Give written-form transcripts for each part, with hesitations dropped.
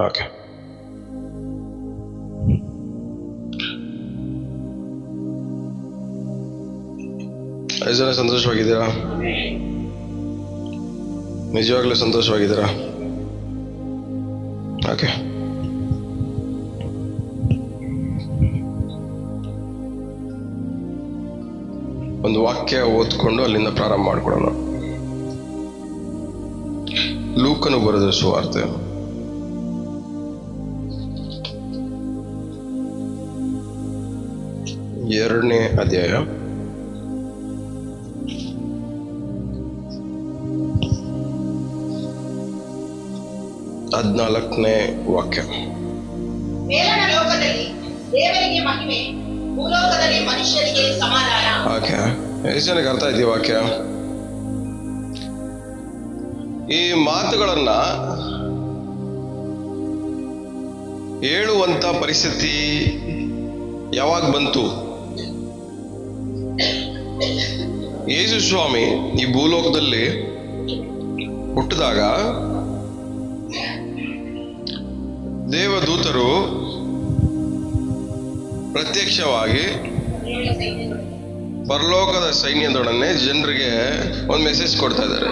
Okay. ಎಷ್ಟು ಜನ ಸಂತೋಷವಾಗಿದ್ದೀರಾ? ನಿಜವಾಗ್ಲೂ ಸಂತೋಷವಾಗಿದ್ದೀರಾ? ಓಕೆ. ಒಂದು ವಾಕ್ಯ ಓದ್ಕೊಂಡು ಅಲ್ಲಿಂದ ಪ್ರಾರಂಭ ಮಾಡ್ಕೊಡೋಣ. ಲೂಕನು ಬರೆದ ಸುವಾರ್ತೆ 2ನೇ ಅಧ್ಯಾಯ 14ನೇ ವಾಕ್ಯ. ಮೇಲಣ ಲೋಕದಲ್ಲಿ ದೇವರಿಗೆ ಮಹಿಮೆ, ಭೂಲೋಕದಲ್ಲಿ ಮನುಷ್ಯರಿಗೆ ಸಮಾಧಾನ. ಓಕೆ, ಎಷ್ಟು ಜನಕ್ಕೆ ಅರ್ಥ ಆಯ್ತು ಈ ವಾಕ್ಯ? ಈ ಮಾತುಗಳನ್ನ ಹೇಳುವಂತ ಪರಿಸ್ಥಿತಿ ಯಾವಾಗ ಬಂತು? ಯೇಸು ಸ್ವಾಮಿ ಈ ಭೂಲೋಕದಲ್ಲಿ ಹುಟ್ಟಿದಾಗ ದೇವದೂತರು ಪ್ರತ್ಯಕ್ಷವಾಗಿ ಪರಲೋಕದ ಸೈನ್ಯದೊಡನೆ ಜನರಿಗೆ ಒಂದು ಮೆಸೇಜ್ ಕೊಡ್ತಾ ಇದ್ದಾರೆ.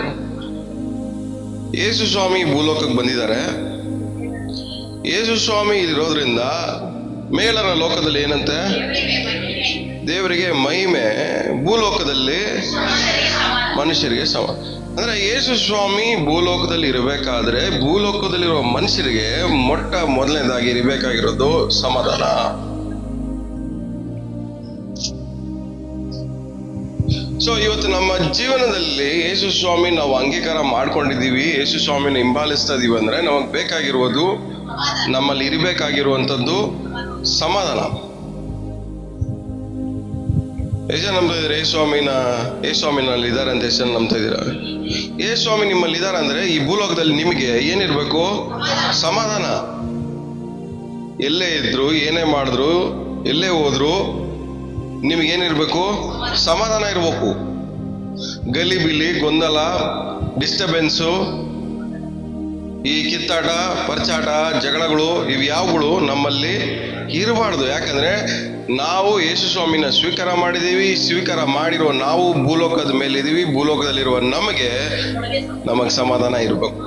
ಯೇಸು ಸ್ವಾಮಿ ಭೂಲೋಕಕ್ಕೆ ಬಂದಿದ್ದಾರೆ. ಯೇಸು ಸ್ವಾಮಿ ಇರೋದ್ರಿಂದ ಮೇಲನ ಲೋಕದಲ್ಲಿ ಏನಂತೆ? ದೇವರಿಗೆ ಮಹಿಮೆ, ಭೂಲೋಕದಲ್ಲಿ ಮನುಷ್ಯರಿಗೆ ಸಮ. ಅಂದ್ರೆ ಯೇಸು ಸ್ವಾಮಿ ಭೂಲೋಕದಲ್ಲಿ ಇರಬೇಕಾದ್ರೆ ಭೂಲೋಕದಲ್ಲಿರುವ ಮನುಷ್ಯರಿಗೆ ಮೊದಲನೇದಾಗಿ ಇರಬೇಕಾಗಿರೋದು ಸಮಾಧಾನ. ಸೊ ಇವತ್ತು ನಮ್ಮ ಜೀವನದಲ್ಲಿ ಯೇಸು ಸ್ವಾಮಿ ನಾವು ಅಂಗೀಕಾರ ಮಾಡ್ಕೊಂಡಿದ್ದೀವಿ, ಯೇಸು ಸ್ವಾಮಿನ ಹಿಂಬಾಲಿಸ್ತಾ ಇದೀವಿ ಅಂದ್ರೆ ನಮಗ್ ಬೇಕಾಗಿರುವುದು, ನಮ್ಮಲ್ಲಿ ಇರಬೇಕಾಗಿರುವಂಥದ್ದು ಸಮಾಧಾನ. ಎಷ್ಟು ಜನ ನಂಬ್ತಾ ಇದ್ದೀರಾ ಯೇಸು ಸ್ವಾಮಿನಲ್ಲಿ ಇದ್ದಾರೆ ಅಂತ? ಎಷ್ಟು ಜನ ನಂಬ್ತಾ ಇದ್ದೀರಾ? ಯೇಸು ಸ್ವಾಮಿ ನಿಮ್ಮಲ್ಲಿ ಇದ್ದಾರೆ ಅಂದ್ರೆ ಈ ಭೂಲೋಕದಲ್ಲಿ ನಿಮಗೆ ಏನಿರ್ಬೇಕು? ಸಮಾಧಾನ. ಎಲ್ಲೇ ಇದ್ರು, ಏನೇ ಮಾಡಿದ್ರು, ಎಲ್ಲೇ ಹೋದ್ರು ನಿಮಗೇನಿರ್ಬೇಕು? ಸಮಾಧಾನ ಇರ್ಬೇಕು. ಗಲಿಬಿಲಿ, ಗೊಂದಲ, ಡಿಸ್ಟರ್ಬೆನ್ಸು, ಈ ಕಿತ್ತಾಟ, ಪರ್ಚಾಟ, ಜಗಳಗಳು ಇವ್ಯಾವುಗಳು ನಮ್ಮಲ್ಲಿ ಇರಬಾರ್ದು. ಯಾಕಂದ್ರೆ ನಾವು ಯೇಸು ಸ್ವಾಮಿನ ಸ್ವೀಕಾರ ಮಾಡಿದೀವಿ. ಸ್ವೀಕಾರ ಮಾಡಿರೋ ನಾವು ಭೂಲೋಕದ ಮೇಲೆ ಇದೀವಿ. ಭೂಲೋಕದಲ್ಲಿರುವ ನಮಗೆ ಸಮಾಧಾನ ಇರಬೇಕು.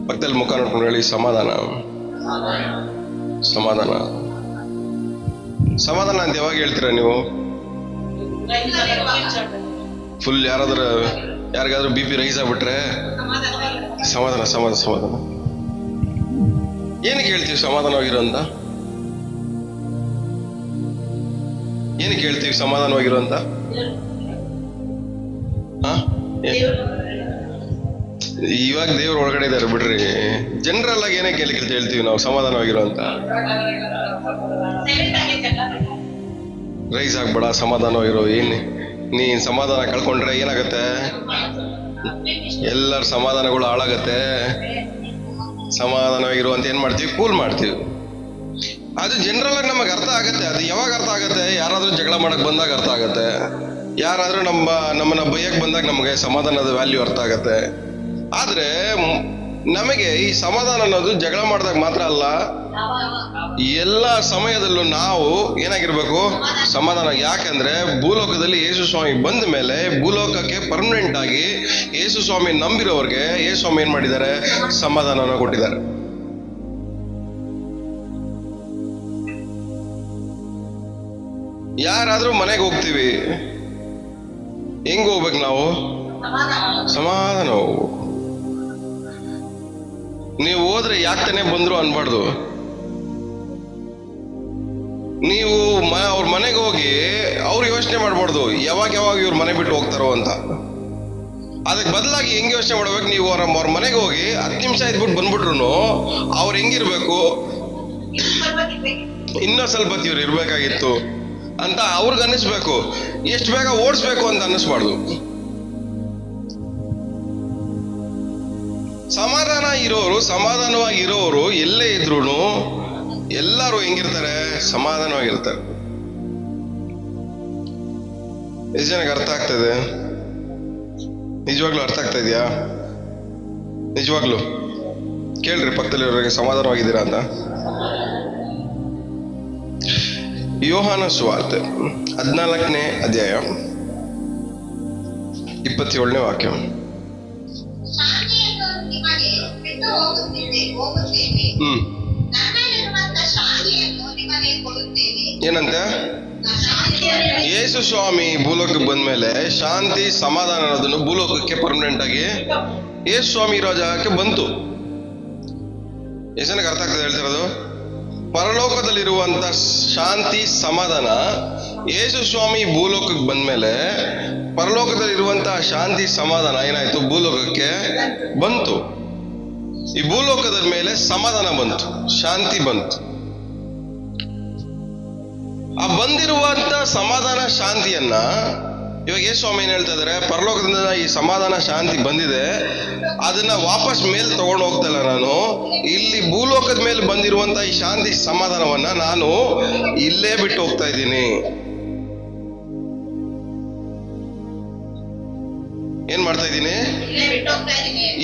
ಪಕ್ಕದಲ್ಲಿ ಮುಖ ನೋಡ್ಕೊಂಡು ಹೇಳಿ, ಸಮಾಧಾನ. ಸಮಾಧಾನ ಸಮಾಧಾನ ಅಂತ ಯಾವಾಗ ಹೇಳ್ತೀರಾ ನೀವು? ಫುಲ್ ಯಾರಿಗಾದ್ರೂ BP ರೈಸ್ ಆಗ್ಬಿಟ್ರೆ ಸಮಾಧಾನ ಸಮಾಧಾನ ಸಮಾಧಾನ. ಏನಕ್ಕೆ ಹೇಳ್ತೀವಿ ಸಮಾಧಾನವಾಗಿರೋ ಅಂತ? ಏನಕ್ಕೆ ಹೇಳ್ತೀವಿ ಸಮಾಧಾನವಾಗಿರೋ ಅಂತ? ಇವಾಗ ದೇವ್ರ ಒಳಗಡೆ ಇದ್ದಾರೆ ಬಿಡ್ರಿ. ಜನರಲ್ ಆಗಿ ಏನಕ್ಕೆ ಹೇಳ್ತೀವಿ ನಾವು ಸಮಾಧಾನವಾಗಿರೋ ಅಂತ? ರೈಸ್ ಆಗ್ಬೇಡ, ಸಮಾಧಾನವಾಗಿರೋ. ನೀನ್ ಸಮಾಧಾನ ಕಳ್ಕೊಂಡ್ರೆ ಏನಾಗತ್ತೆ? ಎಲ್ಲರ ಸಮಾಧಾನಗಳು ಹಾಳಾಗತ್ತೆ. ಸಮಾಧಾನವಾಗಿರು ಅಂತ ಏನ್ ಮಾಡ್ತೀವಿ? ಕೂಲ್ ಮಾಡ್ತೀವಿ. ಅದು ಜನರಲ್ ಆಗಿ ನಮಗೆ ಅರ್ಥ ಆಗತ್ತೆ. ಅದು ಯಾವಾಗ ಅರ್ಥ ಆಗತ್ತೆ? ಯಾರಾದ್ರೂ ಜಗಳ ಮಾಡಕ್ ಬಂದಾಗ ಅರ್ಥ ಆಗತ್ತೆ. ಯಾರಾದ್ರೂ ನಮ್ಮನ್ನ ಬೈಯಕ್ ಬಂದಾಗ ನಮಗೆ ಸಮಾಧಾನದ ವ್ಯಾಲ್ಯೂ ಅರ್ಥ ಆಗತ್ತೆ. ಆದ್ರೆ ನಮಗೆ ಈ ಸಮಾಧಾನ ಅನ್ನೋದು ಜಗಳ ಮಾಡಿದಾಗ ಮಾತ್ರ ಅಲ್ಲ, ಎಲ್ಲ ಸಮಯದಲ್ಲೂ ನಾವು ಏನಾಗಿರ್ಬೇಕು? ಸಮಾಧಾನ. ಯಾಕಂದ್ರೆ ಭೂಲೋಕದಲ್ಲಿ ಯೇಸು ಸ್ವಾಮಿ ಬಂದ ಮೇಲೆ ಭೂಲೋಕಕ್ಕೆ ಪರ್ಮನೆಂಟ್ ಆಗಿ ಯೇಸು ಸ್ವಾಮಿ ನಂಬಿರೋರ್ಗೆ ಯೇಸು ಸ್ವಾಮಿ ಏನ್ ಮಾಡಿದ್ದಾರೆ? ಸಮಾಧಾನನ ಕೊಟ್ಟಿದ್ದಾರೆ. ಯಾರಾದ್ರೂ ಮನೆಗೆ ಹೋಗ್ತೀವಿ, ಹೆಂಗ್ ಹೋಗ್ಬೇಕು ನಾವು? ಸಮಾಧಾನ ಹೋಗ್ಬೇಕು. ನೀವು ಹೋದ್ರೆ ಯಾಕ್ತಾನೆ ಬಂದ್ರು ಅನ್ಬಾರ್ದು. ನೀವು ಅವ್ರ ಮನೆಗೆ ಹೋಗಿ ಅವ್ರು ಯೋಚನೆ ಮಾಡ್ಬಾರ್ದು ಯಾವಾಗ ಇವ್ರ ಮನೆ ಬಿಟ್ಟು ಹೋಗ್ತಾರೋ ಅಂತ. ಅದಕ್ಕೆ ಬದಲಾಗಿ ಹೆಂಗ್ ಯೋಚನೆ ಮಾಡ್ಬೇಕು? ನೀವು ಅವ್ರ ಮನೆಗೆ ಹೋಗಿ 10 ನಿಮಿಷ ಇದ್ಬಿಟ್ಟು ಬಂದ್ಬಿಟ್ರು ಅವ್ರು ಹೆಂಗಿರ್ಬೇಕು? ಇನ್ನೂ ಸ್ವಲ್ಪ ಇವ್ರು ಇರ್ಬೇಕಾಗಿತ್ತು ಅಂತ ಅವ್ರಿಗೆ ಅನ್ನಿಸ್ಬೇಕು. ಎಷ್ಟು ಬೇಗ ಓಡಿಸ್ಬೇಕು ಅಂತ ಅನ್ನಿಸ್ಬಾರ್ದು. ಸಮಾಧಾನವಾಗಿರೋರು ಎಲ್ಲೇ ಇದ್ರು ಎಲ್ಲರೂ ಹೆಂಗಿರ್ತಾರೆ? ಸಮಾಧಾನವಾಗಿರ್ತಾರೆ. ಎಷ್ಟು ಜನಕ್ಕೆ ಅರ್ಥ ಆಗ್ತದೆ? ನಿಜವಾಗ್ಲೂ ಅರ್ಥ ಆಗ್ತಾ ಇದೆಯಾ? ನಿಜವಾಗ್ಲು ಕೇಳ್ರಿ ಪಕ್ಕದಲ್ಲಿರೋರಿಗೆ ಸಮಾಧಾನವಾಗಿದ್ದೀರಾ ಅಂತ. ಯೋಹಾನ ಸುವಾರ್ತೆ 14ನೇ ಅಧ್ಯಾಯ 27ನೇ ವಾಕ್ಯ. ಶಾಂತಿಯನ್ನು ನಿಮಗೆ ಬಿಟ್ಟು ಹೋಗುತ್ತೇನೆ, ನನ್ನಲ್ಲಿರುವಂತ ಶಾಂತಿಯನ್ನು ನಿಮಗೆ ಕೊಡುತ್ತೇನೆ. ಏನಂತೆ? ಯೇಸು ಸ್ವಾಮಿ ಭೂಲೋಕಕ್ಕೆ ಬಂದ್ಮೇಲೆ ಶಾಂತಿ ಸಮಾಧಾನ ಅನ್ನೋದನ್ನು ಭೂಲೋಕಕ್ಕೆ ಪರ್ಮನೆಂಟ್ ಆಗಿ ಯೇಸು ಸ್ವಾಮಿ ಇರೋ ಜಾಗಕ್ಕೆ ಬಂತು. ಎಷ್ಟು ಜನಕ್ಕೆ ಅರ್ಥ ಆಗ್ತದೆ ಹೇಳ್ತಿರೋದು? ಪರಲೋಕದಲ್ಲಿರುವಂತ ಶಾಂತಿ ಸಮಾಧಾನ ಯೇಸು ಸ್ವಾಮಿ ಭೂಲೋಕಕ್ಕೆ ಬಂದ್ಮೇಲೆ ಪರಲೋಕದಲ್ಲಿರುವಂತಹ ಶಾಂತಿ ಸಮಾಧಾನ ಏನಾಯ್ತು? ಭೂಲೋಕಕ್ಕೆ ಬಂತು. ಈ ಭೂಲೋಕದ ಮೇಲೆ ಸಮಾಧಾನ ಬಂತು, ಶಾಂತಿ ಬಂತು. ಆ ಬಂದಿರುವಂತ ಸಮಾಧಾನ ಶಾಂತಿಯನ್ನ ಇವಾಗ ಯೇಸು ಸ್ವಾಮಿ ಏನ್ ಹೇಳ್ತಾ ಇದಾರೆ? ಪರಲೋಕದಿಂದ ಈ ಸಮಾಧಾನ ಶಾಂತಿ ಬಂದಿದೆ, ಅದನ್ನ ವಾಪಸ್ ಮೇಲೆ ತಗೊಂಡು ಹೋಗ್ತಾ ಇಲ್ಲ ನಾನು. ಇಲ್ಲಿ ಭೂಲೋಕದ ಮೇಲೆ ಬಂದಿರುವಂತ ಈ ಶಾಂತಿ ಸಮಾಧಾನವನ್ನ ನಾನು ಇಲ್ಲೇ ಬಿಟ್ಟು ಹೋಗ್ತಾ ಇದ್ದೀನಿ. ಏನ್ ಮಾಡ್ತಾ ಇದ್ದೀನಿ?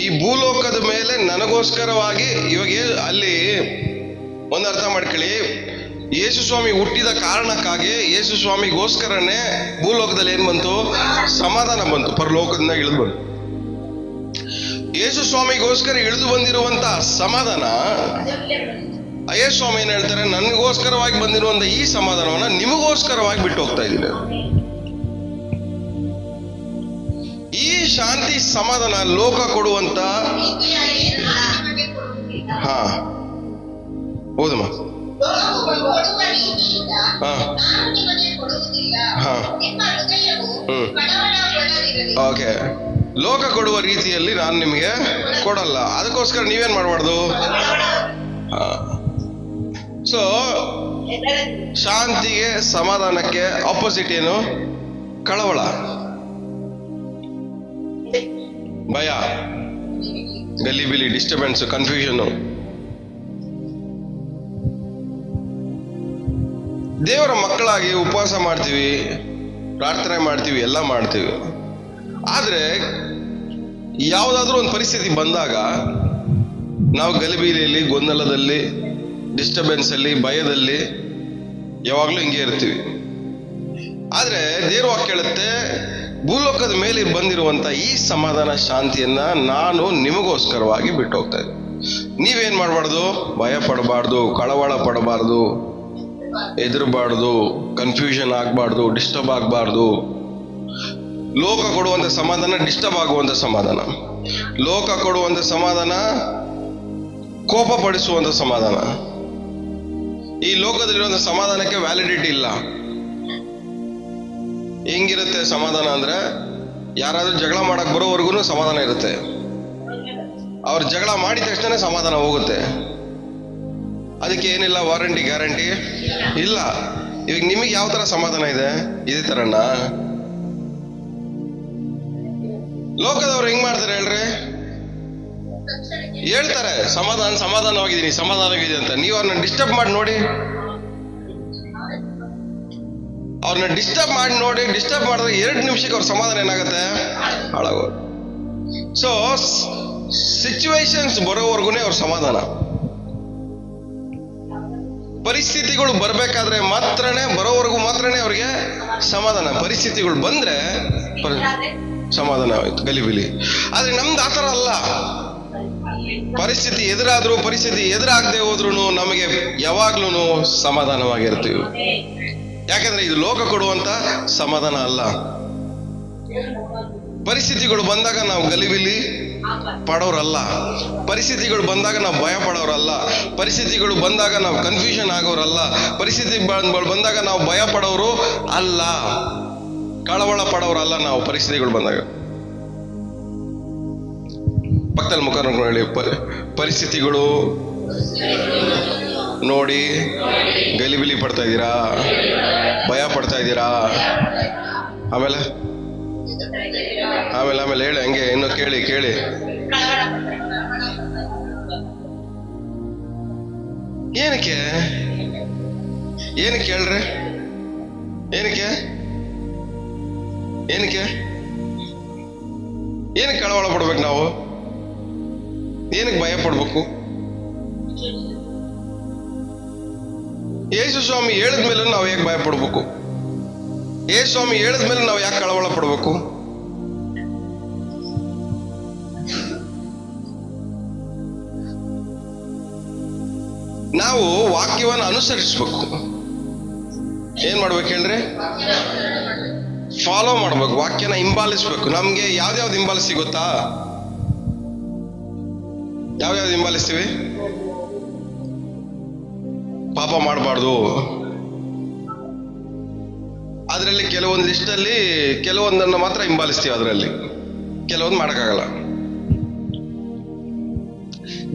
ಈ ಭೂಲೋಕದ ಮೇಲೆ ನನಗೋಸ್ಕರವಾಗಿ. ಇವಾಗ ಅಲ್ಲಿ ಒಂದು ಅರ್ಥ ಮಾಡ್ಕೊಳ್ಳಿ, ಯೇಸು ಸ್ವಾಮಿ ಹುಟ್ಟಿದ ಕಾರಣಕ್ಕಾಗಿ ಯೇಸು ಸ್ವಾಮಿಗೋಸ್ಕರನೇ ಭೂಲೋಕದಲ್ಲಿ ಏನ್ ಬಂತು? ಸಮಾಧಾನ ಬಂತು. ಪರಲೋಕದಿಂದ ಇಳಿದು ಬಂತು. ಯೇಸು ಸ್ವಾಮಿಗೋಸ್ಕರ ಇಳಿದು ಬಂದಿರುವಂತ ಸಮಾಧಾನ ಯೇಸು ಸ್ವಾಮಿ ಏನ್ ಹೇಳ್ತಾರೆ? ನನಗೋಸ್ಕರವಾಗಿ ಬಂದಿರುವಂತ ಈ ಸಮಾಧಾನವನ್ನ ನಿಮಗೋಸ್ಕರವಾಗಿ ಬಿಟ್ಟು ಹೋಗ್ತಾ ಇದ್ದೀನಿ. ಈ ಶಾಂತಿ ಸಮಾಧಾನ ಲೋಕ ಕೊಡುವಂತ ಹೌದಮ್ಮ ಓಕೆ. ಲೋಕ ಕೊಡುವ ರೀತಿಯಲ್ಲಿ ನಾನು ನಿಮಗೆ ಕೊಡಲ್ಲ. ಅದಕ್ಕೋಸ್ಕರ ನೀವೇನ್ ಮಾಡಬಾರ್ದು? ಸೊ ಶಾಂತಿಗೆ ಸಮಾಧಾನಕ್ಕೆ ಆಪೋಸಿಟ್ ಏನು? ಕಳವಳ, ಭಯ, ಗಲಿಬಿಲಿ, ಡಿಸ್ಟರ್ಬೆನ್ಸ್, ಕನ್ಫ್ಯೂಷನ್. ದೇವರ ಮಕ್ಕಳಾಗಿ ಉಪವಾಸ ಮಾಡ್ತೀವಿ, ಪ್ರಾರ್ಥನೆ ಮಾಡ್ತೀವಿ, ಎಲ್ಲ ಮಾಡ್ತೀವಿ. ಆದ್ರೆ ಯಾವುದಾದ್ರೂ ಒಂದು ಪರಿಸ್ಥಿತಿ ಬಂದಾಗ ನಾವು ಗಲಿಬಿಲಿಯಲ್ಲಿ, ಗೊಂದಲದಲ್ಲಿ, ಡಿಸ್ಟರ್ಬೆನ್ಸ್ ಅಲ್ಲಿ, ಭಯದಲ್ಲಿ ಯಾವಾಗ್ಲೂ ಹಿಂಗೆ ಇರ್ತೀವಿ. ಆದ್ರೆ ದೇವ್ರ ವಾಕ್ಯ ಹೇಳುತ್ತೆ, ಭೂಲೋಕದ ಮೇಲೆ ಬಂದಿರುವಂತ ಈ ಸಮಾಧಾನ ಶಾಂತಿಯನ್ನ ನಾನು ನಿಮಗೋಸ್ಕರವಾಗಿ ಬಿಟ್ಟು ಹೋಗ್ತಾ ಇದ್ದೀನಿ. ನೀವೇನ್ ಮಾಡಬಾರ್ದು? ಭಯ ಪಡಬಾರ್ದು, ಕಳವಳ ಪಡಬಾರ್ದು, ಹೆದರಬಾರ್ದು, ಕನ್ಫ್ಯೂಷನ್ ಆಗಬಾರ್ದು, ಡಿಸ್ಟರ್ಬ್ ಆಗಬಾರ್ದು. ಲೋಕ ಕೊಡುವಂತ ಸಮಾಧಾನ ಡಿಸ್ಟರ್ಬ್ ಆಗುವಂತ ಸಮಾಧಾನ. ಲೋಕ ಕೊಡುವಂತ ಸಮಾಧಾನ ಕೋಪ ಪಡಿಸುವಂತ ಸಮಾಧಾನ. ಈ ಲೋಕದಲ್ಲಿರುವಂತ ಸಮಾಧಾನಕ್ಕೆ ವ್ಯಾಲಿಡಿಟಿ ಇಲ್ಲ. ಹೆಂಗಿರುತ್ತೆ ಸಮಾಧಾನ ಅಂದ್ರೆ, ಯಾರಾದ್ರೂ ಜಗಳ ಮಾಡಕ್ ಬರೋವರೆಗೂ ಸಮಾಧಾನ ಇರುತ್ತೆ. ಅವ್ರು ಜಗಳ ಮಾಡಿದ ತಕ್ಷಣ ಸಮಾಧಾನ ಹೋಗುತ್ತೆ. ಅದಕ್ಕೆ ಏನಿಲ್ಲ, ವಾರಂಟಿ ಗ್ಯಾರಂಟಿ ಇಲ್ಲ. ಇವಾಗ ನಿಮಗೆ ಯಾವ ತರ ಸಮಾಧಾನ ಇದೆ? ಇದೇ ತರನ ಲೋಕದವ್ರು ಹೆಂಗ್ ಮಾಡ್ತಾರೆ ಹೇಳ್ರಿ? ಹೇಳ್ತಾರೆ ಸಮಾಧಾನವಾಗಿದ್ದೀನಿ ಅಂತ. ನೀವು ಅವ್ರನ್ನ ಡಿಸ್ಟರ್ಬ್ ಮಾಡಿ ನೋಡಿ, ಅವ್ರನ್ನ ಡಿಸ್ಟರ್ಬ್ ಮಾಡಿ ನೋಡಿ. ಡಿಸ್ಟರ್ಬ್ ಮಾಡಿದ್ರೆ 2 ನಿಮಿಷಕ್ಕೆ ಅವ್ರ ಸಮಾಧಾನ ಏನಾಗುತ್ತೆ? ಹಾಳಾಗೋದು. ಸೊ ಸಿಚುವೇಶನ್ಸ್ ಬರೋವರೆಗೂ ಅವ್ರ ಸಮಾಧಾನ. ಪರಿಸ್ಥಿತಿಗಳು ಬರ್ಬೇಕಾದ್ರೆ ಬರೋವರೆಗೂ ಮಾತ್ರನೇ ಅವ್ರಿಗೆ ಸಮಾಧಾನ. ಪರಿಸ್ಥಿತಿಗಳು ಬಂದ್ರೆ ಸಮಾಧಾನ ಆಯ್ತು, ಗಲಿಬಿಲಿ. ಆದ್ರೆ ನಮ್ದು ಆತರ ಅಲ್ಲ. ಪರಿಸ್ಥಿತಿ ಎದುರಾಗದೆ ಹೋದ್ರು ನಮಗೆ ಯಾವಾಗ್ಲೂ ಸಮಾಧಾನವಾಗಿರ್ತೀವಿ. ಯಾಕಂದ್ರೆ ಇದು ಲೋಕ ಕೊಡುವಂತ ಸಮಾಧಾನ ಅಲ್ಲ. ಪರಿಸ್ಥಿತಿಗಳು ಬಂದಾಗ ನಾವು ಗಲಿಬಿಲಿ ಪಡೋರಲ್ಲ. ಪರಿಸ್ಥಿತಿಗಳು ಬಂದಾಗ ನಾವು ಭಯ ಪಡೋರಲ್ಲ. ಪರಿಸ್ಥಿತಿಗಳು ಬಂದಾಗ ನಾವು ಕನ್ಫ್ಯೂಷನ್ ಆಗೋರಲ್ಲ. ಪರಿಸ್ಥಿತಿಗಳು ಬಂದಾಗ ನಾವು ಭಯ ಪಡೋರು ಅಲ್ಲ, ಕಳವಳ ಪಡೋರಲ್ಲ ನಾವು. ಪರಿಸ್ಥಿತಿಗಳು ಬಂದಾಗ ಪಕ್ಕದಲ್ಲಿ ಮುಖ ನೋಡ್ಕೊಂಡು ಹೇಳಿ, ಪರಿಸ್ಥಿತಿಗಳು ನೋಡಿ ಗಲಿಬಿಲಿ ಪಡ್ತಾ ಇದ್ದೀರಾ, ಭಯ ಪಡ್ತಾ ಇದ್ದೀರಾ? ಆಮೇಲೆ ಹೇಳಿ, ಹಂಗೆ ಇನ್ನು ಕೇಳಿ ಏನಕ್ಕೆ ಹೇಳ್ರಿ? ಏನಕ್ಕೆ ಕಳವಳ ಪಡ್ಬೇಕು ನಾವು? ಏನಕ್ಕೆ ಭಯ ಪಡ್ಬೇಕು? ಯೇಸು ಸ್ವಾಮಿ ಹೇಳಿದ್ಮೇಲೆ ನಾವು ಯಾಕೆ ಭಯ ಪಡ್ಬೇಕು? ಯೇಸು ಸ್ವಾಮಿ ಹೇಳಿದ್ಮೇಲೆ ನಾವು ಯಾಕೆ ಕಳವಳ ಪಡ್ಬೇಕು? ನಾವು ವಾಕ್ಯವನ್ನು ಅನುಸರಿಸಬೇಕು. ಏನ್ ಮಾಡ್ಬೇಕು ಹೇಳ್ರಿ? ಫಾಲೋ ಮಾಡ್ಬೇಕು, ವಾಕ್ಯನ ಹಿಂಬಾಲಿಸ್ಬೇಕು. ನಮ್ಗೆ ಯಾವ್ದಾವ್ದು ಹಿಂಬಾಲಿಸ್ತೀವಿ ಗೊತ್ತಾ? ಯಾವ್ಯಾವ್ದು ಹಿಂಬಾಲಿಸ್ತೀವಿ? ಪಾಪ ಮಾಡಬಾರ್ದು. ಅದರಲ್ಲಿ ಕೆಲವೊಂದು ಲಿಸ್ಟಲ್ಲಿ ಕೆಲವೊಂದನ್ನು ಮಾತ್ರ ಹಿಂಬಾಲಿಸ್ತೀವಿ, ಅದರಲ್ಲಿ ಕೆಲವೊಂದು ಮಾಡೋಕ್ಕಾಗಲ್ಲ.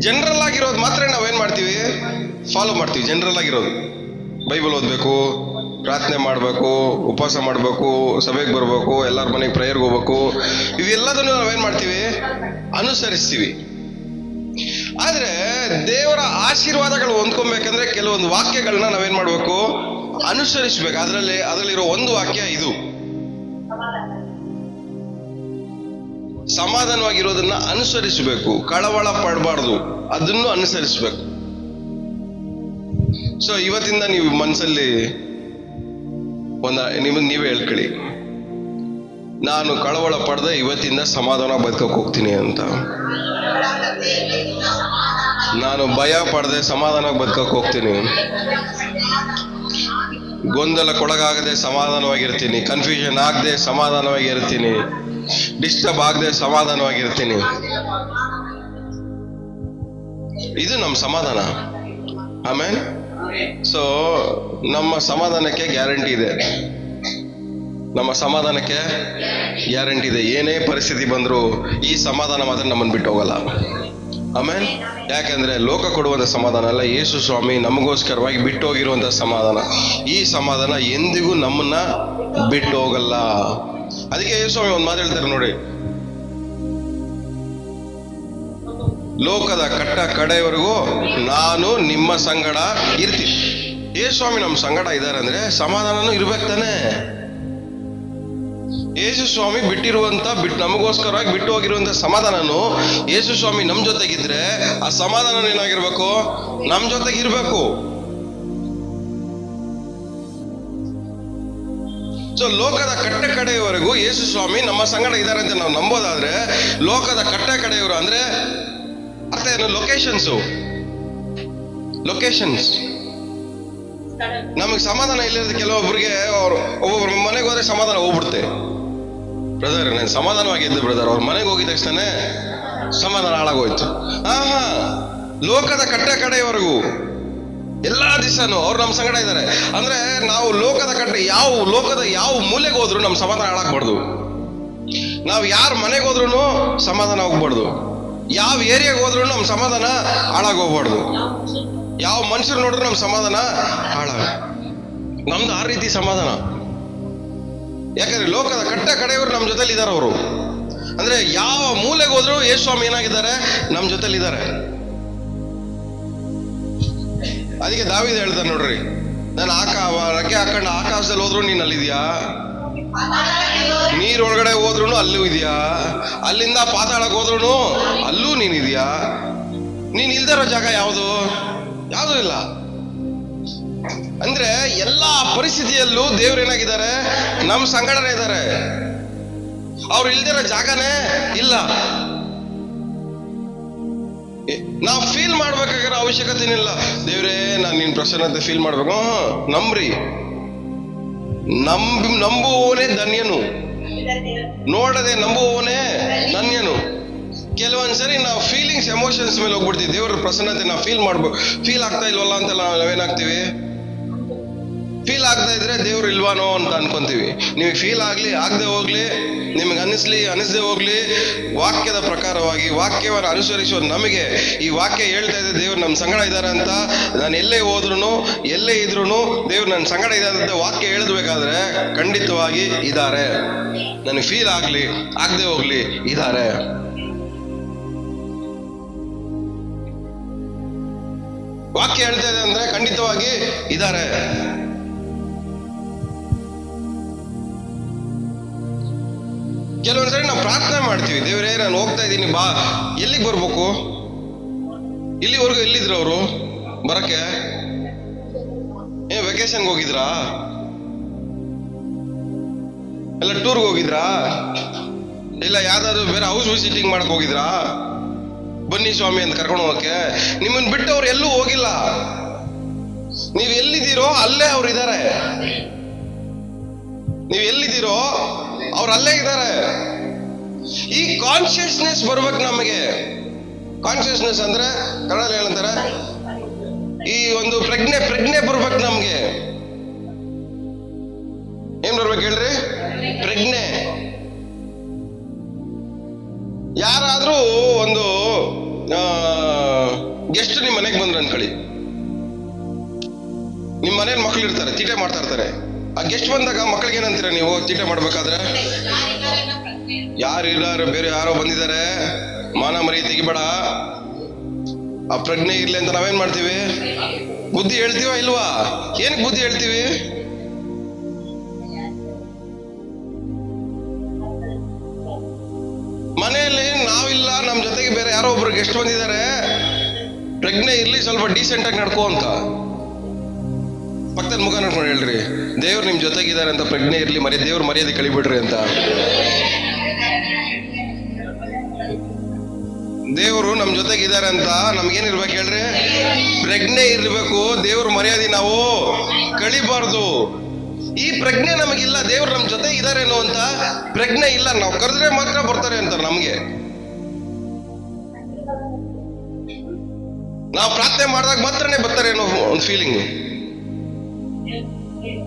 ಜನರಲ್ ಆಗಿರೋದು ಮಾತ್ರ ನಾವೇನ್ ಮಾಡ್ತೀವಿ? ಫಾಲೋ ಮಾಡ್ತೀವಿ. ಜನರಲ್ ಆಗಿರೋದು ಬೈಬಲ್ ಓದಬೇಕು, ಪ್ರಾರ್ಥನೆ ಮಾಡಬೇಕು, ಉಪವಾಸ ಮಾಡಬೇಕು, ಸಭೆಗೆ ಬರಬೇಕು, ಎಲ್ಲರ ಮನೆಗೆ ಪ್ರೇಯರ್ಗೆ ಹೋಗ್ಬೇಕು, ಇವೆಲ್ಲದನ್ನು ನಾವೇನ್ ಮಾಡ್ತೀವಿ? ಅನುಸರಿಸ್ತೀವಿ. ಆದ್ರೆ ದೇವರ ಆಶೀರ್ವಾದಗಳು ಹೊಂದ್ಕೊಬೇಕಂದ್ರೆ ಕೆಲವೊಂದು ವಾಕ್ಯಗಳನ್ನ ನಾವೇನ್ ಮಾಡ್ಬೇಕು? ಅನುಸರಿಸ್ಬೇಕು. ಅದರಲ್ಲಿರೋ ಒಂದು ವಾಕ್ಯ ಇದು, ಸಮಾಧಾನವಾಗಿರೋದನ್ನ ಅನುಸರಿಸಬೇಕು, ಕಳವಳ ಪಡಬಾರ್ದು, ಅದನ್ನು ಅನುಸರಿಸಬೇಕು. ಸೊ ಇವತ್ತಿಂದ ನೀವು ಮನಸ್ಸಲ್ಲಿ ನೀವೇ ಹೇಳ್ಕೊಳ್ಳಿ, ನಾನು ಕಳವಳ ಪಡೆದೆ ಇವತ್ತಿಂದ ಸಮಾಧಾನ ಬದುಕಕ್ಕೆ ಹೋಗ್ತೀನಿ ಅಂತ. ನಾನು ಭಯ ಪಡೆದೆ ಸಮಾಧಾನವಾಗಿ ಬದುಕಕ್ಕೆ ಹೋಗ್ತೀನಿ. ಗೊಂದಲಕ್ಕೊಳಗಾಗದೆ ಸಮಾಧಾನವಾಗಿರ್ತೀನಿ. ಕನ್ಫ್ಯೂಷನ್ ಆಗದೆ ಸಮಾಧಾನವಾಗಿರ್ತೀನಿ. ಡಿಸ್ಟರ್ಬ್ ಆಗದೆ ಸಮಾಧಾನವಾಗಿರ್ತೀನಿ. ಇದು ನಮ್ಮ ಸಮಾಧಾನ. ಆಮೇಲೆ ಸೊ ನಮ್ಮ ಸಮಾಧಾನಕ್ಕೆ ಗ್ಯಾರಂಟಿ ಇದೆ. ನಮ್ಮ ಸಮಾಧಾನಕ್ಕೆ ಗ್ಯಾರಂಟಿ ಇದೆ. ಏನೇ ಪರಿಸ್ಥಿತಿ ಬಂದರೂ ಈ ಸಮಾಧಾನ ಮಾತ್ರ ನಮ್ಮನ್ನು ಬಿಟ್ಟು ಹೋಗಲ್ಲ. ಆಮೇಲೆ ಯಾಕೆಂದ್ರೆ ಲೋಕ ಕೊಡುವಂಥ ಸಮಾಧಾನ ಅಲ್ಲ, ಯೇಸು ಸ್ವಾಮಿ ನಮಗೋಸ್ಕರವಾಗಿ ಬಿಟ್ಟು ಹೋಗಿರುವಂಥ ಸಮಾಧಾನ. ಈ ಸಮಾಧಾನ ಎಂದಿಗೂ ನಮ್ಮನ್ನ ಬಿಟ್ಟು ಹೋಗಲ್ಲ. ಅದಕ್ಕೆ ಯೇಸು ಸ್ವಾಮಿ ಒಂದು ಮಾತು ಹೇಳ್ತಾರೆ ನೋಡಿ, ಲೋಕದ ಕಟ್ಟ ಕಡೆಯವರೆಗೂ ನಾನು ನಿಮ್ಮ ಸಂಗಡ ಇರ್ತೀನಿ. ಯೇಸು ಸ್ವಾಮಿ ನಮ್ಮ ಸಂಗಡ ಇದ್ದಾರೆ ಅಂದ್ರೆ ಸಮಾಧಾನನೂ ಇರ್ಬೇಕು ತಾನೆ. ಯೇಸು ಸ್ವಾಮಿ ನಮಗೋಸ್ಕರವಾಗಿ ಬಿಟ್ಟು ಹೋಗಿರುವಂತ ಸಮಾಧಾನನು ಯೇಸು ಸ್ವಾಮಿ ನಮ್ ಜೊತೆಗಿದ್ರೆ ಆ ಸಮಾಧಾನ ಏನಾಗಿರ್ಬೇಕು? ನಮ್ ಜೊತೆಗಿರ್ಬೇಕು. ಸೊ ಲೋಕದ ಕಟ್ಟ ಕಡೆಯವರೆಗೂ ಯೇಸು ಸ್ವಾಮಿ ನಮ್ಮ ಸಂಗಡ ಇದ್ದಾರೆ ಅಂತ ನಾವು ನಂಬೋದಾದ್ರೆ, ಲೋಕದ ಕಟ್ಟ ಕಡೆಯವರು ಅಂದ್ರೆ ಅರ್ಥ ಏನು? ಲೊಕೇಶನ್ಸ್. ನಮಗೆ ಸಮಾಧಾನ ಇಲ್ಲದ ಕೆಲವೊಬ್ಬರಿಗೆ ಒಬ್ಬೊಬ್ರ ಮನೆಗೆ ಹೋದ್ರೆ ಸಮಾಧಾನ ಹೋಗ್ಬಿಡುತ್ತೆ. ಬ್ರದರ್ ನಾನು ಸಮಾಧಾನವಾಗಿದ್ದೆ ಬ್ರದರ್, ಅವ್ರ ಮನೆಗೆ ಹೋಗಿದ ತಕ್ಷಣ ಸಮಾಧಾನ ಹಾಳಾಗೋಯ್ತು. ಲೋಕದ ಕಟ್ಟ ಕಡೆಯವರೆಗೂ ಎಲ್ಲಾ ದಿವಸನೂ ಅವ್ರು ನಮ್ಮ ಸಂಗಡ ಇದ್ದಾರೆ ಅಂದ್ರೆ ನಾವು ಲೋಕದ ಯಾವ ಮೂಲೆಗೆ ಹೋದ್ರು ನಮ್ಮ ಸಮಾಧಾನ ಹಾಳಾಗ್ಬಾರ್ದು. ನಾವು ಯಾರ ಮನೆಗೆ ಹೋದ್ರು ಸಮಾಧಾನ ಹೋಗ್ಬಾರ್ದು. ಯಾವ ಏರಿಯಾಗೆ ಹೋದ್ರು ನಮ್ಮ ಸಮಾಧಾನ ಹಾಳಾಗೋಗ್ಬಾರ್ದು. ಯಾವ ಮನುಷ್ಯರು ನೋಡಿದ್ರು ನಮ್ಮ ಸಮಾಧಾನ ನಮ್ದು ಆ ರೀತಿ ಸಮಾಧಾನ. ಯಾಕಂದ್ರೆ ಲೋಕದ ಕಟ್ಟ ಕಡೆಯವರು ನಮ್ಮ ಜೊತೆಲಿ ಇದ್ದಾರೆ. ಅವರು ಅಂದ್ರೆ ಯಾವ ಮೂಲೆಗೆ ಹೋದ್ರು ಯೇಸು ಸ್ವಾಮಿ ಏನಾಗಿದ್ದಾರೆ? ನಮ್ಮ ಜೊತೆಲಿ ಇದ್ದಾರೆ. ಅದಕ್ಕೆ ದಾವೀದ ಹೇಳ್ತಾನೆ ನೋಡ್ರಿ, ನಾನು ರೆಕ್ಕೆ ಹಾಕೊಂಡು ಆಕಾಶದಲ್ಲಿ ಹೋದ್ರು ನೀನ್ ಅಲ್ಲಿದ್ಯಾ, ನೀರೊಳಗಡೆ ಹೋದ್ರು ಅಲ್ಲೂ ಇದೆಯಾ, ಅಲ್ಲಿಂದ ಪಾತಾಳಕ್ಕೆ ಹೋದ್ರು ಅಲ್ಲೂ ನೀನಿದ್ಯಾ. ನೀನ್ ಇಲ್ದಿರೋ ಜಾಗ ಯಾವುದು ಇಲ್ಲ. ಅಂದ್ರೆ ಎಲ್ಲಾ ಪರಿಸ್ಥಿತಿಯಲ್ಲೂ ದೇವ್ರು ಏನಾಗಿದ್ದಾರೆ? ನಮ್ ಸಂಗಡನೇ ಇದ್ದಾರೆ. ಅವ್ರು ಇಲ್ದಿರೋ ಜಾಗನೇ ಇಲ್ಲ. ನಾವು ಫೀಲ್ ಮಾಡ್ಬೇಕಾಗಿರೋ ಅವಶ್ಯಕತೆ ಏನಿಲ್ಲ. ದೇವ್ರೇ ನಾನು ನಿನ್ ಪ್ರಸನ್ನತೆ ಫೀಲ್ ಮಾಡ್ಬೇಕು. ನಂಬ್ರಿ, ನಂಬುವವನೇ ಧನ್ಯನು, ನೋಡದೆ ನಂಬುವವನೇ ಧನ್ಯನು. ಕೆಲವೊಂದ್ಸರಿ ನಾವು ಫೀಲಿಂಗ್ಸ್ ಎಮೋಷನ್ಸ್ ಮೇಲೆ ಹೋಗ್ಬಿಡ್ತೀವಿ. ದೇವರ ಪ್ರಸನ್ನತೆ ನಾವು ಫೀಲ್ ಆಗ್ತಾ ಇಲ್ವಲ್ಲ ಅಂತ ನಾವೇನಾಗ್ತೀವಿ? ಫೀಲ್ ಆಗ್ತಾ ಇದ್ರೆ ದೇವ್ರು ಇಲ್ವಾನೋ ಅಂತ ಅನ್ಕೊಂತೀವಿ. ನಿಮಗೆ ಫೀಲ್ ಆಗದೆ ಹೋಗ್ಲಿ, ನಿಮಗೆ ಅನಿಸದೆ ಹೋಗ್ಲಿ, ವಾಕ್ಯದ ಪ್ರಕಾರವಾಗಿ ವಾಕ್ಯವನ್ನು ಅನುಸರಿಸುವ ನಮಗೆ ಈ ವಾಕ್ಯ ಹೇಳ್ತಾ ಇದೆ ದೇವ್ರು ನಮ್ಮ ಸಂಗಡ ಇದ್ದಾರೆ ಅಂತ. ನಾನು ಎಲ್ಲೇ ಹೋದ್ರು ಎಲ್ಲೇ ಇದ್ರು ದೇವ್ರು ನನ್ನ ಸಂಗಡ ಇದ್ದಾರೆ ಅಂತ ವಾಕ್ಯ ಹೇಳಬೇಕಾದ್ರೆ ಖಂಡಿತವಾಗಿ ಇದ್ದಾರೆ. ನನಗೆ ಫೀಲ್ ಆಗದೆ ಹೋಗ್ಲಿ ಇದ್ದಾರೆ. ವಾಕ್ಯ ಹೇಳ್ತಾ ಇದೆ ಅಂದ್ರೆ ಖಂಡಿತವಾಗಿ ಇದ್ದಾರೆ. ಕೆಲವೊಂದ್ಸರಿ ನಾವು ಪ್ರಾರ್ಥನೆ ಮಾಡ್ತೀವಿ, ದೇವರೇ ನಾನು ಹೋಗ್ತಾ ಇದ್ದೀನಿ, ಎಲ್ಲಿಗೆ ಬರ್ಬೇಕು? ಇಲ್ಲಿವರೆಗೂ ಎಲ್ಲಿದ್ರು ಅವರು ಬರಕ್ಕೆ? ವೆಕೇಶನ್ಗೆ ಹೋಗಿದ್ರಾ? ಎಲ್ಲ ಟೂರ್ಗೆ ಹೋಗಿದ್ರಾ? ಇಲ್ಲ ಯಾವ್ದಾದ್ರು ಬೇರೆ ಹೌಸ್ ವಿಸಿಟಿಂಗ್ ಮಾಡಕ್ ಹೋಗಿದ್ರಾ? ಬನ್ನಿ ಸ್ವಾಮಿ ಅಂತ ಕರ್ಕೊಂಡು ಹೋಗಕ್ಕೆ. ನಿಮ್ಮನ್ನ ಬಿಟ್ಟು ಅವ್ರು ಎಲ್ಲೂ ಹೋಗಿಲ್ಲ. ನೀವ್ ಎಲ್ಲಿದ್ದೀರೋ ಅಲ್ಲೇ ಅವ್ರು ಇದ್ದಾರೆ. ನೀವ್ ಎಲ್ಲಿದ್ದೀರೋ ಅವ್ರು ಅಲ್ಲೇ ಇದ್ದಾರೆ. ಈ ಕಾನ್ಶಿಯಸ್ನೆಸ್ ಬರ್ಬೇಕು ನಮಗೆ. ಕಾನ್ಶಿಯಸ್ನೆಸ್ ಅಂದ್ರೆ ಕನ್ನಡ ಏನಂತಾರೆ? ಈ ಒಂದು ಪ್ರಜ್ಞೆ ಬರ್ಬೇಕು ನಮ್ಗೆ. ಏನ್ ಬರ್ಬೇಕು ಹೇಳ್ರಿ? ಪ್ರಜ್ಞೆ. ಯಾರಾದ್ರೂ ಒಂದು ಗೆಸ್ಟ್ ನಿಮ್ ಮನೆಗೆ ಬಂದ್ರು ಅನ್ಕೊಳ್ಳಿ. ನಿಮ್ ಮನೇಲಿ ಮಕ್ಳು ಇರ್ತಾರೆ, ತೀಟೆ ಮಾಡ್ತಾ ಇರ್ತಾರೆ. ಆ ಗೆಸ್ಟ್ ಬಂದಾಗ ಮಕ್ಳಿಗೆ ಏನಂತೀರ ನೀವು ತೀಟೆ ಮಾಡ್ಬೇಕಾದ್ರೆ? ಯಾರು ಇಲ್ಲ, ಬೇರೆ ಯಾರೋ ಬಂದಿದ್ದಾರೆ, ಮಾನ ಮರಿ ತೆಗಿಬೇಡ, ಆ ಪ್ರಜ್ಞೆ ಇರ್ಲಿ ಅಂತ ನಾವೇನ್ ಮಾಡ್ತೀವಿ? ಬುದ್ಧಿ ಹೇಳ್ತೀವ ಇಲ್ವಾ? ಏನಕ್ಕೆ ಬುದ್ಧಿ ಹೇಳ್ತೀವಿ? ಮನೆಯಲ್ಲಿ ನಾವಿಲ್ಲ, ನಮ್ ಜೊತೆಗೆ ಬೇರೆ ಯಾರೋ ಒಬ್ರು ಗೆಸ್ಟ್ ಬಂದಿದ್ದಾರೆ, ಪ್ರಜ್ಞೆ ಇರ್ಲಿ, ಸ್ವಲ್ಪ ಡೀಸೆಂಟ್ ಆಗಿ ನಡ್ಕೋ ಅಂತ. ಪಕ್ಕದ ಮುಖ ನೋಡ್ಕೊಂಡು ಹೇಳ್ರಿ, ದೇವ್ರು ನಿಮ್ ಜೊತೆಗಿದ್ದಾರೆ ಅಂತ ಪ್ರಜ್ಞೆ ಇರ್ಲಿ, ದೇವ್ರ ಮರ್ಯಾದೆ ಕಳಿಬಿಡ್ರಿ ಅಂತ. ದೇವರು ನಮ್ ಜೊತೆಗಿದ್ದಾರೆ ಅಂತ ನಮ್ಗೇನಿರ್ಬೇಕು ಹೇಳ್ರಿ? ಪ್ರಜ್ಞೆ ಇರ್ಬೇಕು. ದೇವ್ರ ಮರ್ಯಾದೆ ನಾವು ಕಳಿಬಾರ್ದು. ಈ ಪ್ರಜ್ಞೆ ನಮಗಿಲ್ಲ. ದೇವ್ರು ನಮ್ ಜೊತೆ ಇದ್ದಾರೆ ಅನ್ನುವಂತ ಪ್ರಜ್ಞೆ ಇಲ್ಲ. ನಾವು ಕರೆದ್ರೆ ಮಾತ್ರ ಬರ್ತಾರೆ ಅಂತಾರೆ ನಮ್ಗೆ. ನಾವು ಪ್ರಾರ್ಥನೆ ಮಾಡಿದಾಗ ಮಾತ್ರನೇ ಬರ್ತಾರೆ ಅನ್ನೋ ಒಂದು ಫೀಲಿಂಗ್.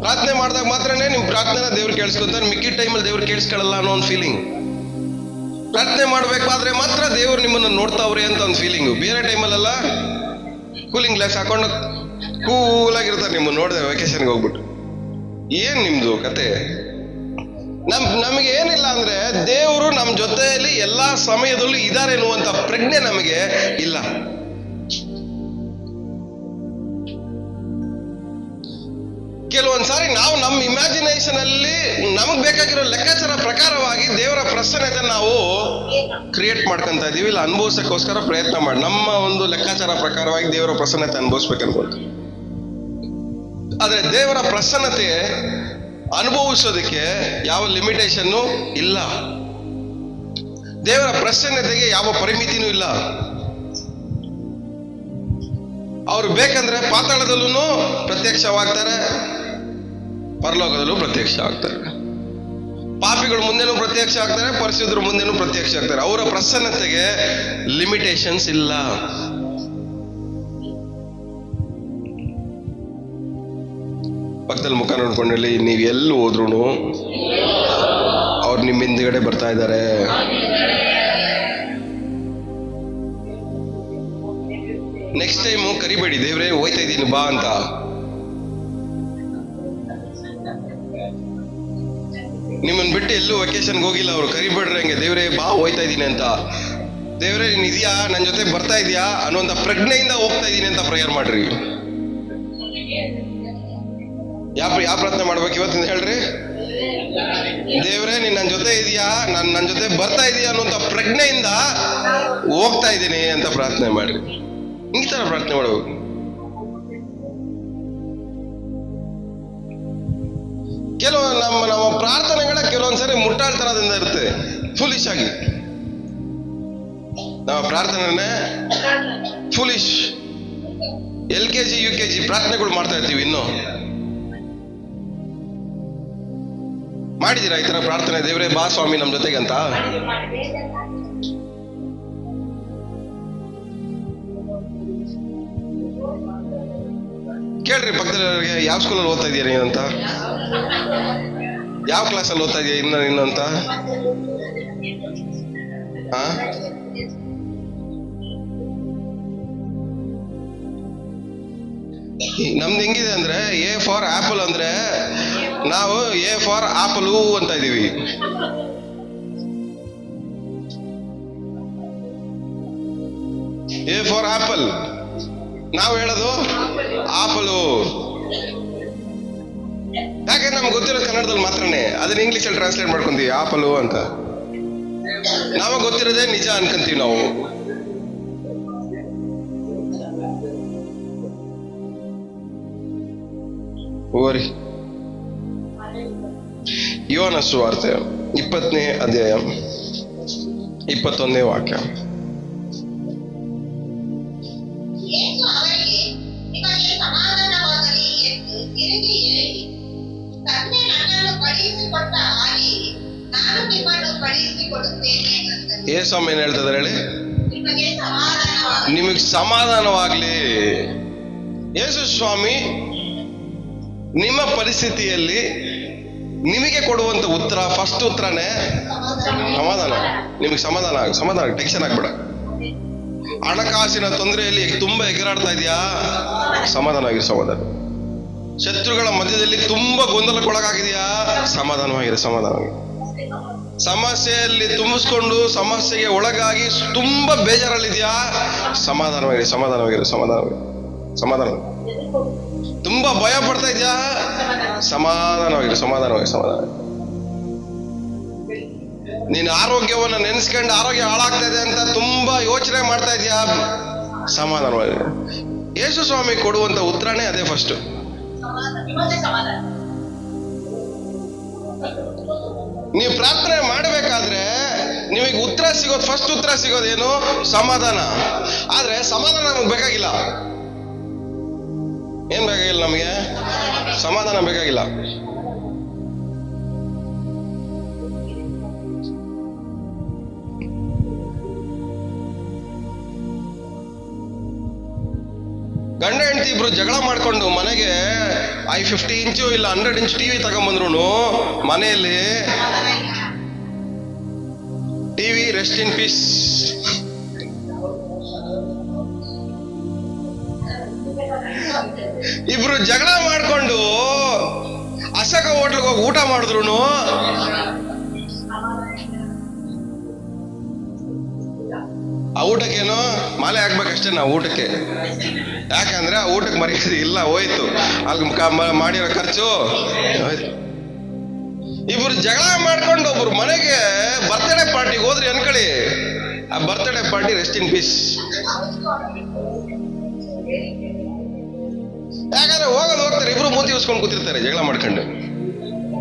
ಪ್ರಾರ್ಥನೆ ಮಾಡಿದಾಗ ಮಾತ್ರನೇ ನಿಮ್ ಪ್ರಾರ್ಥನೆ ದೇವ್ರು ಕೇಳಿಸ್ಕೊತಾರೆ, ಮಿಕ್ಕಿ ಟೈಮಲ್ಲಿ ದೇವ್ರು ಕೇಳಿಸ್ಕೊಳ್ಳಲ್ಲ ಅನ್ನೋ ಒಂದು ಫೀಲಿಂಗ್. ಪ್ರಾರ್ಥನೆ ಮಾಡ್ಬೇಕಾದ್ರೆ ಮಾತ್ರ ದೇವ್ರು ನಿಮ್ಮನ್ನ ನೋಡ್ತಾವ್ರೆ ಅಂತ ಒಂದು ಫೀಲಿಂಗು. ಬೇರೆ ಟೈಮಲ್ಲೆಲ್ಲ ಕೂಲಿಂಗ್ ಗ್ಲಾಸ್ ಹಾಕೊಂಡು ಕೂಲಾಗಿರ್ತಾರೆ ನಿಮ್ಮನ್ನ ನೋಡಿದೆ ವೆಕೇಶನ್ಗೆ ಹೋಗ್ಬಿಟ್ಟು. ಏನ್ ನಿಮ್ದು ಕತೆ? ನಮಗೆ ಏನಿಲ್ಲ ಅಂದ್ರೆ ದೇವರು ನಮ್ ಜೊತೆಯಲ್ಲಿ ಎಲ್ಲಾ ಸಮಯದಲ್ಲೂ ಇದ್ದಾರೆ ಎನ್ನುವಂತ ಪ್ರಜ್ಞೆ ನಮಗೆ ಇಲ್ಲ. ಕೆಲವೊಂದ್ಸಾರಿ ನಾವು ನಮ್ಮ ಇಮ್ಯಾಜಿನೇಷನ್ ಅಲ್ಲಿ ನಮಗ್ ಬೇಕಾಗಿರೋ ಲೆಕ್ಕಾಚಾರ ಪ್ರಕಾರವಾಗಿ ದೇವರ ಪ್ರಸನ್ನತೆ ನಾವು ಕ್ರಿಯೇಟ್ ಮಾಡ್ಕೊಂತ ಇದೀವಿ, ಇಲ್ಲ ಅನುಭವಿಸಕ್ಕೋಸ್ಕರ ಪ್ರಯತ್ನ ಮಾಡಿ ನಮ್ಮ ಒಂದು ಲೆಕ್ಕಾಚಾರ ಪ್ರಕಾರವಾಗಿ ದೇವರ ಪ್ರಸನ್ನತೆ ಅನುಭವಿಸ್ಬೇಕು ಅನ್ಕೊಳ್ತೀವಿ. ಆದ್ರೆ ದೇವರ ಪ್ರಸನ್ನತೆ ಅನುಭವಿಸೋದಕ್ಕೆ ಯಾವ ಲಿಮಿಟೇಷನ್ನು ಇಲ್ಲ. ದೇವರ ಪ್ರಸನ್ನತೆಗೆ ಯಾವ ಪರಿಮಿತಿನೂ ಇಲ್ಲ. ಅವ್ರು ಬೇಕಂದ್ರೆ ಪಾತಾಳದಲ್ಲೂ ಪ್ರತ್ಯಕ್ಷವಾಗ್ತಾರೆ, ಪರಲೋಕದಲ್ಲೂ ಪ್ರತ್ಯಕ್ಷ ಆಗ್ತಾರೆ. ಪಾಪಿಗಳು ಮುಂದೆನೂ ಪ್ರತ್ಯಕ್ಷ ಆಗ್ತಾರೆ, ಪರಿಶುದ್ಧರ ಮುಂದೆನೂ ಪ್ರತ್ಯಕ್ಷ ಆಗ್ತಾರೆ. ಅವರ ಪ್ರಸನ್ನತೆಗೆ ಲಿಮಿಟೇಷನ್ಸ್ ಇಲ್ಲ. ಪಕ್ಕದಲ್ಲಿ ಮುಖ ನೋಡ್ಕೊಂಡಲ್ಲಿ ನೀವು ಎಲ್ಲಿ ಹೋದ್ರು ಅವ್ರು ನಿಮ್ಮ ಹಿಂದ್ಗಡೆ ಬರ್ತಾ ಇದ್ದಾರೆ. ನೆಕ್ಸ್ಟ್ ಟೈಮು ಕರಿಬೇಡಿ, ದೇವ್ರೇ ಹೋಯ್ತಾ ಇದ್ದೀನಿ ಬಾ ಅಂತ. ನಿಮ್ಮನ್ನ ಬಿಟ್ಟು ಎಲ್ಲೂ ವೆಕೇಶನ್ಗೆ ಹೋಗಿಲ್ಲ ಅವರು, ಕರಿಬೇಡ್ರಿ ಹಂಗೆ, ದೇವ್ರೇ ಬಾ ಹೋಯ್ತಾ ಇದ್ದೀನಿ ಅಂತ. ದೇವ್ರೇ ನೀನ್ ಇದೆಯಾ, ನನ್ನ ಜೊತೆ ಬರ್ತಾ ಇದೆಯಾ ಅನ್ನುವಂಥ ಪ್ರಜ್ಞೆಯಿಂದ ಹೋಗ್ತಾ ಇದ್ದೀನಿ ಅಂತ ಪ್ರೇಯರ್ ಮಾಡ್ರಿ. ಯಾವ ಪ್ರಾರ್ಥನೆ ಮಾಡ್ಬೇಕು ಇವತ್ತಿಂದ ಹೇಳ್ರಿ? ದೇವ್ರೇ ನೀನ್ ನನ್ನ ಜೊತೆ ಇದೆಯಾ, ನನ್ನ ಜೊತೆ ಬರ್ತಾ ಇದೀಯಾ ಅನ್ನುವಂಥ ಪ್ರಜ್ಞೆಯಿಂದ ಹೋಗ್ತಾ ಇದ್ದೀನಿ ಅಂತ ಪ್ರಾರ್ಥನೆ ಮಾಡ್ರಿ. ಈ ತರ ಪ್ರಾರ್ಥನೆ ಮಾಡಬೇಕು. ನಮ್ಮ ಪ್ರಾರ್ಥನೆಗಳ ಕೆಲವೊಂದ್ಸರಿ ಮುಟ್ಟಾಳ್ತನದಿಂದ ಇರುತ್ತೆ, ಫುಲಿಶ್ ಆಗಿ. ನಮ್ಮ ಪ್ರಾರ್ಥನೆ ಫುಲಿಶ್. LKG UKG ಪ್ರಾರ್ಥನೆಗಳು ಮಾಡ್ತಾ ಇರ್ತೀವಿ. ಇನ್ನು ಮಾಡಿದೀರಾ ಈ ತರ ಪ್ರಾರ್ಥನೆ? ದೇವ್ರೇ ಬಾ ಸ್ವಾಮಿ ನಮ್ ಜೊತೆಗೆ ಅಂತ. ಕೇಳ್ರಿ ಪಕ್ಕದಲ್ಲಿರೋರಿಗೆ, ಯಾವ ಸ್ಕೂಲಲ್ಲಿ ಓದ್ತಾ ಇದೀಯ ನೀನಂತ, ಯಾವ ಕ್ಲಾಸಲ್ಲಿ ಓದ್ತಾ ಇದೀಯ ಇನ್ನು ಅಂತ. ನಮ್ದು ಹೆಂಗಿದೆ ಅಂದ್ರೆ, A ಫಾರ್ ಆಪಲ್ ಅಂದ್ರೆ ನಾವು A ಫಾರ್ ಆಪಲು ಅಂತ ಇದೀವಿ. A ಫಾರ್ ಆಪಲ್, ನಾವು ಹೇಳೋದು ಆಪಲು. ಯಾಕೆ ನಮ್ಗೆ ಗೊತ್ತಿರೋದು ಕನ್ನಡದಲ್ಲಿ ಮಾತ್ರನೇ, ಅದನ್ನ ಇಂಗ್ಲಿಷಲ್ಲಿ ಟ್ರಾನ್ಸ್ಲೇಟ್ ಮಾಡ್ಕೊಂತೀವಿ ಆಪಲು ಅಂತ. ನಮಗೆ ಗೊತ್ತಿರೋದೇ ನಿಜ ಅನ್ಕೊಂತೀವಿ ನಾವು. ಓರಿ ಯೋಹನ ಸುವಾರ್ತೆ 20ನೇ ಅಧ್ಯಾಯ 21ನೇ ವಾಕ್ಯ. ಯೇಸು ಅವರಿಗೆ, ನಿಮಗೆ ಸಮಾಧಾನವಾಗಲಿ ಎಂದು ತಿರುಗಿ ಹೇಳಿ, ತಂದೆ ನನ್ನನ್ನು ಕಳುಹಿಸಿಕೊಟ್ಟ ಹಾಗೆ ನಾನು ನಿಮ್ಮನ್ನು ಕಳುಹಿಸಿಕೊಡುತ್ತೇನೆ ಅಂದನು. ಯೇಸು ಏನ್ ಹೇಳ್ತಿದ್ದಾರೆ ಹೇಳಿ? ನಿಮಗೆ ಸಮಾಧಾನವಾಗಲಿ. ನಿಮಗೆ ಸಮಾಧಾನವಾಗ್ಲಿ. ಯೇಸು ಸ್ವಾಮಿ ನಿಮ್ಮ ಪರಿಸ್ಥಿತಿಯಲ್ಲಿ ನಿಮಗೆ ಕೊಡುವಂತ ಉತ್ತರ, ಫಸ್ಟ್ ಉತ್ತರನೇ ಸಮಾಧಾನ. ನಿಮಗೆ ಸಮಾಧಾನ ಟೆನ್ಷನ್ ಆಗ್ಬೇಡ. ಹಣಕಾಸಿನ ತೊಂದರೆಯಲ್ಲಿ ತುಂಬಾ ಎಗರಾಡ್ತಾ ಇದೆಯಾ? ಸಮಾಧಾನ. ಶತ್ರುಗಳ ಮಧ್ಯದಲ್ಲಿ ತುಂಬಾ ಗೊಂದಲಕ್ಕೊಳಗಾಗಿದೆಯಾ? ಸಮಾಧಾನವಾಗಿ. ಸಮಸ್ಯೆಯಲ್ಲಿ ತುಂಬಿಸ್ಕೊಂಡು ಸಮಸ್ಯೆಗೆ ಒಳಗಾಗಿ ತುಂಬಾ ಬೇಜಾರಲ್ಲಿದೆಯಾ? ಸಮಾಧಾನ. ತುಂಬಾ ಭಯ ಪಡ್ತಾ ಇದೆಯಾ? ಸಮಾಧಾನವಾಗಿ. ನೀನು ಆರೋಗ್ಯವನ್ನು ನೆನೆಸ್ಕೊಂಡು ಆರೋಗ್ಯ ಹಾಳಾಗ್ತಾ ಇದೆ ಅಂತ ತುಂಬಾ ಯೋಚನೆ ಮಾಡ್ತಾ ಇದೆಯಾ? ಸಮಾಧಾನವಾಗಿ. ಯೇಸು ಸ್ವಾಮಿ ಕೊಡುವಂತ ಉತ್ತರನೇ ಅದೇ ಫಸ್ಟ್. ನೀವು ಪ್ರಾರ್ಥನೆ ಮಾಡಬೇಕಾದ್ರೆ ನಿಮಗೆ ಫಸ್ಟ್ ಉತ್ತರ ಸಿಗೋದೇನು? ಸಮಾಧಾನ. ಆದ್ರೆ ಸಮಾಧಾನ ನಮಗೆ ಬೇಕಾಗಿಲ್ಲ. ಏನ್ ಬೇಕಾಗಿಲ್ಲ? ನಮಗೆ ಸಮಾಧಾನ ಬೇಕಾಗಿಲ್ಲ. ಗಂಡ ಹೆಂಡತಿ ಇಬ್ರು ಜಗಳ ಮಾಡ್ಕೊಂಡು ಮನೆಗೆ 50 ಇಂಚು ಇಲ್ಲ 100 ಇಂಚ್ ಟಿವಿ ತಗೊಂಡ್ಬಂದ್ರು ಮನೆಯಲ್ಲಿ ಟಿವಿ ರೆಸ್ಟ್ ಇನ್ ಪೀಸ್. ಇಬ್ರು ಜಗಳ ಮಾಡ್ಕೊಂಡು ಅಶೋಕ ಹೋಟ್ಲಿಗೆ ಹೋಗಿ ಊಟ ಮಾಡಿದ್ರು ಆ ಊಟಕ್ಕೇನು ಮಾಲೆ ಹಾಕ್ಬೇಕಷ್ಟೇ ನಾವು ಊಟಕ್ಕೆ. ಯಾಕಂದ್ರೆ ಆ ಊಟಕ್ಕೆ ಮರ್ಯಾದೆ ಇಲ್ಲ, ಹೋಯ್ತು. ಅಲ್ಲಿ ಮಾಡಿರೋ ಖರ್ಚು. ಇಬ್ರು ಜಗಳ ಮಾಡ್ಕೊಂಡು ಒಬ್ರು ಮನೆಗೆ ಬರ್ತ್ಡೇ ಪಾರ್ಟಿಗೆ ಹೋದ್ರಿ ಅನ್ಕೊಳ್ಳಿ, ಆ birthday party rest in peace. ಯಾಕಂದ್ರೆ ಹೋಗ್ತಾರೆ, ಇಬ್ರು ಮೂತಿ ಉಸ್ಕೊಂಡು ಕೂತಿರ್ತಾರೆ ಜಗಳ ಮಾಡ್ಕೊಂಡು.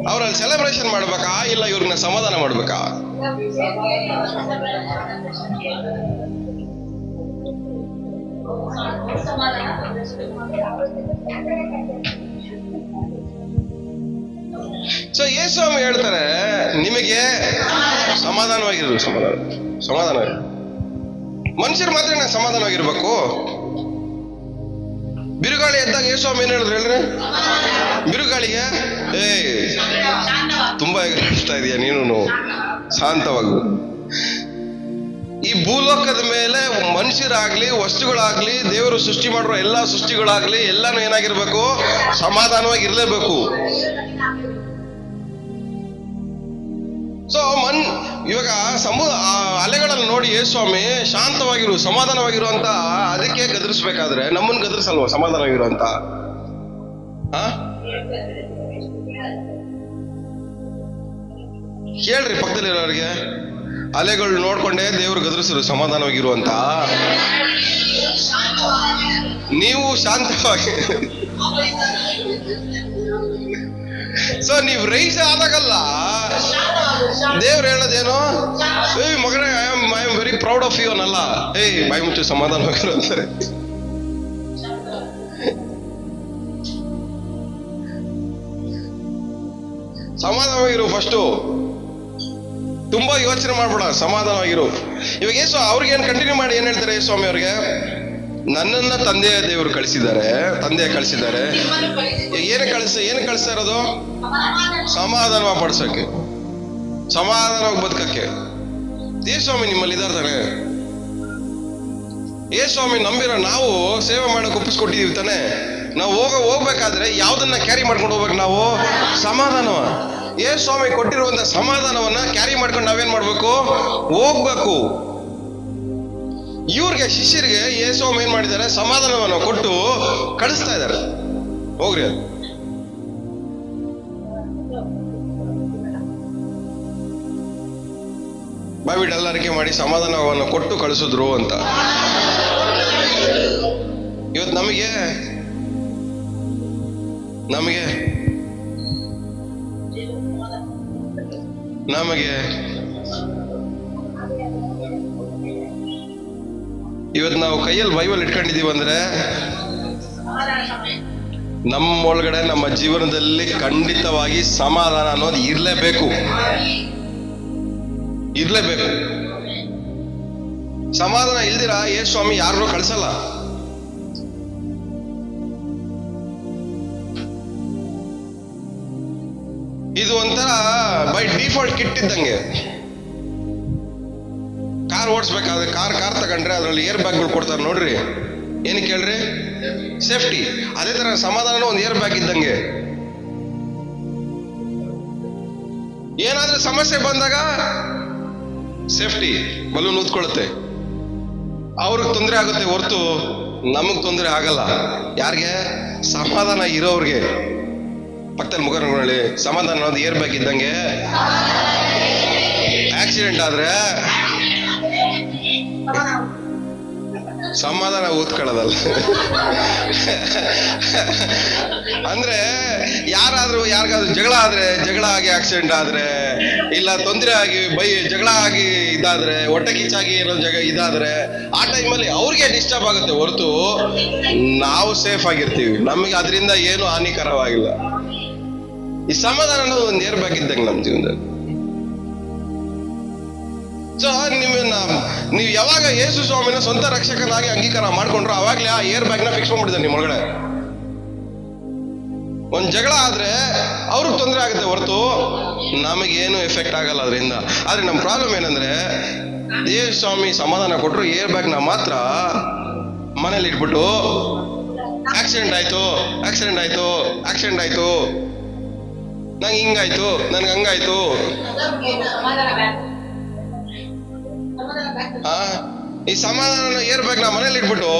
ಅವ್ರಲ್ಲಿ ಸೆಲೆಬ್ರೇಷನ್ ಮಾಡ್ಬೇಕಾ ಇಲ್ಲ ಇವ್ರನ್ನ ಸಮಾಧಾನ ಮಾಡ್ಬೇಕಾ? ಸೊ ಯೇಸು ಸ್ವಾಮಿ ಹೇಳ್ತಾರೆ, ನಿಮಗೆ ಸಮಾಧಾನವಾಗಿರ್ಬೇಕು. ಸಮಾಧಾನವಾಗಿ ಮನುಷ್ಯರು ಮಾತ್ರ ಸಮಾಧಾನವಾಗಿರ್ಬೇಕು. ಬಿರುಗಾಳಿ ಎದ್ದಾಗ ಯೇಸು ಸ್ವಾಮಿ ಏನ್ ಹೇಳಿದ್ರು ಹೇಳ್ರಿ? ಬಿರುಗಾಳಿಗೆ ತುಂಬಾ ಎಗರಾಡ್ತಾ ಇದೀಯ ನೀನು, ಶಾಂತವಾಗು. ಈ ಭೂಲೋಕದ ಮೇಲೆ ಮನುಷ್ಯರಾಗ್ಲಿ ವಸ್ತುಗಳಾಗ್ಲಿ ದೇವರು ಸೃಷ್ಟಿ ಮಾಡಿರೋ ಎಲ್ಲಾ ಸೃಷ್ಟಿಗಳಾಗ್ಲಿ ಎಲ್ಲಾನು ಏನಾಗಿರ್ಬೇಕು? ಸಮಾಧಾನವಾಗಿ ಇರ್ಲೇಬೇಕು. ಸೊ ಇವಾಗ ಅಲೆಗಳನ್ನು ನೋಡಿ ಯೇಸು ಸ್ವಾಮಿ ಶಾಂತವಾಗಿರು, ಸಮಾಧಾನವಾಗಿರು ಅಂತ ಅದಕ್ಕೆ ಗದರಿಸ್ಬೇಕಾದ್ರೆ ನಮ್ಮನ್ನು ಗದರಿಸಲ್ವ ಸಮಾಧಾನವಾಗಿರು ಅಂತ? ಹೇಳ್ರಿ ಪಕ್ಕದಲ್ಲಿರೋರಿಗೆ, ಅಲೆಗಳು ನೋಡ್ಕೊಂಡೇ ದೇವ್ರು ಗದರಿಸರು ಸಮಾಧಾನವಾಗಿರು ಅಂತ. ನೀವು ಶಾಂತವಾಗಿ. ಸೊ ನೀವು ರೈಸ್ ಆದಾಗಲ್ಲ ದೇವ್ರು ಹೇಳೋದೇನು? ಮಗನೇ I am very proud of you ಅನ್ನಲ್ಲ. ಬಾಯಿ ಮುಚ್ಚು ಸಮಾಧಾನವಾಗಿರು ಅಂತಾರೆ. ಸಮಾಧಾನವಾಗಿರು ಫಸ್ಟು, ತುಂಬಾ ಯೋಚನೆ ಮಾಡ್ಬೇಡ, ಸಮಾಧಾನವಾಗಿರು. ಇವಾಗ ಯೇಸು ಅವ್ರಿಗೇನು ಕಂಟಿನ್ಯೂ ಮಾಡಿ ಏನ್ ಹೇಳ್ತಾರೆ ಸ್ವಾಮಿ ಅವ್ರಿಗೆ? ನನ್ನನ್ನ ತಂದೆಯ ದೇವರು ಕಳಿಸಿದ್ದಾರೆ. ಏನು ಕಳಿಸ್ತಾ ಇರೋದು? ಸಮಾಧಾನವಾಗಿ ಪಡಿಸೋಕೆ, ಸಮಾಧಾನವಾಗಿ ಬದುಕಕ್ಕೆ. ಯೇಸು ಸ್ವಾಮಿ ನಿಮ್ಮಲ್ಲಿ ಇದಾರ್ತಾನೆ. ಯೇಸು ಸ್ವಾಮಿ ನಂಬಿರೋ ನಾವು ಸೇವೆ ಮಾಡಕ್ಕೆ ಒಪ್ಪಿಸ್ಕೊಟ್ಟಿದೀವಿ ತಾನೆ. ನಾವು ಹೋಗ್ಬೇಕಾದ್ರೆ ಯಾವ್ದನ್ನ ಕ್ಯಾರಿ ಮಾಡ್ಕೊಂಡು ಹೋಗ್ಬೇಕು? ನಾವು ಸಮಾಧಾನವ. ಯೇಸು ಸ್ವಾಮಿ ಕೊಟ್ಟಿರುವಂತ ಸಮಾಧಾನವನ್ನ ಕ್ಯಾರಿ ಮಾಡ್ಕೊಂಡು ನಾವೇನ್ ಮಾಡ್ಬೇಕು? ಹೋಗ್ಬೇಕು. ಇವ್ರಿಗೆ ಶಿಷ್ಯರಿಗೆ ಯೇಸು ಸ್ವಾಮಿ ಏನ್ ಮಾಡಿದ್ದಾರೆ? ಸಮಾಧಾನವನ್ನು ಕೊಟ್ಟು ಕಳಿಸ್ತಾ ಇದ್ದಾರೆ. ಹೋಗ್ರಿ, ಬಾವಿಡ್ ಎಲ್ಲರಿಕೆ ಮಾಡಿ ಸಮಾಧಾನವನ್ನು ಕೊಟ್ಟು ಕಳಿಸಿದ್ರು ಅಂತ. ಇವತ್ತು ನಮಗೆ ನಮಗೆ ಇವತ್ತು ನಾವು ಕೈಯಲ್ಲಿ ಬೈಬಲ್ ಇಟ್ಕೊಂಡಿದೀವಿ ಅಂದ್ರೆ ನಮ್ಮ ಒಳಗಡೆ ನಮ್ಮ ಜೀವನದಲ್ಲಿ ಖಂಡಿತವಾಗಿ ಸಮಾಧಾನ ಅನ್ನೋದು ಇರ್ಲೇಬೇಕು. ಸಮಾಧಾನ ಇಲ್ದಿರ ಯೇಸು ಸ್ವಾಮಿ ಯಾರನ್ನೂ ಕಳ್ಸಲ್ಲ. ಇದು ಒಂಥರ ಬೈ ಡಿಫಾಲ್ಟ್ ಕಿಟ್ ಇದ್ದಂಗೆ. ಕಾರ್ ಓಡಿಸ್ಬೇಕಾದ್ರೆ ಕಾರ್ ತಗೊಂಡ್ರೆ ಅದರಲ್ಲಿ ಏರ್ ಬ್ಯಾಗ್ಗಳು ಕೊಡ್ತಾರೆ ನೋಡ್ರಿ. ಏನಕ್ಕೆ ಹೇಳ್ರಿ? ಸೇಫ್ಟಿ. ಅದೇ ತರ ಸಮಾಧಾನ ಒಂದು ಏರ್ ಬ್ಯಾಗ್ ಇದ್ದಂಗೆ. ಏನಾದ್ರೂ ಸಮಸ್ಯೆ ಬಂದಾಗ ಸೇಫ್ಟಿ ಬಲೂನ್ ಊದ್ಕೊಳ್ಳುತ್ತೆ. ಅವ್ರಿಗೆ ತೊಂದರೆ ಆಗುತ್ತೆ ಹೊರತು ನಮಗ್ ತೊಂದರೆ ಆಗಲ್ಲ. ಯಾರಿಗೆ? ಸಮಾಧಾನ ಇರೋವ್ರಿಗೆ. ಪಕ್ಕದಲ್ಲಿ ಮುಖ ನೋಡಿ, ಸಮಾಧಾನ ಅನ್ನೋದು ಏರ್ ಬ್ಯಾಗ್ ಇದ್ದಂಗೆ. ಆಕ್ಸಿಡೆಂಟ್ ಆದ್ರೆ ಸಮಾಧಾನ ಊದ್ಕೊಳ್ಳೋದಲ್ಲ. ಅಂದ್ರೆ ಯಾರಿಗಾದ್ರೂ ಜಗಳ ಆಗಿ ಆಕ್ಸಿಡೆಂಟ್ ಆದ್ರೆ, ಇಲ್ಲ ತೊಂದರೆ ಆಗಿ ಜಗಳ ಆಗಿ ಇದಾದ್ರೆ, ಹೊಟ್ಟೆ ಕಿಚ್ಚಾಗಿ ಏನೋ ಇದಾದ್ರೆ, ಆ ಟೈಮಲ್ಲಿ ಅವ್ರಿಗೆ ಡಿಸ್ಟರ್ಬ್ ಆಗುತ್ತೆ ಹೊರತು ನಾವು ಸೇಫ್ ಆಗಿರ್ತೀವಿ. ನಮಗೆ ಅದರಿಂದ ಏನು ಹಾನಿಕರವಾಗಿಲ್ಲ. ಈ ಸಮಾಧಾನ ಅನ್ನೋದು ಒಂದು ಏರ್ ಬ್ಯಾಗ್ ಇದ್ದಂಗೆ ನಮ್ಮ ಜೀವನದಲ್ಲಿ. ಸೊ ನೀವು ಯಾವಾಗ ಯೇಸು ಸ್ವಾಮಿನ ಸ್ವಂತ ರಕ್ಷಕನಾಗಿ ಅಂಗೀಕಾರ ಮಾಡ್ಕೊಂಡ್ರು ಅವಾಗ್ಲೇ ಆ ಏರ್ ಬ್ಯಾಗ್ ನ ಫಿಕ್ಸ್ ಮಾಡ್ಬಿಟ್ಟಿದ್ದಾರೆ ನಿಮ್ಮ ಒಳಗಡೆ. ಒಂದ್ ಜಗಳ ಆದ್ರೆ ಅವ್ರಿಗೆ ತೊಂದರೆ ಆಗುತ್ತೆ ಹೊರತು ನಮಗೇನು ಎಫೆಕ್ಟ್ ಆಗಲ್ಲ ಅದರಿಂದ. ಆದ್ರೆ ನಮ್ಮ ಪ್ರಾಬ್ಲಮ್ ಏನಂದ್ರೆ, ಯೇಸು ಸ್ವಾಮಿ ಸಮಾಧಾನ ಕೊಟ್ರು, ಏರ್ ಬ್ಯಾಗ್ ನ ಮಾತ್ರ ಮನೇಲಿ ಇಟ್ಬಿಟ್ಟು ಆಕ್ಸಿಡೆಂಟ್ ಆಯ್ತು, ನಂಗೆ ಹಿಂಗಾಯ್ತು, ನನ್ಗೆ ಹಂಗಾಯ್ತು. ಈ ಸಮಾಧಾನ ಏರ್ ಬ್ಯಾಗ್ ನ ಮನೇಲಿ ಇಟ್ಬಿಟ್ಟು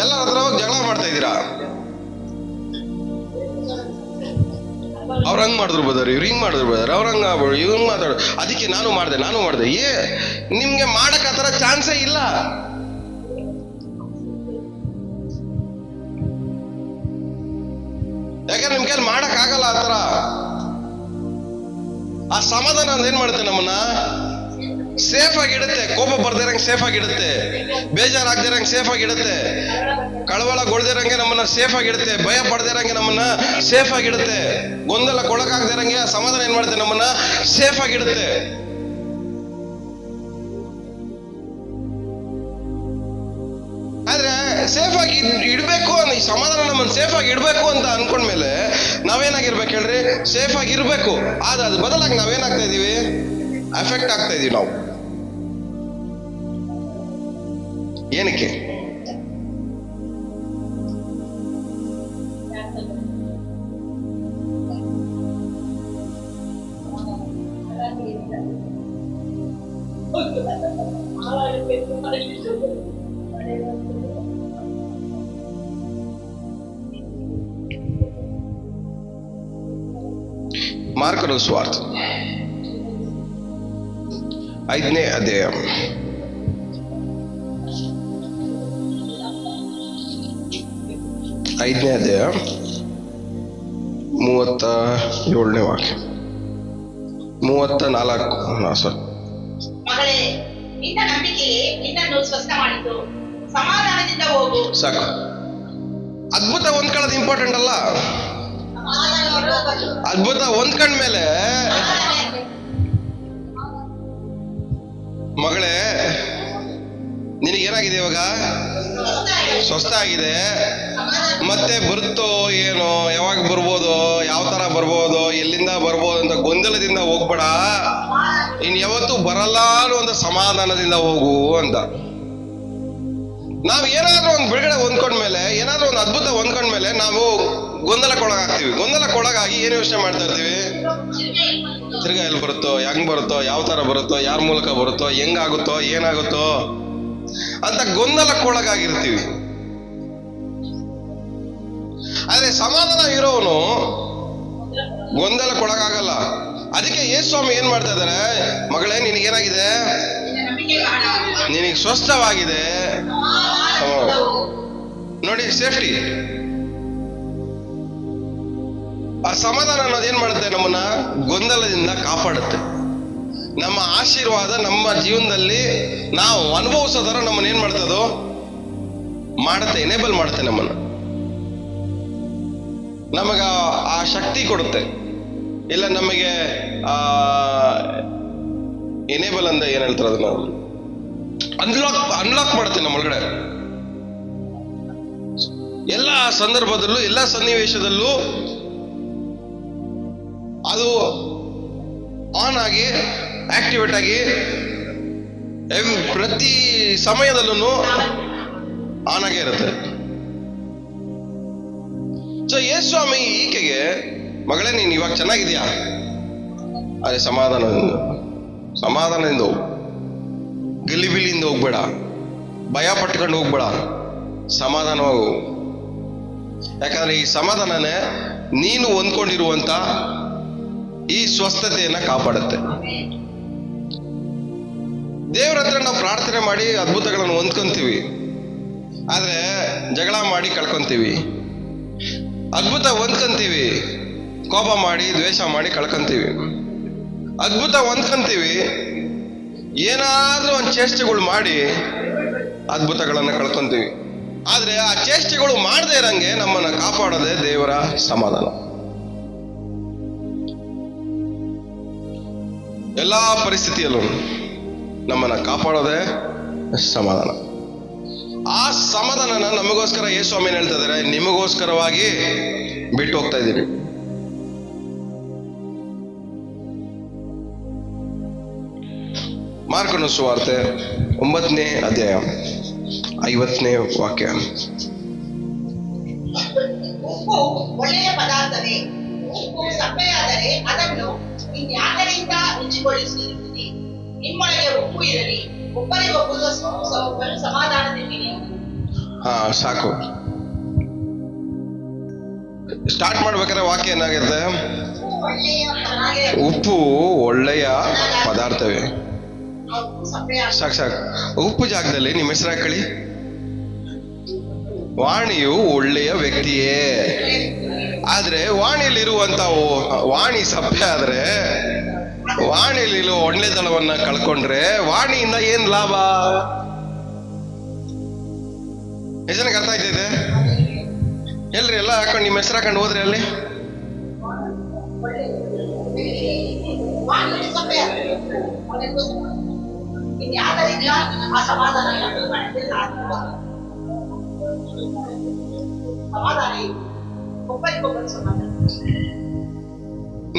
ಎಲ್ಲರ ಹತ್ರ ಹೋಗಿ ಜಗಳ ಮಾಡ್ತಾ ಇದ್ದೀರಾ. ಅವ್ರ ಹಂಗ್ ಮಾಡಿದ್ರು ಬದಾರ, ಇವ್ರು ಹಿಂಗ್ ಮಾಡಿದ್ರು ಬದಾರ, ಅವ್ರ ಹಂಗ ಇವ್ರು ಮಾತಾಡೋದು. ಅದಕ್ಕೆ ನಾನು ಮಾಡ್ದೆ. ನಿಮ್ಗೆ ಮಾಡಕ್ ಆತರ ಚಾನ್ಸೇ ಇಲ್ಲ. ಯಾಕಂದ್ರೆ ನಿಮ್ ಕೈಲಿ ಮಾಡಕ್ ಆಗಲ್ಲ ಆತರ. ಆ ಸಮಾಧಾನ ಅಂದ್ರೆ ಏನ್ ಮಾಡುತ್ತೆ? ನಮ್ಮನ್ನ ಸೇಫ್ ಆಗಿ ಇಡುತ್ತೆ. ಕೋಪ ಬರ್ದಿರಂಗೆ ಸೇಫ್ ಆಗಿ ಇಡುತ್ತೆ. ಬೇಜಾರಾಗ್ದಿರಂಗೆ ಸೇಫ್ ಆಗಿ ಇಡುತ್ತೆ. ಕಳವಳಗೊಳ್ದಿರಂಗೆ ನಮ್ಮನ್ನ ಸೇಫ್ ಆಗಿ ಇಡುತ್ತೆ. ಭಯ ಪಡ್ದಿರಂಗೆ ನಮ್ಮನ್ನ ಸೇಫ್ ಆಗಿ ಇಡುತ್ತೆ. ಗೊಂದಲಕ್ಕೊಳಗಾಗ್ದಿರಂಗೆ ಆ ಸಮಾಧಾನ ಏನ್ ಮಾಡುತ್ತೆ? ನಮ್ಮನ್ನ ಸೇಫ್ ಆಗಿ ಇಡುತ್ತೆ. ಆದ್ರೆ ಸೇಫ್ ಆಗಿ ಇಡ್ಬೇಕು ಈ ಸಮಾಧಾನ ನಮ್ಮನ್ನ ಸೇಫ್ ಆಗಿ ಇಡ್ಬೇಕು ಅಂತ ಅನ್ಕೊಂಡ್ಮೇಲೆ ನಾವೇನಾಗಿರ್ಬೇಕು ಹೇಳ್ರಿ? ಸೇಫ್ ಆಗಿ ಇರ್ಬೇಕು. ಆದ್ರೆ ಅದು ಬದಲಾಗಿ ನಾವೇನಾಗ್ತಾ ಇದೀವಿ? ಅಫೆಕ್ಟ್ ಆಗ್ತಾ ಇದೀವಿ ನಾವು. ಏನಕ್ಕೆ? ಮಾರ್ಕನ ಸುವಾರ್ತೆ 5ನೇ ಅಧ್ಯಾಯ 37ನೇ ವಾಕ್ಯ 34. ಮಗಳೇ, ನಿನ್ನ ನಂಬಿಕೆಯೇ ನಿನ್ನನ್ನು ಸ್ವಸ್ಥ ಮಾಡಿತು. ಸಮಾಧಾನದಿಂದ ಹೋಗು. ಸಾಕು. ಅದ್ಭುತ ಹೊಂದ್ಕೊಳ್ಳೋದು ಇಂಪಾರ್ಟೆಂಟ್ ಅಲ್ಲ. ಅದ್ಭುತ ಹೊಂದ್ಕೊಂಡ್ಮೇಲೆ ಮಗಳೇ ನಿನಗೇನಾಗಿದೆ? ಇವಾಗ ಸ್ವಸ್ಥ ಆಗಿದೆ. ಮತ್ತೆ ಬರುತ್ತೋ ಏನೋ, ಯಾವಾಗ ಬರ್ಬೋದೋ, ಯಾವ ತರ ಬರ್ಬೋದು, ಎಲ್ಲಿಂದ ಬರ್ಬೋದು ಅಂತ ಗೊಂದಲದಿಂದ ಹೋಗ್ಬೇಡ. ಇನ್ ಯಾವತ್ತೂ ಬರಲ್ಲ ಅನ್ನೋ ಒಂದು ಸಮಾಧಾನದಿಂದ ಹೋಗು ಅಂತ. ನಾವ್ ಏನಾದ್ರೂ ಒಂದು ಬಿಡುಗಡೆ ಹೊಂದ್ಕೊಂಡ್ಮೇಲೆ, ಏನಾದ್ರೂ ಒಂದು ಅದ್ಭುತ ಹೊಂದ್ಕೊಂಡ್ಮೇಲೆ ನಾವು ಗೊಂದಲಕ್ಕೊಳಗಾಗ್ತೀವಿ. ಗೊಂದಲಕ್ಕೊಳಗಾಗಿ ಏನು ಯೋಚನೆ ಮಾಡ್ತಾ ಇರ್ತೀವಿ? ತಿರ್ಗಾ ಎಲ್ಲಿ ಬರುತ್ತೋ, ಹೆಂಗ್ ಬರುತ್ತೋ, ಯಾವ ತರ ಬರುತ್ತೋ, ಯಾರ ಮೂಲಕ ಬರುತ್ತೋ, ಹೆಂಗಾಗುತ್ತೋ, ಏನಾಗುತ್ತೋ ಅಂತ ಗೊಂದಲಕ್ಕೊಳಗಾಗಿರ್ತೀವಿ. ಆದ್ರೆ ಸಮಾಧಾನ ಇರೋನು ಗೊಂದಲಕ್ಕೊಳಗಾಗಲ್ಲ. ಅದಕ್ಕೆ ಯೇಸು ಸ್ವಾಮಿ ಏನ್ ಮಾಡ್ತಾ ಇದಾರೆ? ಮಗಳೇ, ನಿನಗೇನಾಗಿದೆ? ನಿನಗೆ ಸ್ವಸ್ಥವಾಗಿದೆ. ನೋಡಿ, ಸೇಫ್ಟಿ. ಆ ಸಮಾಧಾನ ಅನ್ನೋದು ಏನ್ ಮಾಡುತ್ತೆ? ನಮ್ಮನ್ನ ಗೊಂದಲದಿಂದ ಕಾಪಾಡುತ್ತೆ. ನಮ್ಮ ಆಶೀರ್ವಾದ ನಮ್ಮ ಜೀವನದಲ್ಲಿ ನಾವು ಅನುಭವಿಸೋದರ ನಮ್ಮನ್ನ ಏನ್ ಮಾಡ್ತದೋ ಮಾಡುತ್ತೆ, ಎನೇಬಲ್ ಮಾಡುತ್ತೆ. ನಮಗ ಆ ಶಕ್ತಿ ಕೊಡುತ್ತೆ. ಇಲ್ಲ ನಮಗೆ ಎನೇಬಲ್ ಅಂದ ಏನ್ ಹೇಳ್ತಾರೆ, ಅದನ್ನ ಅನ್ಲಾಕ್ ಮಾಡುತ್ತೆ ನಮ್ಮೊಳಗಡೆ. ಎಲ್ಲ ಸಂದರ್ಭದಲ್ಲೂ ಎಲ್ಲ ಸನ್ನಿವೇಶದಲ್ಲೂ ಅದು ಆನ್ ಆಗಿ ಆಕ್ಟಿವೇಟ್ ಆಗಿ ಪ್ರತಿ ಸಮಯದಲ್ಲೂ ಆನ್ ಆಗೇ ಇರುತ್ತೆ. ಸೊ ಯೇಸುಸ್ವಾಮಿ ಈಕೆಗೆ, ಮಗಳೇ ನೀನು ಇವಾಗ ಚೆನ್ನಾಗಿದ್ಯಾ? ಅದೇ ಸಮಾಧಾನದಿಂದ ಹೋಗು, ಗಲಿಬಿಲಿಯಿಂದ ಹೋಗ್ಬೇಡ, ಭಯ ಪಟ್ಕೊಂಡು ಹೋಗ್ಬೇಡ, ಸಮಾಧಾನವಾಗಿ ಹೋಗು. ಯಾಕಂದ್ರೆ ಈ ಸಮಾಧಾನನೇ ನೀನು ಹೊಂದ್ಕೊಂಡಿರುವಂತ ಈ ಸ್ವಸ್ಥತೆಯನ್ನ ಕಾಪಾಡುತ್ತೆ. ದೇವ್ರ ಹತ್ರ ನಾವು ಪ್ರಾರ್ಥನೆ ಮಾಡಿ ಅದ್ಭುತಗಳನ್ನು ಹೊಂದ್ಕೊಂತೀವಿ, ಆದ್ರೆ ಜಗಳ ಮಾಡಿ ಕಳ್ಕೊಂತೀವಿ. ಅದ್ಭುತ ಹೊಂದ್ಕೊಂತೀವಿ, ಕೋಪ ಮಾಡಿ ದ್ವೇಷ ಮಾಡಿ ಕಳ್ಕೊಂತೀವಿ. ಅದ್ಭುತ ಹೊಂದ್ಕೊಂತೀವಿ, ಏನಾದ್ರೂ ಒಂದು ಚೇಷ್ಟೆಗಳು ಮಾಡಿ ಅದ್ಭುತಗಳನ್ನ ಕಳ್ಕೊಂತೀವಿ. ಆದ್ರೆ ಆ ಚೇಷ್ಟೆಗಳು ಮಾಡದೇ ಇರಂಗೆ ನಮ್ಮನ್ನ ಕಾಪಾಡೋದೇ ದೇವರ ಸಮಾಧಾನ. ಎಲ್ಲಾ ಪರಿಸ್ಥಿತಿಯಲ್ಲೂ ನಮ್ಮನ್ನ ಕಾಪಾಡೋದೇ ಸಮಾಧಾನ. ಆ ಸಮಾಧಾನನ ನಮಗೋಸ್ಕರ ಯೇಸುಸ್ವಾಮಿ ಹೇಳ್ತಾ ಇದ್ದಾರೆ, ನಿಮಗೋಸ್ಕರವಾಗಿ ಬಿಟ್ಟು ಹೋಗ್ತಾ ಇದ್ದೀನಿ. ಮಾರ್ಕನ ಸುವಾರ್ತೆ 9ನೇ ಅಧ್ಯಾಯ 50ನೇ ವಾಕ್ಯ. ಉಪ್ಪು ಒಳ್ಳೆಯ ಪದಾರ್ಥವೇ, ಉಪ್ಪು ಸಪ್ಪೆಯಾದರೆ ಅದನ್ನು ಇನ್ಯಾವುದರಿಂದ ರುಚಿಗೊಳಿಸಿರುತ್ತೀರಿ? ನಿಮ್ಮೊಳಗೆ ಉಪ್ಪು ಇರಲಿ, ಒಬ್ಬರಿಗೊಬ್ಬರು ಸಮಾಧಾನದಿಂದಿರಿ. ಸಾಕು. ಸ್ಟಾರ್ಟ್ ಮಾಡ್ಬೇಕಾದ್ರೆ ವಾಕ್ಯ ಏನಾಗುತ್ತೆ? ಉಪ್ಪು ಒಳ್ಳೆಯ ಪದಾರ್ಥವೇ. ಸಾಕು. ಉಪ್ಪು ಜಾಗದಲ್ಲಿ ನಿಮ್ಮ ಹೆಸರು ಹಾಕೊಳ್ಳಿ. ವಾಣಿಯು ಒಳ್ಳೆಯ ವ್ಯಕ್ತಿಯೇ. ಆದ್ರೆ ವಾಣಿಯಲ್ಲಿರುವಂತ ವಾಣಿ ಸಪ್ಪೆ ಆದ್ರೆ, ವಾಣಿಯಲ್ಲಿರೋ ಒಳ್ಳೆತನವನ್ನ ಕಳ್ಕೊಂಡ್ರೆ ವಾಣಿಯಿಂದ ಏನ್ ಲಾಭ? ಎಷ್ಟು ಜನಕ್ಕೆ ಅರ್ಥ ಆಯ್ತೈತೆ? ಎಲ್ರಿ ಎಲ್ಲ ಹಾಕೊಂಡು ನಿಮ್ಮ ಹೆಸರು ಹಾಕೊಂಡು ಹೋದ್ರಿ ಅಲ್ಲಿ.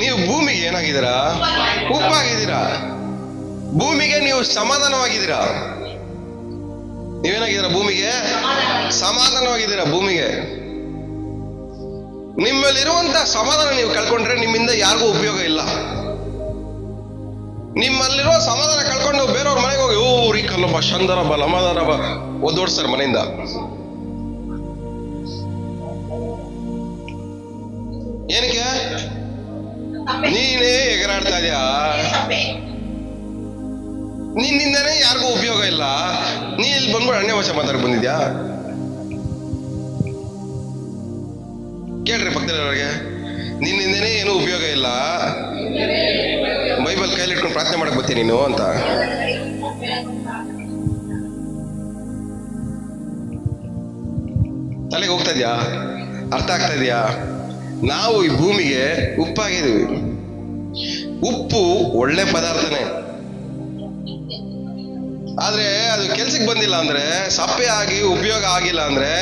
ನೀವು ಭೂಮಿಗೆ ಏನಾಗಿದ್ದೀರಾ? ಉಪ್ಪಾಗಿದ್ದೀರಾ. ಭೂಮಿಗೆ ನೀವು ಸಮಾಧಾನವಾಗಿದ್ದೀರಾ. ನೀವೇನಾಗಿದ್ದೀರಾ? ಭೂಮಿಗೆ ಸಮಾಧಾನವಾಗಿದ್ದೀರಾ. ಭೂಮಿಗೆ ನಿಮ್ಮಲ್ಲಿರುವಂತ ಸಮಾಧಾನ ನೀವು ಕಳ್ಕೊಂಡ್ರೆ ನಿಮ್ಮಿಂದ ಯಾರಿಗೂ ಉಪಯೋಗ ಇಲ್ಲ. ನಿಮ್ಮಲ್ಲಿರೋ ಸಮಾಧಾನ ಕಳ್ಕೊಂಡು ಬೇರೆಯವ್ರ ಮನೆಗೆ ಹೋಗಿ ಊರಿ ಕಲ್ಲೊಬ್ಬ ಶಂದರಬ್ಬ ಲಮದರಬ್ಬ ಒದ್ದೋಡ್ಸ್ತಾರೆ ಮನೆಯಿಂದ. ಏನಕ್ಕೆ? ನೀನೇ ಎಗರಾಡ್ತಾ ಇದೆಯಾ? ನಿನ್ನಿಂದನೇ ಯಾರಿಗೂ ಉಪಯೋಗ ಇಲ್ಲ. ನೀ ಇಲ್ಲಿ ಬಂದ್ಬಿಟ್ಟು ಅನ್ಯ ಭಾಷೆ ಮಾತಾಡಕ್ ಬಂದಿದ್ಯಾ? ಕೇಳ್ರಿ ಪಕ್ಕದಲ್ಲಿರೋರಿಗೆ, ನಿನ್ನಿಂದನೇ ಏನೂ ಉಪಯೋಗ ಇಲ್ಲ, ಬೈಬಲ್ ಕೈಲಿಟ್ಕೊಂಡು ಪ್ರಾರ್ಥನೆ ಮಾಡಕ್ ಬರ್ತೀನಿ ನೀನು ಅಂತ. ತಲೆಗೆ ಹೋಗ್ತಾ ಇದ್ಯಾ? ಅರ್ಥ ಆಗ್ತಾ ಇದೆಯಾ? ನಾವು ಈ ಭೂಮಿಗೆ ಉಪ್ಪಾಗಿದ್ದೀವಿ. ಉಪ್ಪು ಒಳ್ಳೆ ಪದಾರ್ಥನೇ. ಆದ್ರೆ ಅದು ಕೆಲ್ಸಕ್ಕೆ ಬಂದಿಲ್ಲ ಅಂದ್ರೆ, ಸಪ್ಪೆ ಆಗಿ ಉಪಯೋಗ ಆಗಿಲ್ಲ ಅಂದ್ರೆ,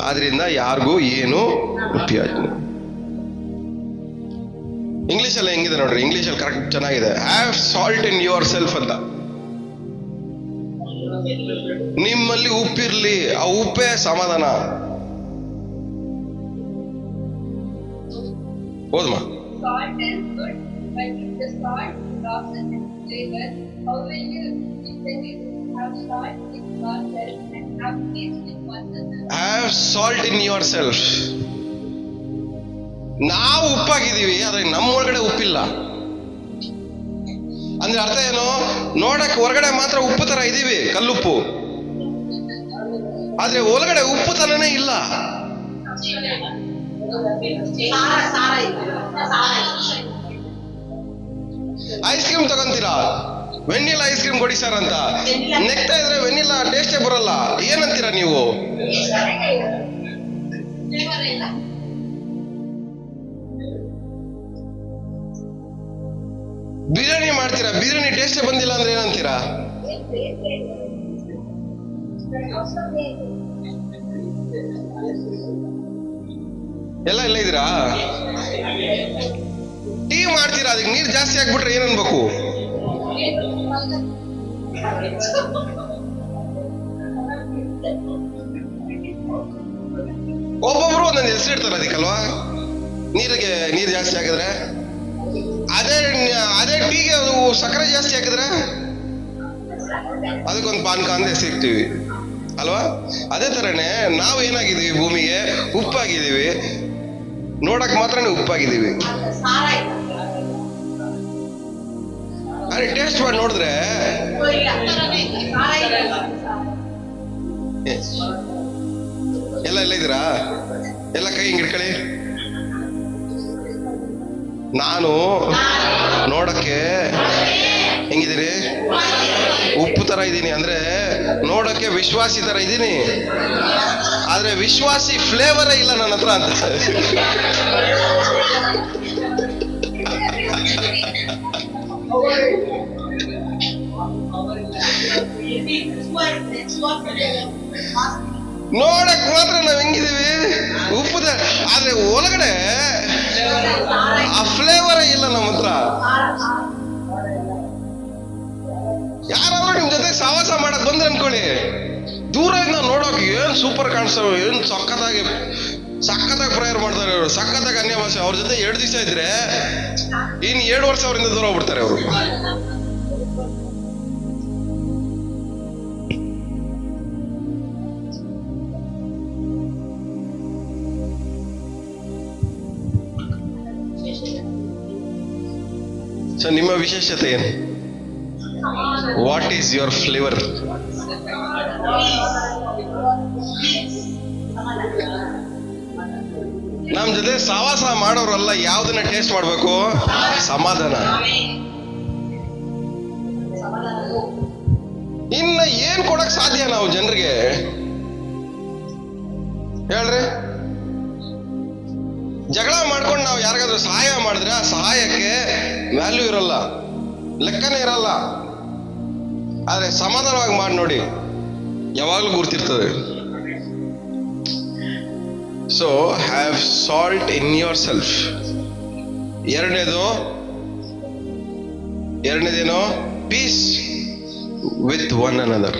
ಆದ್ರಿಂದ ಯಾರಿಗೂ ಏನು ಉಪಯೋಗ. ಇಂಗ್ಲಿಷಲ್ಲಿ ಹೆಂಗಿದೆ ನೋಡ್ರಿ, ಇಂಗ್ಲಿಷಲ್ಲಿ ಕರೆಕ್ಟ್ ಚೆನ್ನಾಗಿದೆ. Have salt in your self ಅಂತ. ನಿಮ್ಮಲ್ಲಿ ಉಪ್ಪಿರ್ಲಿ, ಆ ಉಪ್ಪೇ ಸಮಾಧಾನ. ಹೋದ್ಮ Salt is good, but if the salt loses its flavor, how will you intend it? Have salt in yourself and have taste in one another. Have salt in your self. ನಾವು ಉಪ್ಪಾಗಿದ್ದೀವಿ, ಆದ್ರೆ ನಮ್ಮೊಳಗಡೆ ಉಪ್ಪಿಲ್ಲ. ಅಂದ್ರೆ ಅರ್ಥ ಏನು? ನೋಡಕ್ ಹೊರಗಡೆ ಮಾತ್ರ ಉಪ್ಪು ತರ ಇದೀವಿ, ಕಲ್ಲುಪ್ಪು. ಆದ್ರೆ ಒಳಗಡೆ ಉಪ್ಪು ತರನೇ ಇಲ್ಲ. ಸಾರ ಇಲ್ಲ. ಐಸ್ ಕ್ರೀಮ್ ತಗೊಂತೀರಾ, ವೆನಿಲಾ ಐಸ್ ಕ್ರೀಮ್ ಕೊಡಿ ಸರ್ ಅಂತ ನೆಕ್ತಾ ಇದ್ರೆ ವೆನಿಲಾ ಟೇಸ್ಟೇ ಬರಲ್ಲ. ಏನಂತೀರಾ ನೀವು? ಬಿರಿಯಾನಿ ಮಾಡ್ತೀರಾ, ಬಿರಿಯಾನಿ ಟೇಸ್ಟೇ ಬಂದಿಲ್ಲ ಅಂದ್ರೆ ಏನಂತೀರಾ? ಎಲ್ಲ ಇದ್ದೀರಾ? ಟೀ ಮಾಡ್ತೀರಾ, ಅದಕ್ಕೆ ನೀರ್ ಜಾಸ್ತಿ ಆಗ್ಬಿಟ್ರೆ ಏನ್ ಅನ್ಬೇಕು? ಒಬ್ಬೊಬ್ರು ಒಂದೊಂದು ಹೆಸರು ಇಡ್ತಾರೆ ಅದಕ್ಕಲ್ವಾ? ನೀರ್ ಜಾಸ್ತಿ ಹಾಕಿದ್ರೆ, ಅದೇ ಟೀಗೆ ಅದು ಸಕ್ಕರೆ ಜಾಸ್ತಿ ಹಾಕಿದ್ರೆ ಅದಕ್ಕೊಂದು ಪಾನಕ ಅಂತ ಹೆಸರಿಡ್ತೀವಿ ಅಲ್ವಾ? ಅದೇ ತರನೇ ನಾವು ಏನಾಗಿದ್ದೀವಿ, ಭೂಮಿಗೆ ಉಪ್ಪಾಗಿದ್ದೀವಿ, ನೋಡಕ್ ಮಾತ್ರನೇ ಉಪ್ಪಾಗಿದ್ದೀವಿ. ಅದೇ ಟೇಸ್ಟ್ ಮಾಡಿ ನೋಡಿದ್ರೆ ಎಲ್ಲ ಇದ್ದೀರಾ? ಎಲ್ಲ ಕೈ ಹಿಂಗ್ ಹಿಡ್ಕೊಳ್ಳಿ. ನಾನು ನೋಡಕ್ಕೆ ಹೆಂಗಿದ್ದೀರಿ? ಉಪ್ಪು ತರ ಇದ್ದೀನಿ, ಅಂದ್ರೆ ನೋಡಕ್ಕೆ ವಿಶ್ವಾಸಿ ತರ ಇದ್ದೀನಿ, ಆದ್ರೆ ವಿಶ್ವಾಸಿ ಫ್ಲೇವರೇ ಇಲ್ಲ ನನ್ನ ಹತ್ರ ಅಂತ. ನೋಡಕ್ ಮಾತ್ರ ನಾವ್ ಹೆಂಗಿದೀವಿ, ಉಪ್ಪು ಆದ್ರೆ ಒಳಗಡೆ ಆ ಫ್ಲೇವರೇ ಇಲ್ಲ ನಮ್ಮ ಹತ್ರ. ಯಾರಾದ್ರೂ ನಿಮ್ ಜೊತೆ ಸಹವಾಸ ಮಾಡಕ್ ಬಂದ್ರೆ ಅನ್ಕೊಳ್ಳಿ, ದೂರದಿಂದ ನೋಡೋಕೆ ಏನ್ ಸೂಪರ್ ಕಾಣಿಸ್ತವೆ, ಏನ್ ಸಖತ್ತಾಗಿ ಪ್ರೇಯರ್ ಮಾಡ್ತಾರೆ ಅವರು, ಸಖತ್ತಾಗಿ ಅನ್ಯ ಭಾಷೆ. ಅವ್ರ ಜೊತೆ 2 ದಿವಸ ಇದ್ರೆ ಇನ್ 7 ವರ್ಷ ಅವರಿಂದ ದೂರ ಹೋಗ್ಬಿಡ್ತಾರೆ ಅವರು. ಸೊ ನಿಮ್ಮ ವಿಶೇಷತೆ ಏನು? What is your flavour? ನಮ್ ಜೊತೆ ಸಹವಾಸ ಮಾಡೋರೆಲ್ಲ ಯಾವ್ದನ್ನ ಟೇಸ್ಟ್ ಮಾಡ್ಬೇಕು? ಸಮಾಧಾನ. ಇನ್ನ ಏನ್ ಕೊಡಕ್ ಸಾಧ್ಯ ನಾವು ಜನರಿಗೆ ಹೇಳ್ರಿ? ಜಗಳ ಮಾಡ್ಕೊಂಡು ನಾವು ಯಾರಿಗಾದ್ರೂ ಸಹಾಯ ಮಾಡಿದ್ರೆ ಆ ಸಹಾಯಕ್ಕೆ ವ್ಯಾಲ್ಯೂ ಇರಲ್ಲ, ಲೆಕ್ಕನೇ ಇರಲ್ಲ. ಆದ್ರೆ ಸಮಾಧಾನವಾಗಿ ಮಾಡಿ ನೋಡಿ, ಯಾವಾಗ್ಲೂ ಗುರ್ತಿರ್ತದೆ. So have salt in yourself. ಎರಡನೇದೇನು? Peace with one another.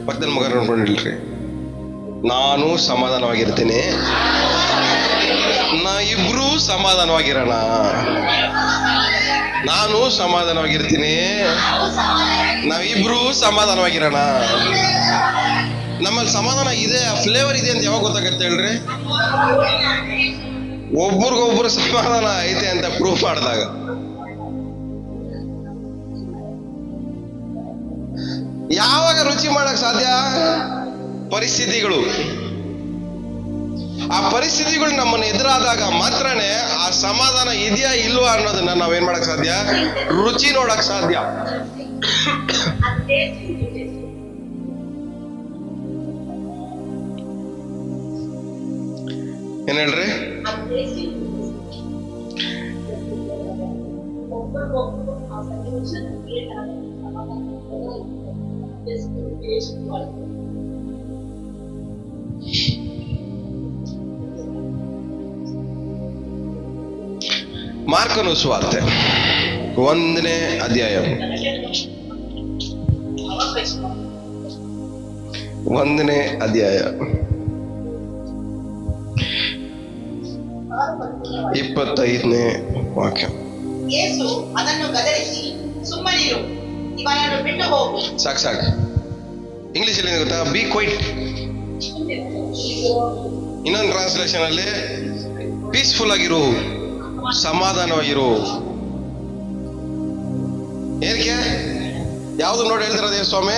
ಪಕ್ಕದ ಮಗ ನೋಡ್ಕೊಂಡಿಲ್ರಿ, ನಾನು ಸಮಾಧಾನವಾಗಿರ್ತೀನಿ, ಇಬ್ರು ಸಮಾಧಾನವಾಗಿರೋಣ. ನಾನು ಸಮಾಧಾನವಾಗಿರ್ತೀನಿ, ನಾವಿಬ್ರು ಸಮಾಧಾನವಾಗಿರೋಣ. ನಮ್ಮಲ್ಲಿ ಸಮಾಧಾನ ಇದೆ, ಆ ಫ್ಲೇವರ್ ಇದೆ ಅಂತ ಯಾವಾಗ ಗೊತ್ತಾಗತ್ತೆ ಹೇಳ್ರಿ? ಒಬ್ರಿಗೊಬ್ರು ಸಮಾಧಾನ ಐತೆ ಅಂತ ಪ್ರೂಫ್ ಮಾಡಿದಾಗ. ಯಾವಾಗ ರುಚಿ ಮಾಡಕ್ ಸಾಧ್ಯ? ಪರಿಸ್ಥಿತಿಗಳು. ಆ ಪರಿಸ್ಥಿತಿಗಳು ನಮ್ಮನ್ನ ಎದುರಾದಾಗ ಮಾತ್ರನೇ ಆ ಸಮಾಧಾನ ಇದೆಯಾ ಇಲ್ವಾ ಅನ್ನೋದನ್ನ ನಾವೇನ್ ಮಾಡಕ್ ಸಾಧ್ಯ? ರುಚಿ ನೋಡಕ್ ಸಾಧ್ಯ. ಏನ್ ಹೇಳ್ರಿ? ಮಾರ್ಕನ ಸುವಾರ್ತೆ 1ನೇ ಅಧ್ಯಾಯ 1ನೇ ಅಧ್ಯಾಯ 25ನೇ ವಾಕ್ಯ. ಯೇಸು ಅದನ್ನು ಗದರಿಸಿ, ಸುಮ್ಮನಿರು, ಇವನನ್ನು ಬಿಟ್ಟು ಹೋಗು. ಸಾಕು. ಇಂಗ್ಲಿಷ್ ಅಲ್ಲಿ ಗೊತ್ತಾ? Be quiet. ಇನ್ನೊಂದು ಟ್ರಾನ್ಸ್ಲೇಷನ್ ಅಲ್ಲಿ ಪೀಸ್ಫುಲ್ ಆಗಿರು, ಸಮಾಧಾನವಾಗಿರು. ಏನಕ್ಕೆ? ಯಾವ್ದು ನೋಡಿ ಹೇಳ್ತಾರ ದೇವ ಸ್ವಾಮಿ?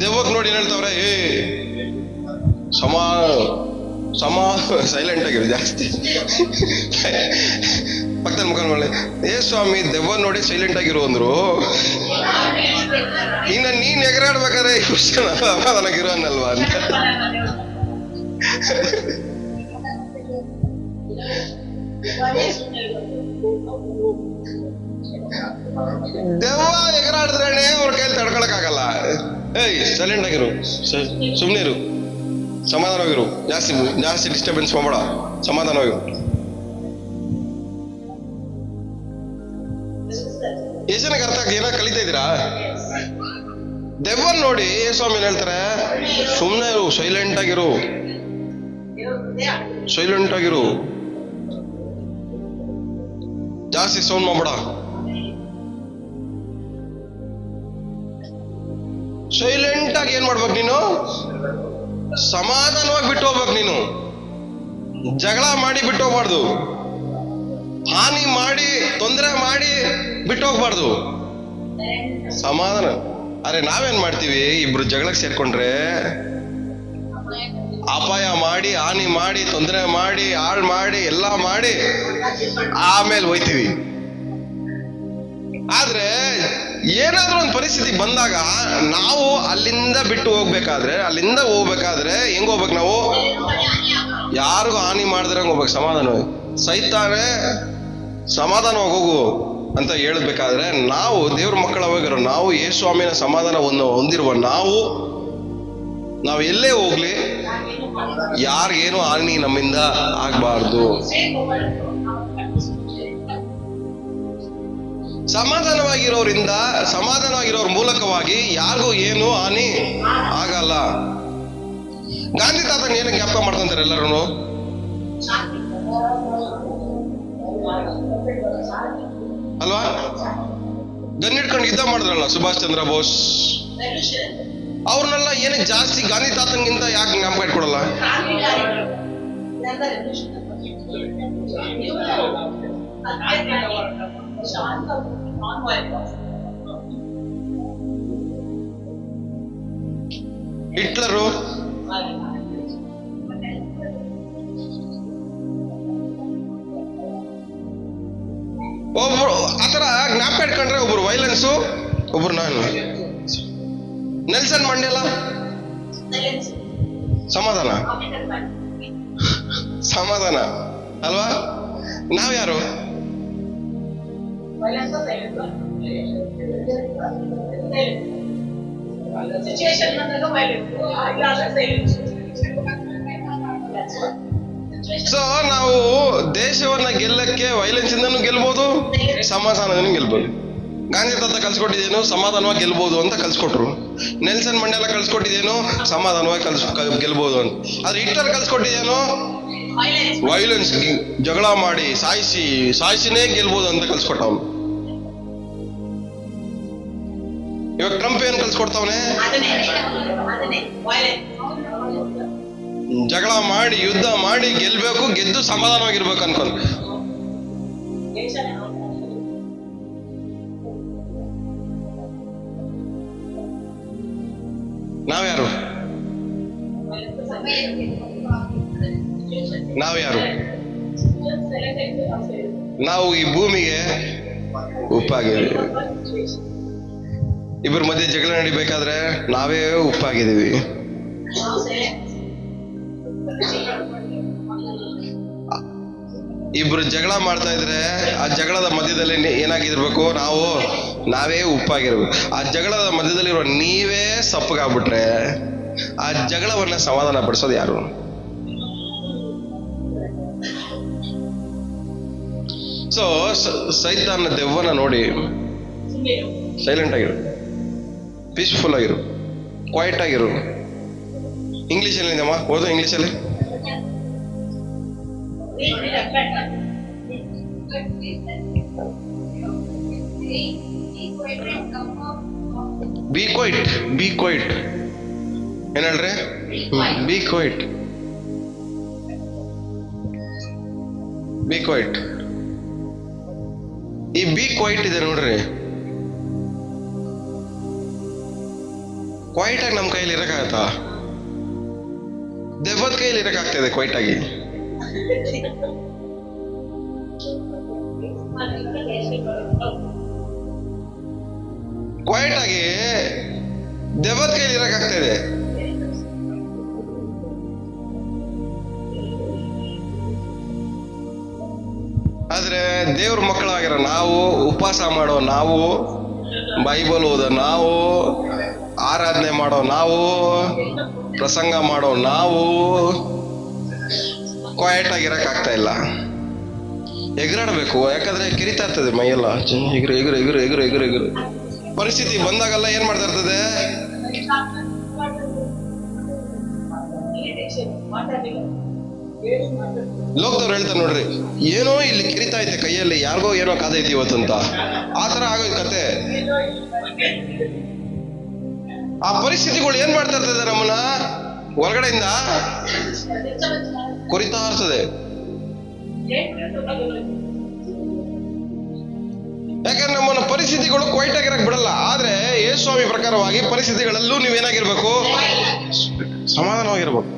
ದೆವ್ವಕ್ ನೋಡಿ ಹೇಳ್ತಾವ್ರೆ, ಸೈಲೆಂಟ್ ಆಗಿರು ಜಾಸ್ತಿ. ಪಕ್ಕದ ಮುಖ ಮಾಡಿ, ಏ ಸ್ವಾಮಿ ದೆವ್ವ ನೋಡಿ ಸೈಲೆಂಟ್ ಆಗಿರು ಅಂದ್ರು. ಇನ್ನ ನೀನ್ ಎಗರಾಡ್ಬೇಕಾದ್ರೆ ಸಮಾಧಾನಾಗಿರು ಅನ್ನಲ್ವಾ ಅಂತ. ದೆವ್ವ ಎಗರಾಡಿದ್ರೇನೆ ಅವ್ರ ಕೈಯಲ್ಲಿ ತಡ್ಕೊಳಕ್ ಆಗಲ್ಲ. ಏಯ್ ಸೈಲೆಂಟ್ ಆಗಿರು, ಸುಮ್ನೆ ಇರು, ಸಮಾಧಾನವಾಗಿರು, ಜಾಸ್ತಿ ಡಿಸ್ಟರ್ಬೆನ್ಸ್ ಮಾಡಬೇಡ, ಸಮಾಧಾನವಾಗಿರು. ಎಷ್ಟು ಜನಕ್ಕೆ ಅರ್ಥ ಆಗಿ ಏನಾಗ ಕಲಿತಾ ಇದ್ದೀರಾ? ದೆವ್ವನ್ ನೋಡಿ ಸ್ವಾಮಿ ಏನ್ ಹೇಳ್ತಾರೆ? ಸುಮ್ನೆ ಇರು, ಸೈಲೆಂಟ್ ಆಗಿರು, ಸೈಲೆಂಟ್ ಆಗಿರು, ಜಾಸ್ತಿ ಸೌಂಡ್ ಮಾಡಬೇಡ, ಸೈಲೆಂಟ್ ಆಗಿ ಏನ್ ಮಾಡ್ಬೇಕು ನೀನು? ಸಮಾಧಾನವಾಗಿ ಬಿಟ್ಟು ಹೋಗ್ಬೇಕು. ನೀನು ಜಗಳ ಮಾಡಿ ಬಿಟ್ಟು ಹೋಗ್ಬಾರ್ದು, ಹಾನಿ ಮಾಡಿ ತೊಂದರೆ ಮಾಡಿ ಬಿಟ್ಟು ಹೋಗ್ಬಾರ್ದು. ಸಮಾಧಾನ. ಅರೆ ನಾವೇನ್ ಮಾಡ್ತೀವಿ? ಇಬ್ರು ಜಗಳಕ್ಕೆ ಸೇರ್ಕೊಂಡ್ರೆ ಅಪಾಯ ಮಾಡಿ, ಹಾನಿ ಮಾಡಿ, ತೊಂದರೆ ಮಾಡಿ, ಹಾಳು ಮಾಡಿ, ಎಲ್ಲ ಮಾಡಿ ಆಮೇಲೆ ಹೋಯ್ತೀವಿ. ಆದ್ರೆ ಏನಾದ್ರೂ ಒಂದು ಪರಿಸ್ಥಿತಿ ಬಂದಾಗ ನಾವು ಅಲ್ಲಿಂದ ಬಿಟ್ಟು ಹೋಗ್ಬೇಕಾದ್ರೆ ಹೆಂಗ್ ಹೋಗ್ಬೇಕು? ನಾವು ಯಾರಿಗೂ ಹಾನಿ ಮಾಡಿದ್ರೆ ಹೋಗ್ಬೇಕು, ಸಮಾಧಾನವಾಗಿ. ಸೈತಾನೆ ಸಮಾಧಾನವಾಗಿ ಹೋಗು ಅಂತ ಹೇಳ್ಬೇಕಾದ್ರೆ ನಾವು ದೇವ್ರ ಮಕ್ಕಳವಾಗಿರೋ ನಾವು, ಯೇಸು ಸ್ವಾಮಿನ ಸಮಾಧಾನವನ್ನು ಹೊಂದಿರುವ ನಾವು ಎಲ್ಲೇ ಹೋಗ್ಲಿ ಯಾರಿಗೇನು ಹಾನಿ ನಮ್ಮಿಂದ ಆಗ್ಬಾರ್ದು. ಸಮಾಧಾನವಾಗಿರೋರ ಮೂಲಕವಾಗಿ ಯಾರಿಗೂ ಏನು ಹಾನಿ ಆಗಲ್ಲ. ಗಾಂಧಿ ತಾತನ ಏನು ಜ್ಞಾಪಕ ಮಾಡ್ಕೊಂತಾರೆ ಎಲ್ಲರೂ ಅಲ್ವಾ? ಗನ್ ಇಟ್ಕೊಂಡು ಯುದ್ಧ ಮಾಡಿದ್ರಲ್ಲ ಸುಭಾಷ್ ಚಂದ್ರ ಬೋಸ್, ಅವ್ರನ್ನೆಲ್ಲ ಏನಕ್ಕೆ ಜಾಸ್ತಿ ಗಾಂಧಿ ತಾತನ್ಗಿಂತ ಯಾಕೆ ಜ್ಞಾಪಕ ಇಟ್ಕೊಡಲ್ಲ? ಹಿಟ್ಲರು ಒಬ್ರು ಆತರ ಜ್ಞಾಪಕ ಇಟ್ಕೊಂಡ್ರೆ, ಒಬ್ರು ವೈಲೆನ್ಸು, ಒಬ್ರು ನಾನು. ನೆಲ್ಸನ್ ಮಂಡೇಲ ಸಮಾಧಾನ ಅಲ್ವಾ? ನಾವ್ಯಾರು? ಸೊ ನಾವು ದೇಶವನ್ನ ಗೆಲ್ಲಕ್ಕೆ ವೈಲೆನ್ಸ್ ಇಂದನೂ ಗೆಲ್ಬಹುದು, ಸಮಾಧಾನದಿಂದ ಗೆಲ್ಬಹುದು. ಗಾಂಧಿ ತಾತ ಕಲ್ಸ್ಕೊಟ್ಟಿದ್ದೇನು? ಸಮಾಧಾನವಾಗಿ ಗೆಲ್ಬಹುದು ಅಂತ ಕಲ್ಸ್ಕೊಟ್ರು. Nelson Mandela ಕಲ್ಸ್ಕೊಟ್ಟಿದ್ದೇನು? ಸಮಾಧಾನವಾಗಿ ಗೆಲ್ಬಹುದು ಅಂತ. ಆದ್ರೆ ಹಿಟ್ಲರ್ ಕಲ್ಸ್ಕೊಟ್ಟಿದ್ದೇನು? ವೈಲೆನ್ಸ್, ಜಗಳ ಮಾಡಿ ಸಾಯಿಸಿನೇ ಗೆಲ್ಬಹುದು ಅಂತ ಕಲ್ಸ್ಕೊಟ್ಟ ಅವನು. ಇವಾಗ ಟ್ರಂಪ್ ಏನ್ ಕಲ್ಸ್ಕೊಡ್ತಾವನೆ? ಜಗಳ ಮಾಡಿ ಯುದ್ಧ ಮಾಡಿ ಗೆಲ್ಬೇಕು, ಗೆದ್ದು ಸಮಾಧಾನವಾಗಿರ್ಬೇಕು ಅನ್ಕೊಂಡು. ನಾವ್ಯಾರು? ನಾವು ಈ ಭೂಮಿಗೆ ಉಪ್ಪಾಗಿದ್ದೀವಿ. ಇಬ್ಬರ ಮಧ್ಯೆ ಜಗಳ ನಡಿಬೇಕಾದ್ರೆ ನಾವೇ ಉಪ್ಪಾಗಿದ್ದೀವಿ. ಇಬ್ರು ಜಗಳ ಮಾಡ್ತಾ ಇದ್ರೆ ಆ ಜಗಳದ ಮಧ್ಯದಲ್ಲಿ ಏನಾಗಿರ್ಬೇಕು? ನಾವೇ ಉಪ್ಪಾಗಿರ್ಬೇಕು. ಆ ಜಗಳದ ಮಧ್ಯದಲ್ಲಿರುವ ನೀವೇ ಸಪ್ಪಗಾಗ್ಬಿಟ್ರೆ ಆ ಜಗಳವನ್ನ ಸಮಾಧಾನ ಪಡಿಸೋದು ಯಾರು? ಸೊ ಸೈತಾನ ದೆವ್ವನ ನೋಡಿ ಸೈಲೆಂಟ್ ಆಗಿರು, ಪೀಸ್ಫುಲ್ ಆಗಿರು, ಕ್ವೈಟ್ ಆಗಿರು. ಇಂಗ್ಲಿಷಲ್ಲಿ ಇದಮ್ಮ, ಓದು ಇಂಗ್ಲಿಷಲ್ಲಿ. ಬಿ ಕ್ವೈಟ್ ಏನ್ ಹೇಳ್ರಿ? Be quiet. ಈ ಬಿ ಕ್ವೈಟ್ ಇದೆ ನೋಡ್ರಿ. ಕ್ವೈಟ್ ಆಗಿ ನಮ್ ಕೈಯಲ್ಲಿ ಇರಕ್ಕಾಗತ್ತಾ? ದೆವ್ವದ ಕೈಯಲ್ಲಿ ಇರಕ್ಕಾಗ್ತದೆ ಕ್ವೈಟ್ ಆಗಿ? ಕ್ವೈಟ್ ಆಗಿ ದೆವ್ವದ ಕೈಯಲ್ಲಿ ಇರಕ್ಕಾಗ್ತದೆ? ಆದ್ರೆ ದೇವ್ರ ಮಕ್ಕಳಾಗಿರೋ ನಾವು, ಉಪವಾಸ ಮಾಡೋ ನಾವು, ಬೈಬಲ್ ಓದೋ ನಾವು, ಆರಾಧನೆ ಮಾಡೋ ನಾವು, ಪ್ರಸಂಗ ಮಾಡೋ ನಾವು ಕ್ವೈಟ್ ಆಗಿರಕ್ ಆಗ್ತಾ ಇಲ್ಲ. ಎಗರಾಡಬೇಕು, ಯಾಕಂದ್ರೆ ಕಿರಿತಾ ಇರ್ತದೆ ಮೈಯೆಲ್ಲ. ಎಗುರು ಎಗುರು ಎಗುರು ಎಗುರು ಎಗುರು ಎಗುರು. ಪರಿಸ್ಥಿತಿ ಬಂದಾಗೆಲ್ಲ ಏನ್ ಮಾಡ್ತಾ ಇರ್ತದೆ? ಲೋಕದವ್ರು ಹೇಳ್ತಾರೆ ನೋಡ್ರಿ, ಏನೋ ಇಲ್ಲಿ ಕಿರಿತಾ ಐತೆ ಕೈಯಲ್ಲಿ, ಯಾರಿಗೋ ಏನೋ ಕಾದೈತಿ ಇವತ್ತಂತ. ಆ ತರ ಆಗೋಯ್ತು ಕತೆ. ಆ ಪರಿಸ್ಥಿತಿಗಳು ಏನ್ ಮಾಡ್ತಾ ಇರ್ತದೆ? ನಮ್ಮನ್ನ ಹೊರಗಡೆಯಿಂದ ಕೊರಿತಾ ಇರ್ತದೆ. ಯಾಕಂದ್ರೆ ನಮ್ಮನ್ನ ಪರಿಸ್ಥಿತಿಗಳು ಕ್ವೈಟ್ ಆಗಿರಕ್ ಬಿಡಲ್ಲ. ಆದ್ರೆ ಯೇಸು ಸ್ವಾಮಿ ಪ್ರಕಾರವಾಗಿ ಪರಿಸ್ಥಿತಿಗಳಲ್ಲೂ ನೀವೇನಾಗಿರ್ಬೇಕು? ಸಮಾಧಾನವಾಗಿರ್ಬೇಕು.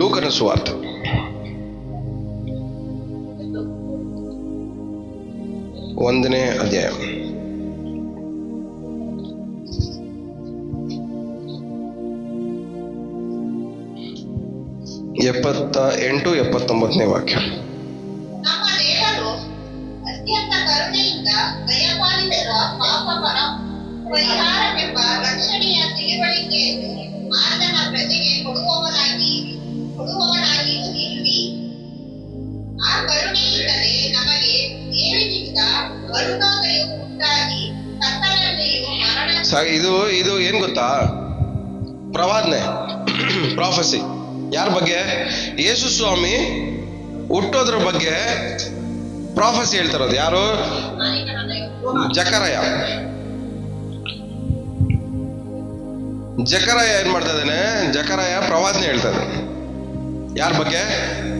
ಲೂಕನ ಸುವಾರ್ತೆ 1ನೇ ಅಧ್ಯಾಯ 78-79ನೇ ವಾಕ್ಯ. ನಮ್ಮ ದೇವರು ಅತ್ಯಂತ ಕರುಣೆಯಿಂದ ದಯಪಾಲಿಸುವ ಪಾಪ ಪರಿಹಾರವೆಂಬ ರಕ್ಷಣೆಯ ತಿಳುವಳಿಕೆಯನ್ನು ಆತನ ಪ್ರಜೆಗೆ ಕೊಡುವವನಾಗಿಯೂ ಇರುವಿ. ಆ ಕರುಣೆಯಿಂದಲೇ ನಮಗೆ ದೇವರಿಂದ ಅರುಣೋದಯವು ಉಂಟಾಗಿ ಕತ್ತಲಲ್ಲಿಯೂ ಮರಣ. ಇದು ಏನ್ ಗೊತ್ತಾ? ಪ್ರವಾದನೆ, ಪ್ರಾಫೆಸಿ. ಯಾರ ಬಗ್ಗೆ? ಯೇಸು ಸ್ವಾಮಿ ಹುಟ್ಟೋದ್ರ ಬಗ್ಗೆ ಪ್ರಾಫೆಸಿ ಹೇಳ್ತಾರದು. ಯಾರು? ಜಕರಯ. ಜಕರಯ ಏನ್ ಮಾಡ್ತಾ ಇದ್ದಾನೆ? ಜಕರಯ ಪ್ರವಾದನೆ ಹೇಳ್ತಾರೆ. ಯಾರ ಬಗ್ಗೆ?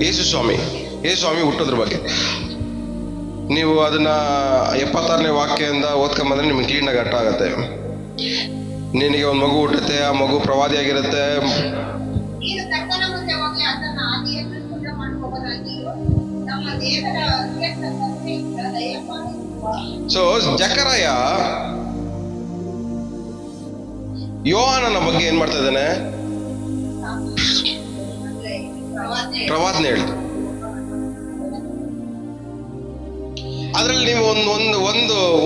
ಯೇಸು ಸ್ವಾಮಿ ಹುಟ್ಟೋದ್ರ ಬಗ್ಗೆ. ನೀವು ಅದನ್ನ 76ನೇ ವಾಕ್ಯದಿಂದ ಓದ್ಕೊಂಬಂದ್ರೆ ನಿಮ್ಗೆ ಕ್ಲೀನಾಗಿ ಅರ್ಥ ಆಗತ್ತೆ. ನಿನಗೆ ಒಂದು ಮಗು ಹುಟ್ಟುತ್ತೆ, ಆ ಮಗು ಪ್ರವಾದಿಯಾಗಿರುತ್ತೆ. ಸೊ ಜಕರಯ ಯೋಹಾನನ ಬಗ್ಗೆ ಏನ್ ಮಾಡ್ತಾ ಇದ್ದಾನೆ? ಪ್ರವಾದನೆ ಹೇಳ್ತಾರೆ. ಅದ್ರಲ್ಲಿ ನೀವು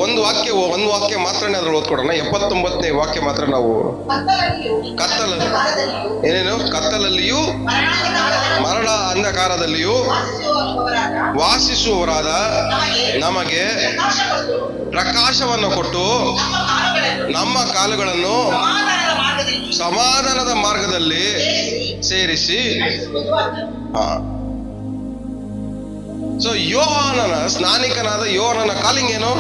ಒಂದು ವಾಕ್ಯ ಮಾತ್ರನೇ ಅದ್ರಲ್ಲಿ ಓದ್ಕೊಡೋಣ. 79ನೇ ವಾಕ್ಯ ಮಾತ್ರ ನಾವು. ಕತ್ತಲಲ್ಲಿಯೂ ಮರಣ ಅಂಧಕಾರದಲ್ಲಿಯೂ ವಾಸಿಸುವವರಾದ ನಮಗೆ ಪ್ರಕಾಶವನ್ನು ಕೊಟ್ಟು ನಮ್ಮ ಕಾಲುಗಳನ್ನು ಸಮಾಧಾನದ ಮಾರ್ಗದಲ್ಲಿ ಸೇರಿಸಿ. ಸೊ ಯೋಹಾನನ, ಸ್ನಾನಿಕನಾದ ಯೋಹಾನನ ಕಾಲಿಂಗ್ ಏನು?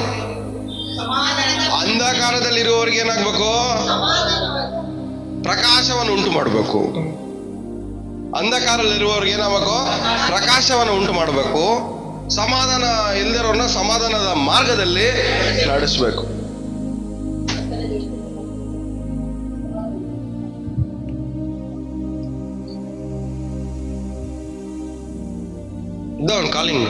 ಅಂಧಕಾರದಲ್ಲಿರುವವರಿಗೆ ಏನಾಗ್ಬೇಕು? ಪ್ರಕಾಶವನ್ನು ಉಂಟು ಮಾಡಬೇಕು. ಅಂಧಕಾರದಲ್ಲಿರುವವರಿಗೆ ಏನಾಗಬೇಕು? ಪ್ರಕಾಶವನ್ನು ಉಂಟು ಮಾಡಬೇಕು. ಸಮಾಧಾನ ಇಲ್ದಿರೋರ್ನ ಸಮಾಧಾನದ ಮಾರ್ಗದಲ್ಲಿ ನಡೆಸಬೇಕು. ಇದೊಂದು ಕಾಲಿಂಗ್.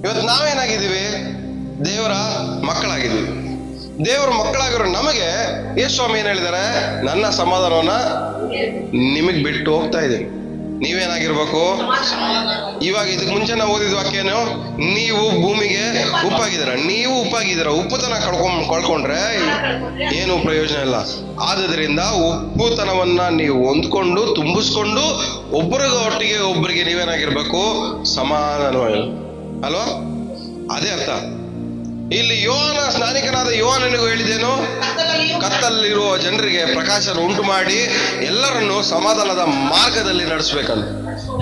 ಇವತ್ತು ನಾವೇನಾಗಿದ್ದೀವಿ? ದೇವರ ಮಕ್ಕಳಾಗಿದ್ದೀವಿ. ದೇವರ ಮಕ್ಕಳಾಗಿರೋ ನಮಗೆ ಯೇಸು ಸ್ವಾಮಿ ಏನ್ ಹೇಳಿದ್ದಾರೆ? ನನ್ನ ಸಮಾಧಾನವನ್ನ ನಿಮಗ್ ಬಿಟ್ಟು ಹೋಗ್ತಾ ಇದ್ದೀನಿ. ನೀವೇನಾಗಿರ್ಬೇಕು? ಇವಾಗ ಇದಕ್ಕೆ ಮುಂಚೆ ನಾವು ಓದಿದ ವಾಕ್ಯನು, ನೀವು ಭೂಮಿಗೆ ಉಪ್ಪಾಗಿದ್ದೀರ. ನೀವು ಉಪ್ಪಾಗಿದ್ದೀರ. ಉಪ್ಪುತನ ಕಳ್ಕೊಂಡ್ರೆ ಏನು ಪ್ರಯೋಜನ ಇಲ್ಲ. ಆದ್ರಿಂದ ಉಪ್ಪುತನವನ್ನ ನೀವು ಹೊಂದ್ಕೊಂಡು ತುಂಬಿಸ್ಕೊಂಡು ಒಬ್ಬರಿಗೆ ನೀವೇನಾಗಿರ್ಬೇಕು? ಸಮಾಧಾನವಾಗಿ ಅಲ್ವಾ? ಅದೇ ಅರ್ಥ. ಇಲ್ಲಿ ಯೋಹಾನ, ಸ್ನಾನಿಕನಾದ ಯೋಹಾನನಿಗೂ ಹೇಳಿದೇನು? ಕತ್ತಲ್ಲಿರುವ ಜನರಿಗೆ ಪ್ರಕಾಶನ ಉಂಟು ಮಾಡಿ ಎಲ್ಲರನ್ನು ಸಮಾಧಾನದ ಮಾರ್ಗದಲ್ಲಿ ನಡೆಸ್ಬೇಕಂತ.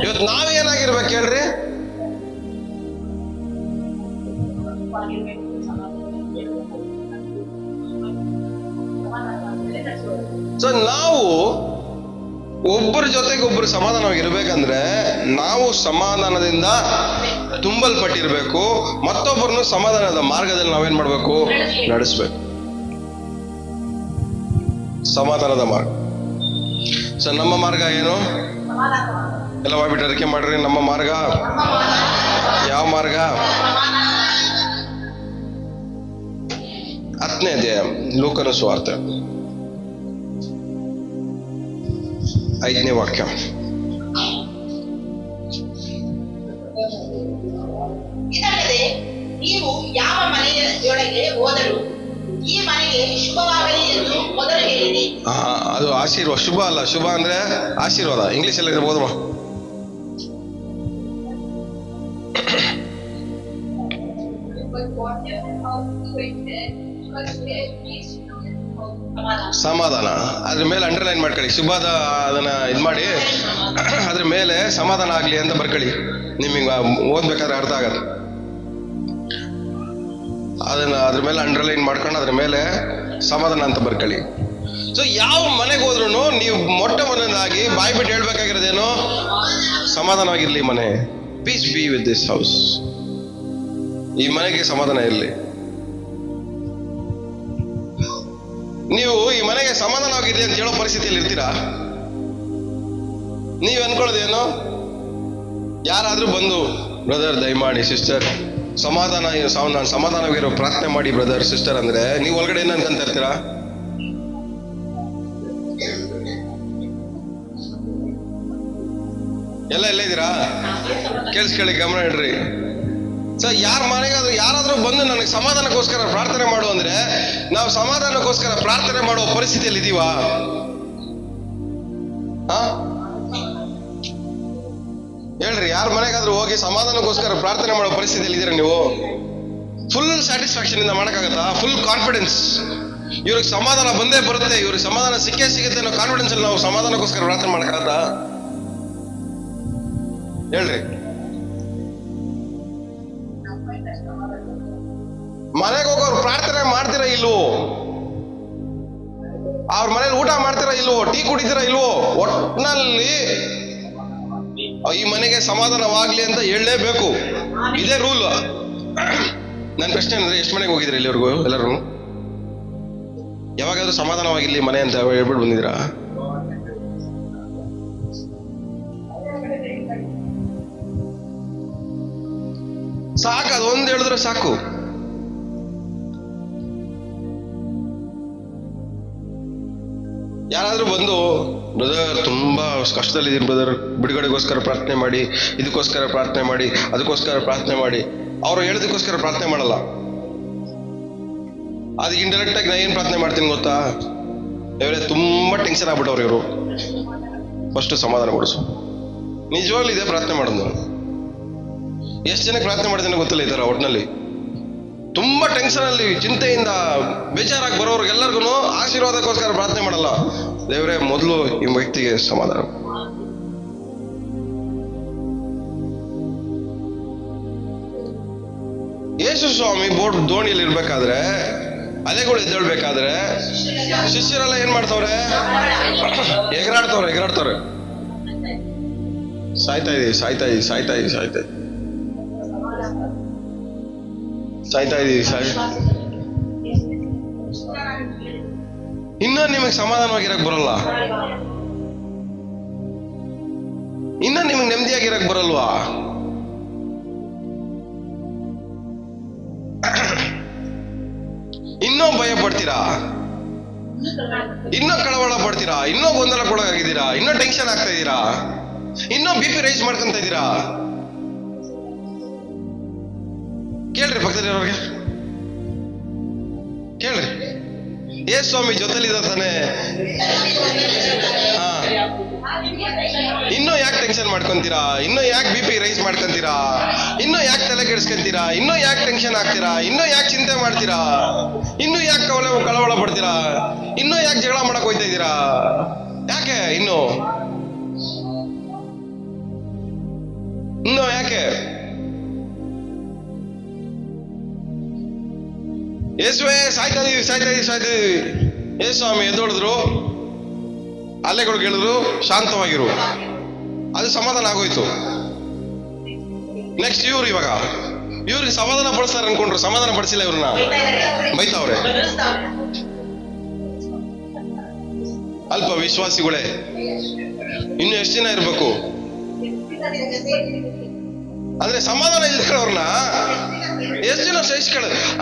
ಇವತ್ತು ನಾವೇನಾಗಿರ್ಬೇಕು ಹೇಳ್ರಿ? ಸೊ ನಾವು ಒಬ್ಬರ ಜೊತೆಗೆ ಒಬ್ಬರು ಸಮಾಧಾನವಾಗಿರ್ಬೇಕಂದ್ರೆ ನಾವು ಸಮಾಧಾನದಿಂದ ತುಂಬಲ್ಪಟ್ಟಿರ್ಬೇಕು, ಮತ್ತೊಬ್ಬರನ್ನು ಸಮಾಧಾನದ ಮಾರ್ಗದಲ್ಲಿ ನಾವೇನ್ ಮಾಡ್ಬೇಕು, ನಡೆಸ್ಬೇಕು. ಸಮಾಧಾನದ ಮಾರ್ಗ. ಸೊ ನಮ್ಮ ಮಾರ್ಗ ಏನು? ಎಲ್ಲ ಹೋಗ್ಬಿಟ್ಟು ಅರಿಕೆ ಮಾಡ್ರಿ. ನಮ್ಮ ಮಾರ್ಗ ಯಾವ ಮಾರ್ಗ? 10ನೇ ಅಧ್ಯಾಯ ಲೂಕನ ಸುವಾರ್ತೆ 5ನೇ ವಾಕ್ಯ. ಇದಲ್ಲದೆ ನೀವು ಯಾವ ಮನೆಯೊಳಗೆ ಹೋದರೂ ಈ ಮನೆಗೆ ಶುಭವಾಗಲಿ ಎಂದು ಮೊದಲು ಹೇಳಿರಿ. ಅದು ಆಶೀರ್ವಾದ. ಶುಭ ಅಲ್ಲ, ಶುಭ ಅಂದ್ರೆ ಆಶೀರ್ವಾದ. ಇಂಗ್ಲಿಷ್ ಅಲ್ಲಿ ಇರ್ಬೋದಮ್ಮ. ಸಮಾಧಾನ ಅದ್ರ ಮೇಲೆ ಅಂಡರ್ಲೈನ್ ಮಾಡ್ಕೊಳ್ಳಿ. ಶುಭದ ಅದನ್ನ ಇದ್ ಮಾಡಿ ಅದ್ರ ಮೇಲೆ ಸಮಾಧಾನ ಆಗ್ಲಿ ಅಂತ ಬರ್ಕೊಳ್ಳಿ. ನಿಮಗೆ ಓದ್ಬೇಕಾದ್ರೆ ಅರ್ಥ ಆಗತ್ತೆ. ಅದನ್ನ ಅದ್ರ ಮೇಲೆ ಅಂಡರ್ಲೈನ್ ಮಾಡ್ಕೊಂಡು ಅದ್ರ ಮೇಲೆ ಸಮಾಧಾನ ಅಂತ ಬರ್ಕೊಳ್ಳಿ. ಸೊ ಯಾವ ಮನೆಗೆ ಹೋದ್ರು ನೀವು ಮೊಟ್ಟ ಮೊದಲನೇದಾಗಿ ಬಾಯಿ ಬಿಟ್ಟು ಹೇಳ್ಬೇಕಾಗಿರೋದೇನು? ಸಮಾಧಾನವಾಗಿರ್ಲಿ ಮನೆ. Peace be with this house. ಈ ಮನೆಗೆ ಸಮಾಧಾನ ಇರಲಿ. ನೀವು ಈ ಮನೆಗೆ ಸಮಾಧಾನವಾಗಿರ್ಲಿ ಅಂತ ಹೇಳೋ ಪರಿಸ್ಥಿತಿಯಲ್ಲಿ ಇರ್ತೀರಾ? ನೀವು ಅನ್ಕೊಳ್ಳೋದೇನು? ಯಾರಾದ್ರೂ ಬಂದು ಬ್ರದರ್ ದಯಮಾಡಿ, ಸಿಸ್ಟರ್ ನಾನು ಸಮಾಧಾನವಾಗಿರೋ ಪ್ರಾರ್ಥನೆ ಮಾಡಿ ಬ್ರದರ್ ಸಿಸ್ಟರ್ ಅಂದ್ರೆ ನೀವು ಒಳಗಡೆ ಏನು ಅನ್ಕೊಂತ ಇರ್ತೀರಾ? ಎಲ್ಲ ಇದ್ದೀರಾ? ಕೇಳಿಸ್ಕೊಳ್ಳಿ, ಗಮನ ಇಡ್ರಿ. ಸೊ ಯಾರಾದ್ರೂ ಬಂದು ನನಗೆ ಸಮಾಧಾನಕ್ಕೋಸ್ಕರ ಪ್ರಾರ್ಥನೆ ಮಾಡು ಅಂದ್ರೆ ನಾವು ಸಮಾಧಾನಕ್ಕೋಸ್ಕರ ಪ್ರಾರ್ಥನೆ ಮಾಡುವ ಪರಿಸ್ಥಿತಿಯಲ್ಲಿ ಇದೀವಾ? ಹೇಳ್ರಿ, ಯಾರ ಮನೆಗಾದ್ರೂ ಹೋಗಿ ಸಮಾಧಾನಕ್ಕೋಸ್ಕರ ಪ್ರಾರ್ಥನೆ ಮಾಡೋ ಪರಿಸ್ಥಿತಿಯಲ್ಲಿ ಇದೀರ ನೀವು? ಫುಲ್ ಸ್ಯಾಟಿಸ್ಫ್ಯಾಕ್ಷನ್ ಇಂದ ಮಾಡಕ್ಕಾಗತ್ತಾ? ಫುಲ್ ಕಾನ್ಫಿಡೆನ್ಸ್, ಇವ್ರಿಗೆ ಸಮಾಧಾನ ಬಂದೇ ಬರುತ್ತೆ, ಇವ್ರಿಗೆ ಸಮಾಧಾನ ಸಿಕ್ಕೇ ಸಿಗುತ್ತೆ ಅನ್ನೋ ಕಾನ್ಫಿಡೆನ್ಸ್ ಅಲ್ಲಿ ನಾವು ಸಮಾಧಾನಕ್ಕೋಸ್ಕರ ಪ್ರಾರ್ಥನೆ ಮಾಡಕ್ಕಾಗತ್ತಾ? ಹೇಳ್ರಿ. ಮನೆಗೆ ಹೋಗೋರು ಪ್ರಾರ್ಥನೆ ಮಾಡ್ತೀರಾ ಇಲ್ವೋ? ಅವ್ರ ಮನೇಲಿ ಊಟ ಮಾಡ್ತೀರಾ ಇಲ್ವೋ? ಟೀ ಕುಡಿತೀರಾ ಇಲ್ವೋ? ಒಟ್ಟಿನಲ್ಲಿ ಈ ಮನೆಗೆ ಸಮಾಧಾನವಾಗ್ಲಿ ಅಂತ ಹೇಳಲೇಬೇಕು. ಇದೇ ರೂಲ್. ನನ್ನ ಪ್ರಶ್ನೆ ಅಂದ್ರೆ, ಎಷ್ಟು ಮನೆಗೆ ಹೋಗಿದ್ರಿ ಇಲ್ಲಿವರೆಗೂ? ಎಲ್ಲರೂ ಯಾವಾಗಾದ್ರೂ ಸಮಾಧಾನವಾಗಿರ್ಲಿ ಮನೆ ಅಂತ ಹೇಳ್ಬಿಟ್ಟು ಬಂದಿದ್ರಾ? ಸಾಕು, ಅದೊಂದು ಹೇಳಿದ್ರೆ ಸಾಕು. ಯಾರಾದ್ರೂ ಬಂದು ಬ್ರದರ್ ತುಂಬಾ ಕಷ್ಟದಲ್ಲಿದ್ದೀನಿ ಬ್ರದರ್, ಬಿಡುಗಡೆಗೋಸ್ಕರ ಪ್ರಾರ್ಥನೆ ಮಾಡಿ, ಇದಕ್ಕೋಸ್ಕರ ಪ್ರಾರ್ಥನೆ ಮಾಡಿ, ಅದಕ್ಕೋಸ್ಕರ ಪ್ರಾರ್ಥನೆ ಮಾಡಿ, ಅವ್ರು ಹೇಳೋದಕ್ಕೋಸ್ಕರ ಪ್ರಾರ್ಥನೆ ಮಾಡಲ್ಲ. ಅದಕ್ಕೆ ಇಂಡೈರೆಕ್ಟ್ ಆಗಿ ನಾ ಏನ್ ಪ್ರಾರ್ಥನೆ ಮಾಡ್ತೀನಿ ಗೊತ್ತಾ? ಇವರೇ ತುಂಬಾ ಟೆನ್ಷನ್ ಆಗ್ಬಿಟ್ಟವ್ರು ಇವರು, ಫಸ್ಟ್ ಸಮಾಧಾನ ಕೊಡಿಸು. ನಿಜವಾಗ್ಲೂ ಇದೇ ಪ್ರಾರ್ಥನೆ ಮಾಡೋದು. ಎಷ್ಟು ಜನಕ್ಕೆ ಪ್ರಾರ್ಥನೆ ಮಾಡಿದ್ದೇನೆ ಗೊತ್ತಿಲ್ಲ ಈ ತರ. ಒಟ್ಟಿನಲ್ಲಿ ತುಂಬಾ ಟೆನ್ಷನ್ ಅಲ್ಲಿ, ಚಿಂತೆಯಿಂದ ಬೇಜಾರಾಗಿ ಬರೋರ್ಗೆಲ್ಲರಿಗೂ ಆಶೀರ್ವಾದಕ್ಕೋಸ್ಕರ ಪ್ರಾರ್ಥನೆ ಮಾಡಲ್ಲ. ದೇವರೇ ಮೊದಲು ಈ ವ್ಯಕ್ತಿಗೆ ಸಮಾಧಾನ. ಯೇಸು ಸ್ವಾಮಿ ದೋಣಿಯಲ್ಲಿ ಇರ್ಬೇಕಾದ್ರೆ, ಅಲೆಗಳು ಎದ್ದೇಳ್ಬೇಕಾದ್ರೆ ಶಿಷ್ಯರೆಲ್ಲ ಏನ್ ಮಾಡ್ತವ್ರೆ? ಎಗರಾಡ್ತವ್ರೆ. ಸಾಯ್ತಾ ಇದೀವಿ. ಇನ್ನೂ ನಿಮಗೆ ಸಮಾಧಾನವಾಗಿರಕ್ ಬರಲ್ಲ? ಇನ್ನೂ ನಿಮಗೆ ನೆಮ್ಮದಿಯಾಗಿರಕ್ ಬರಲ್ವಾ? ಇನ್ನೂ ಭಯ ಪಡ್ತೀರಾ? ಇನ್ನೂ ಕಳವಳ ಪಡ್ತೀರಾ? ಇನ್ನೂ ಗೊಂದಲಕ್ಕೊಳಗಾಗಿದ್ದೀರಾ? ಇನ್ನೂ ಟೆನ್ಷನ್ ಆಗ್ತಾ ಇದ್ದೀರಾ? ಇನ್ನೂ BP ರೈಸ್ ಮಾಡ್ಕೊಂತ ಇದ್ದೀರಾ? ಕೇಳ್ರಿ, ಪಕ್ಕದಲ್ಲಿರೋರಿಗೆ ಕೇಳ್ರಿ. ಯೇಸು ಸ್ವಾಮಿ ಜೊತೆಲಿದ್ದ ತಾನೆ? ಇನ್ನೂ ಯಾಕೆ ಟೆನ್ಷನ್ ಮಾಡ್ಕೊಂತೀರಾ? ಇನ್ನೂ ಯಾಕೆ BP ರೈಸ್ ಮಾಡ್ಕೊಂತೀರಾ? ಇನ್ನೂ ಯಾಕೆ ತಲೆ ಕೆಡಿಸ್ಕೊಂತೀರಾ? ಇನ್ನೂ ಯಾಕೆ ಟೆನ್ಷನ್ ಆಗ್ತೀರಾ? ಇನ್ನೂ ಯಾಕೆ ಚಿಂತೆ ಮಾಡ್ತೀರಾ? ಇನ್ನೂ ಯಾಕೆ ಕಳವಳ ಪಡ್ತೀರಾ? ಇನ್ನೂ ಯಾಕೆ ಜಗಳ ಮಾಡಕ್ ಹೋಯ್ತಾ ಇದ್ದೀರಾ? ಯಾಕೆ ಇನ್ನೂ ಯಾಕೆ? ಯೇಸುವೆ ಸಾಯ್ತಾ ಇದೀವಿ. ಯೇಸು ಸ್ವಾಮಿ ಎದ್ದೊಳಿದ್ರು, ಅಲೆಗಳು ಕೇಳಿದ್ರು ಶಾಂತವಾಗಿರು, ಅದು ಸಮಾಧಾನ ಆಗೋಯ್ತು. ನೆಕ್ಸ್ಟ್ ಇವ್ರಿಗೆ ಸಮಾಧಾನ ಪಡಿಸ್ತಾರೆ ಅನ್ಕೊಂಡ್ರು, ಸಮಾಧಾನ ಪಡಿಸಿಲ್ಲ, ಇವ್ರನ್ನ ಬೈತಾವ್ರೆ. ಅಲ್ಪ ವಿಶ್ವಾಸಿಗಳೇ, ಇನ್ನು ಎಷ್ಟು ದಿನ ಇರ್ಬೇಕು? ಅಂದ್ರೆ ಸಮಾಧಾನ ಇಲ್ದಿರೋರ್ನ ಎಷ್ಟು ದಿನ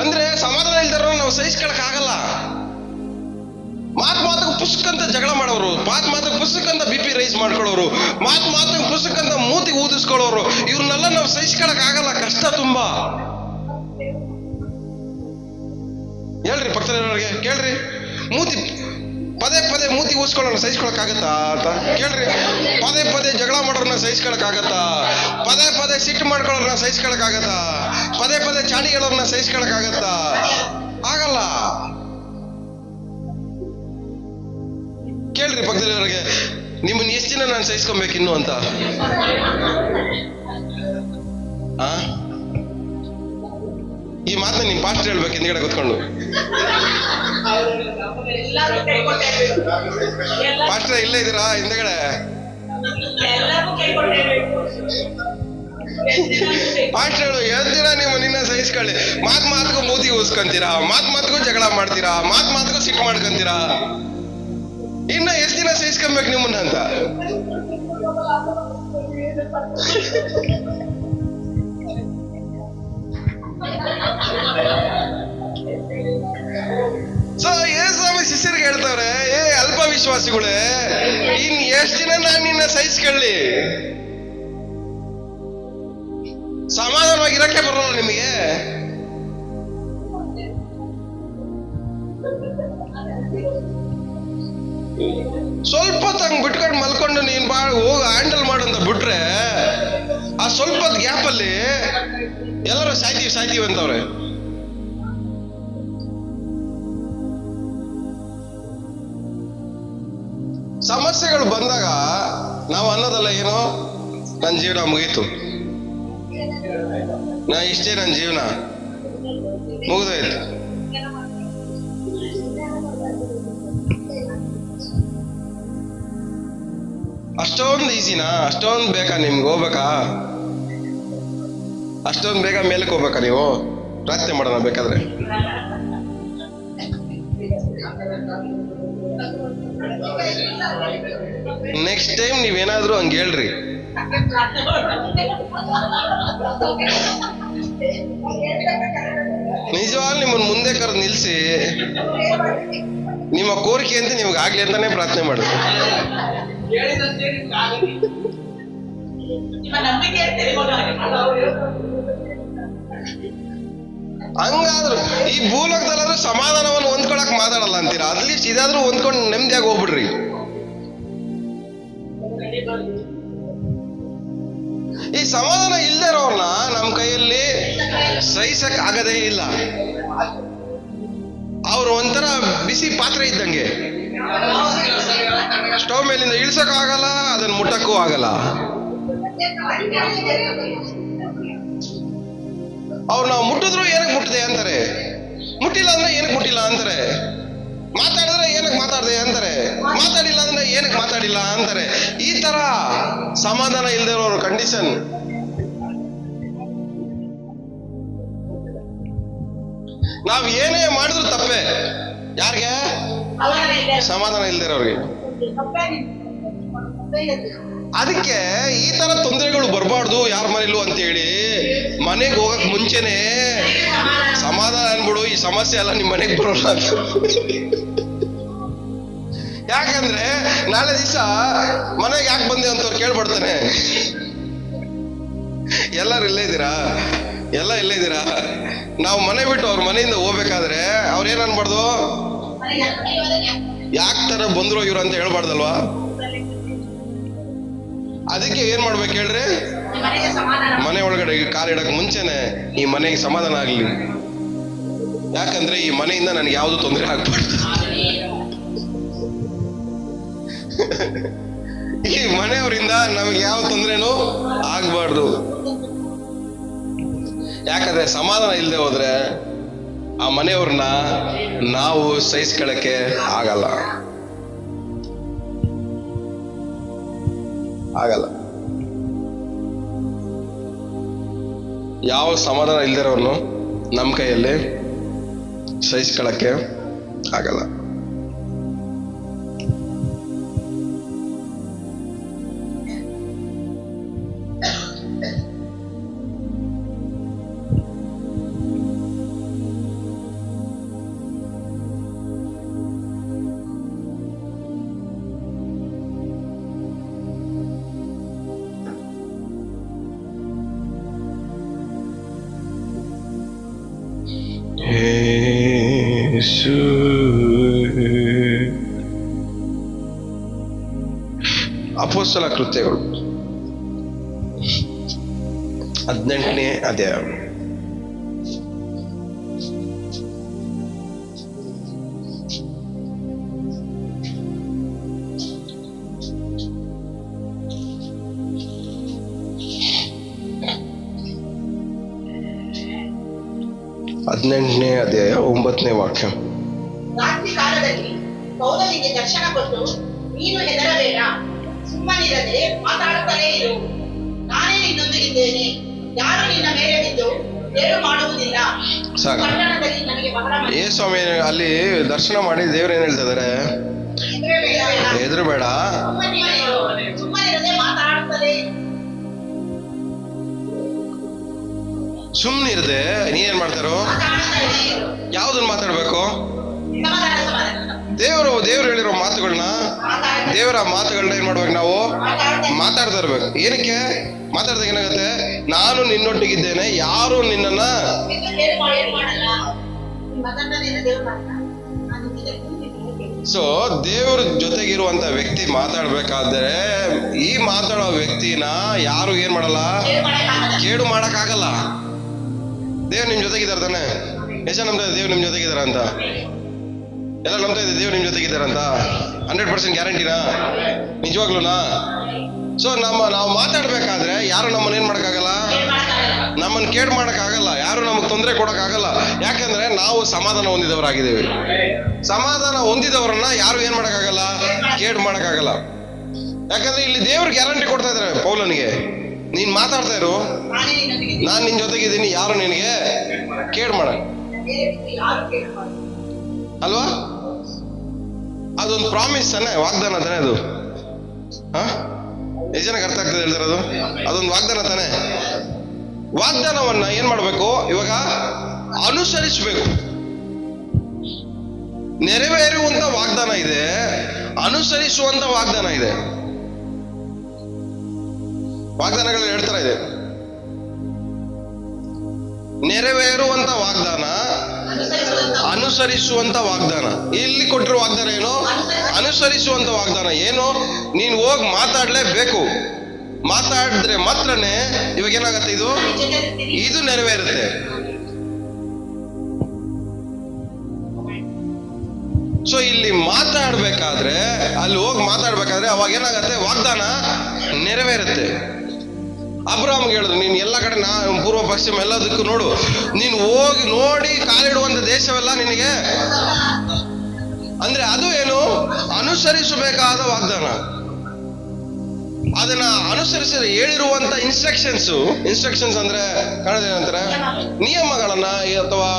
ಅಂದ್ರೆ ಸಮಾಧಾನ ಇಲ್ದಿರೋರ್ನ ನಾವು ಸಹಿಸ್ಕೊಳಕ್ ಆಗಲ್ಲ. ಮಾತಿಗೆ ಪುಸ್ತಕಂತ ಜಗಳ ಮಾಡೋರು, ಮಾತಿಗೆ ಪುಸ್ತಕಂತ BP ರೈಸ್ ಮಾಡ್ಕೊಳ್ಳೋರು, ಮಾತಿಗೆ ಪುಸ್ತಕಂತ ಮೂತಿಗೆ ಊದಿಸ್ಕೊಳ್ಳೋರು, ಇವ್ರನ್ನೆಲ್ಲ ನಾವು ಸಹಿಸ್ಕೊಳಕ್ ಆಗಲ್ಲ. ಕಷ್ಟ ತುಂಬಾ. ಹೇಳ್ರಿ ಪಕ್ಕದವ್ರಿಗೆ, ಕೇಳ್ರಿ, ಪದೇ ಮೂತಿ ಊಸ್ಕೊಳ್ಳೋಣ ಸಹಿಸ್ಕೊಳಕ್ ಆಗತ್ತಾ ಅಂತ ಕೇಳ್ರಿ. ಪದೇ ಜಗಳ ಮಾಡೋರನ್ನ ಸಹಿಸ್ಕೊಳಕ್ ಆಗತ್ತಾ? ಪದೇ ಸಿಟ್ಟು ಮಾಡ್ಕೊಳ್ಳೋರನ್ನ ಸಹಿಸ್ಕೊಳಕ್ ಆಗತ್ತಾ? ಪದೇ ಚಾಡಿ ಹೇಳೋರನ್ನ ಸಹಿಸ್ಕೊಳಕ್ ಆಗತ್ತಾ? ಆಗಲ್ಲ. ಕೇಳ್ರಿ ಪಕ್ಕದಲ್ಲಿರೋರಿಗೆ, ನಿಮ್ಮನ್ನ ಎಷ್ಟು ದಿನ ನಾನು ಸಹಿಸ್ಕೊಬೇಕಿನ್ನು ಅಂತ. ಈ ಮಾತನ್ನ ನಿಮ್ ಪಾಸ್ಟರ್ ಹೇಳ್ಬೇಕು ಹಿಂದ್ಗಡೆ ಕೂತ್ಕೊಂಡು. ಪಾಸ್ಟರ್ ಇಲ್ಲೇ ಇದ್ದೀರಾ ಹಿಂದ್ಗಡೆ? ಪಾಸ್ಟರ್ ಹೇಳು, ಎಷ್ಟು ದಿನ ನೀವು ನಿನ್ನ ಸಹಿಸ್ಕೊಳ್ಳಿ. ಮಾತಿಗೂ ಮೂತಿ ಊಸ್ಕೊಂತೀರಾ, ಮಾತಿಗೂ ಜಗಳ ಮಾಡ್ತೀರಾ, ಮಾತಿಗೂ ಸಿಟ್ಟು ಮಾಡ್ಕೊಂತೀರಾ, ಇನ್ನ ಎಷ್ಟು ದಿನ ಸಹಿಸ್ಕೊಬೇಕು ನಿಮ್ಮನ್ನ ಅಂತ. ಸೊ ಯೇಸುಸ್ವಾಮಿ ಶಿಷ್ಯರಿಗೆ ಹೇಳ್ತಾವ್ರೆ, ಅಲ್ಪ ವಿಶ್ವಾಸಿಗಳೇ, ಇನ್ ಎಷ್ಟು ದಿನ ನಾನು ನಿನ್ನ ಸಹಿಸ್ಕೊಳ್ಳಿ? ಸಮಾಧಾನವಾಗಿರಕ್ಕೆ ಬರೋಲ್ಲ ನಿಮಗೆ? ಸ್ವಲ್ಪ ತಂಗ್ ಬಿಟ್ಕೊಂಡು ಮಲ್ಕೊಂಡು ನೀನ್ ಹೋಗ ಹ್ಯಾಂಡಲ್ ಮಾಡಂತ ಬಿಟ್ರೆ, ಆ ಸ್ವಲ್ಪ ಗ್ಯಾಪ್ ಅಲ್ಲಿ ಎಲ್ಲರೂ ಸಾಯ್ತೀವಿ ಅಂತವ್ರೆ. ಸಮಸ್ಯೆಗಳು ಬಂದಾಗ ನಾವು ಅನ್ನೋದಲ್ಲ, ಏನೋ ನನ್ನ ಜೀವನ ಮುಗೀತು, ಇಷ್ಟೇ ನನ್ನ ಜೀವನ ಮುಗಿದೋಯ್ತು. ಅಷ್ಟೊಂದು ಈಸಿನಾ? ಅಷ್ಟೊಂದು ಬೇಕಾ ನಿಮ್ಗೆ ಹೋಗ್ಬೇಕಾ? ಅಷ್ಟೊಂದು ಬೇಗ ಮೇಲಕ್ಕೆ ಹೋಗ್ಬೇಕಾ ನೀವು? ಪ್ರಾರ್ಥನೆ ಮಾಡೋಣ ಬೇಕಾದ್ರೆ. ನೆಕ್ಸ್ಟ್ ಟೈಮ್ ನೀವೇನಾದ್ರೂ ಹಂಗೆ ಹೇಳ್ರಿ. ನಿಜವಾಗ್ಲೂ ನಿಮ್ಮನ್ನ ಮುಂದೆ ಕರೆದು ನಿಲ್ಸಿ, ನಿಮ್ಮ ಕೋರಿಕೆ ಅಂತ ನಿಮ್ಗೆ ಆಗ್ಲಿ ಅಂತಾನೆ ಪ್ರಾರ್ಥನೆ ಮಾಡುದು. ಹಂಗಾದ್ರು ಈ ಭೂಲೋಕದಲ್ಲಾದ್ರೂ ಸಮಾಧಾನವನ್ನು ಹೊಂದ್ಕೊಳಕ್ ಮಾತಾಡಲ್ಲ ಅಂತೀರಾ? ಅಟ್ಲೀಸ್ಟ್ ಇದಾದ್ರೂ ಹೊಂದ್ಕೊಂಡು ನೆಮ್ಮದಿಯಾಗಿ ಹೋಗ್ಬಿಡ್ರಿ. ಈ ಸಮಾಧಾನ ಇಲ್ದೇ ಇರೋರ್ನ ನಮ್ ಕೈಯಲ್ಲಿ ಸಹಿಸಕ್ ಆಗದೇ ಇಲ್ಲ. ಅವ್ರು ಒಂಥರ ಬಿಸಿ ಪಾತ್ರೆ ಇದ್ದಂಗೆ, ಸ್ಟವ್ ಮೇಲಿಂದ ಇಳ್ಸಕ್ ಆಗಲ್ಲ, ಅದನ್ನ ಮುಟ್ಟಕ್ಕೂ ಆಗಲ್ಲ. ಅವ್ರು ನಾವು ಮುಟ್ಟಿದ್ರು ಏನಕ್ಕೆ ಮುಟ್ಟಿದೆ ಅಂತಾರೆ, ಮುಟ್ಟಿಲ್ಲ ಅಂದ್ರೆ ಏನಕ್ಕೆ ಮುಟ್ಟಿಲ್ಲ ಅಂತಾರೆ, ಮಾತಾಡಿದ್ರೆ ಏನಕ್ಕೆ ಮಾತಾಡ್ದೆ ಅಂತಾರೆ, ಮಾತಾಡಿಲ್ಲ ಅಂದ್ರೆ ಏನಕ್ಕೆ ಮಾತಾಡಿಲ್ಲ ಅಂತಾರೆ. ಈ ತರ ಸಮಾಧಾನ ಇಲ್ದೇ ಇರೋರು ಕಂಡೀಷನ್. ನಾವ್ ಏನೇ ಮಾಡಿದ್ರು ತಪ್ಪೆ. ಯಾರಿಗೆ? ಸಮಾಧಾನ ಇಲ್ದೇ ಇರೋರಿಗೆ. ಅದಕ್ಕೆ ಈ ತರ ತೊಂದರೆಗಳು ಬರಬಾರ್ದು ಯಾರ ಮನೇಲೂ ಅಂತ ಹೇಳಿ ಮನೆಗೆ ಹೋಗಕ್ ಮುಂಚೆನೆ ಸಮಾಧಾನ ಅನ್ಬಿಡು, ಈ ಸಮಸ್ಯೆ ಎಲ್ಲ ನಿಮ್ ಮನೆಗೆ ಬರೋಲ್ಲ ಅಂತ. ಯಾಕಂದ್ರೆ ನಾಳೆ ದಿವಸ ಮನೆಗೆ ಯಾಕೆ ಬಂದೆ ಅಂತ ಕೇಳ್ಬಿಡ್ತಾನೆ. ಎಲ್ಲರೂ ಇಲ್ಲೇ ಇದ್ದೀರಾ? ಎಲ್ಲ ಇಲ್ಲೇ ಇದ್ದೀರಾ? ನಾವು ಮನೆ ಬಿಟ್ಟು ಅವ್ರ ಮನೆಯಿಂದ ಹೋಗ್ಬೇಕಾದ್ರೆ ಅವ್ರ ಏನ್ ಅನ್ಬಾರ್ದು, ಯಾಕೆ ತರ ಬಂದ್ರು ಇವ್ರು ಅಂತ ಹೇಳ್ಬಾರ್ದಲ್ವಾ? ಅದಕ್ಕೆ ಏನ್ ಮಾಡ್ಬೇಕು ಹೇಳ್ರಿ, ಮನೆ ಒಳಗಡೆ ಕಾಲಿಡಕ್ ಮುಂಚೆನೆ ಈ ಮನೆಗೆ ಸಮಾಧಾನ ಆಗ್ಲಿ. ಯಾಕಂದ್ರೆ ಈ ಮನೆಯಿಂದ ನನಗೆ ಯಾವ್ದು ತೊಂದರೆ ಆಗ್ಬಾರ್ದು, ಈ ಮನೆಯವರಿಂದ ನಮಗೆ ಯಾವ ತೊಂದ್ರೆನೂ ಆಗ್ಬಾರ್ದು. ಯಾಕಂದ್ರೆ ಸಮಾಧಾನ ಇಲ್ಲದೆ ಹೋದ್ರೆ ಆ ಮನೆಯವ್ರನ್ನ ನಾವು ಸಹಿಸ್ಕೊಳ್ಳಕ್ಕೆ ಆಗಲ್ಲ. ಆಗಲ್ಲ. ಯಾವ ಸಮಾಧಾನ ಇಲ್ದಿರೋನು ನಮ್ಮ ಕೈಯಲ್ಲಿ ಸಹಿಸ್ಕೊಳ್ಳಕ್ಕೆ ಆಗಲ್ಲ. ಯೇಸು ಅಪೊಸ್ತಲ ಕೃತ್ಯಗಳು 18ನೇ ಅಧ್ಯಾಯ. ಹದಿನೆಂಟನೇ ಅಧ್ಯಾಯ 9ನೇ ವಾಕ್ಯ. ರಾತ್ರಿ ಕಾಲದಲ್ಲಿ ಪೌಲನಿಗೆ ದರ್ಶನ ಕೊಟ್ಟು, ನೀನು ಹೆದರಬೇಡ, ಸುಮ್ಮನಿರದೆ ಮಾತಾಡುತ್ತಲೇ ಇರು, ನಾನೇ ನಿನ್ನೊಂದಿಗಿದ್ದೇನೆ, ಯಾರು ನಿನ್ನ ಮೇಲೆ ಬಿದ್ದು ಕೇಡು ಮಾಡುವುದಿಲ್ಲ. ಸಾಕು. ಪಟ್ಟಣದಲ್ಲಿ ನನಗೆ ಬಹಳ ಏ ಸ್ವಾಮಿ ಅಲ್ಲಿ ದರ್ಶನ ಮಾಡಿ ದೇವ್ರು ಏನ್ ಹೇಳ್ತಾ ಇದಾರೆ? ಹೆದರಬೇಡ, ಸುಮ್ಮನಿರದೆ ಮಾತಾಡುತ್ತಲೇ ಇರು. ಸುಮ್ನಿರದೆ ನೀ ಏನ್ ಮಾಡ್ತಾರೋ? ಯಾವ್ದನ್ನ ಮಾತಾಡ್ಬೇಕು? ದೇವರು ಹೇಳಿರೋ ಮಾತುಗಳನ್ನ, ದೇವರ ಮಾತುಗಳನ್ನ ಏನ್ ಮಾಡ್ಬೇಕು? ನಾವು ಮಾತಾಡ್ತಾ ಇರ್ಬೇಕು. ಏನಕ್ಕೆ ಮಾತಾಡ್ದಾಗ ಏನಾಗುತ್ತೆ? ನಾನು ನಿನ್ನೊಟ್ಟಿಗಿದ್ದೇನೆ, ಯಾರು ನಿನ್ನನ್ನ ಸೊ ದೇವ್ರ ಜೊತೆಗಿರುವಂತ ವ್ಯಕ್ತಿ ಮಾತಾಡ್ಬೇಕಾದ್ರೆ ಈ ಮಾತಾಡೋ ವ್ಯಕ್ತಿನ ಯಾರು ಏನ್ ಮಾಡಲ್ಲ? ಕೇಡು ಮಾಡಕ್ ಆಗಲ್ಲ. ದೇವ್ರು ನಿಮ್ ಜೊತೆಗಿದಾರ ತಾನೆ? ಎಷ್ಟು ನಂಬ್ತಾ ಇದೆ ದೇವ್ರು ನಿಮ್ ಜೊತೆಗಿದಾರ ಅಂತ? ಎಲ್ಲ ನಂಬ್ತಾ ಇದೆ ದೇವ್ರು ನಿಮ್ ಜೊತೆಗಿದಾರ ಅಂತ? 100% ಗ್ಯಾರಂಟಿನಾ? ನಿಜವಾಗ್ಲೂನಾ? ಸೊ ನಾವು ಮಾತಾಡ್ಬೇಕಾದ್ರೆ ಯಾರು ನಮ್ಮನ್ನ ಏನ್ ಮಾಡಕ್ಕಾಗಲ್ಲ? ನಮ್ಮನ್ನ ಕೇಡ್ ಮಾಡಕ್ಕಾಗಲ್ಲ. ಯಾರು ನಮಗ್ ತೊಂದರೆ ಕೊಡಕ್ಕಾಗಲ್ಲ. ಯಾಕಂದ್ರೆ ನಾವು ಸಮಾಧಾನ ಹೊಂದಿದವರಾಗಿದ್ದೇವೆ. ಸಮಾಧಾನ ಹೊಂದಿದವರನ್ನ ಯಾರು ಏನ್ ಮಾಡಕ್ಕಾಗಲ್ಲ? ಕೇಡ್ ಮಾಡಕ್ಕಾಗಲ್ಲ. ಯಾಕಂದ್ರೆ ಇಲ್ಲಿ ದೇವ್ರು ಗ್ಯಾರಂಟಿ ಕೊಡ್ತಾ ಇದಾರೆ ಪೌಲನಿಗೆ, ನೀನ್ ಮಾತಾಡ್ತಾ ಇರು, ನಾನ್ ನಿನ್ ಜೊತೆಗಿದ್ದೀನಿ, ಯಾರು ನಿನಗೆ ಕೇಡ್ ಮಾಡ ಅಲ್ವಾ? ಅದೊಂದು ಪ್ರಾಮಿಸ್ ತಾನೆ, ವಾಗ್ದಾನ ತಾನೆ ಅದು. ಎಷ್ಟು ಜನಕ್ಕೆ ಅರ್ಥ ಆಗ್ತದೆ ಹೇಳ್ತಾರದು? ಅದೊಂದು ವಾಗ್ದಾನ ತಾನೆ. ವಾಗ್ದಾನವನ್ನ ಏನ್ ಮಾಡ್ಬೇಕು? ಇವಾಗ ಅನುಸರಿಸಬೇಕು. ನೆರವೇರುವಂತ ವಾಗ್ದಾನ ಇದೆ, ಅನುಸರಿಸುವಂತ ವಾಗ್ದಾನ ಇದೆ. ವಾಗ್ದಾನಗಳು ಹೇಳ್ತಾ ಇದೆ. ನೆರವೇರುವಂತ ವಾಗ್ದಾನ, ಅನುಸರಿಸುವಂತ ವಾಗ್ದಾನ. ಇಲ್ಲಿ ಕೊಟ್ಟಿರೋ ವಾಗ್ದಾನ ಏನು? ಅನುಸರಿಸುವಂತ ವಾಗ್ದಾನ ಏನು? ನೀನ್ ಹೋಗಿ ಮಾತಾಡ್ಲೇಬೇಕು. ಮಾತಾಡಿದ್ರೆ ಮಾತ್ರನೇ ಇವಾಗ ಏನಾಗತ್ತೆ? ಇದು ನೆರವೇರುತ್ತೆ. ಸೊ ಇಲ್ಲಿ ಮಾತಾಡ್ಬೇಕಾದ್ರೆ, ಅಲ್ಲಿ ಹೋಗಿ ಮಾತಾಡ್ಬೇಕಾದ್ರೆ ಅವಾಗ ಏನಾಗತ್ತೆ? ವಾಗ್ದಾನ ನೆರವೇರುತ್ತೆ. ಅಬ್ರಾಮ್ಗೆ ಹೇಳಿದ್ರು, ನೀನ್ ಎಲ್ಲ ಕಡೆ ಪೂರ್ವ ಪಶ್ಚಿಮ ಎಲ್ಲದಕ್ಕೂ ನೋಡು, ನೀನು ಹೋಗಿ ನೋಡಿ ಕಾಲಿಡುವಂತ ದೇಶವೆಲ್ಲ ನಿನಗೆ. ಅಂದ್ರೆ ಅದು ಏನು? ಅನುಸರಿಸಬೇಕಾದ ವಾಗ್ದಾನ. ಅದನ್ನ ಅನುಸರಿಸಿದ್ರೆ ಹೇಳಿರುವಂತ ಇನ್ಸ್ಟ್ರಕ್ಷನ್ಸ್ ಅಂದ್ರೆ ಕನ್ನಡ ಏನಂತಾರೆ? ನಿಯಮಗಳನ್ನ ಅಥವಾ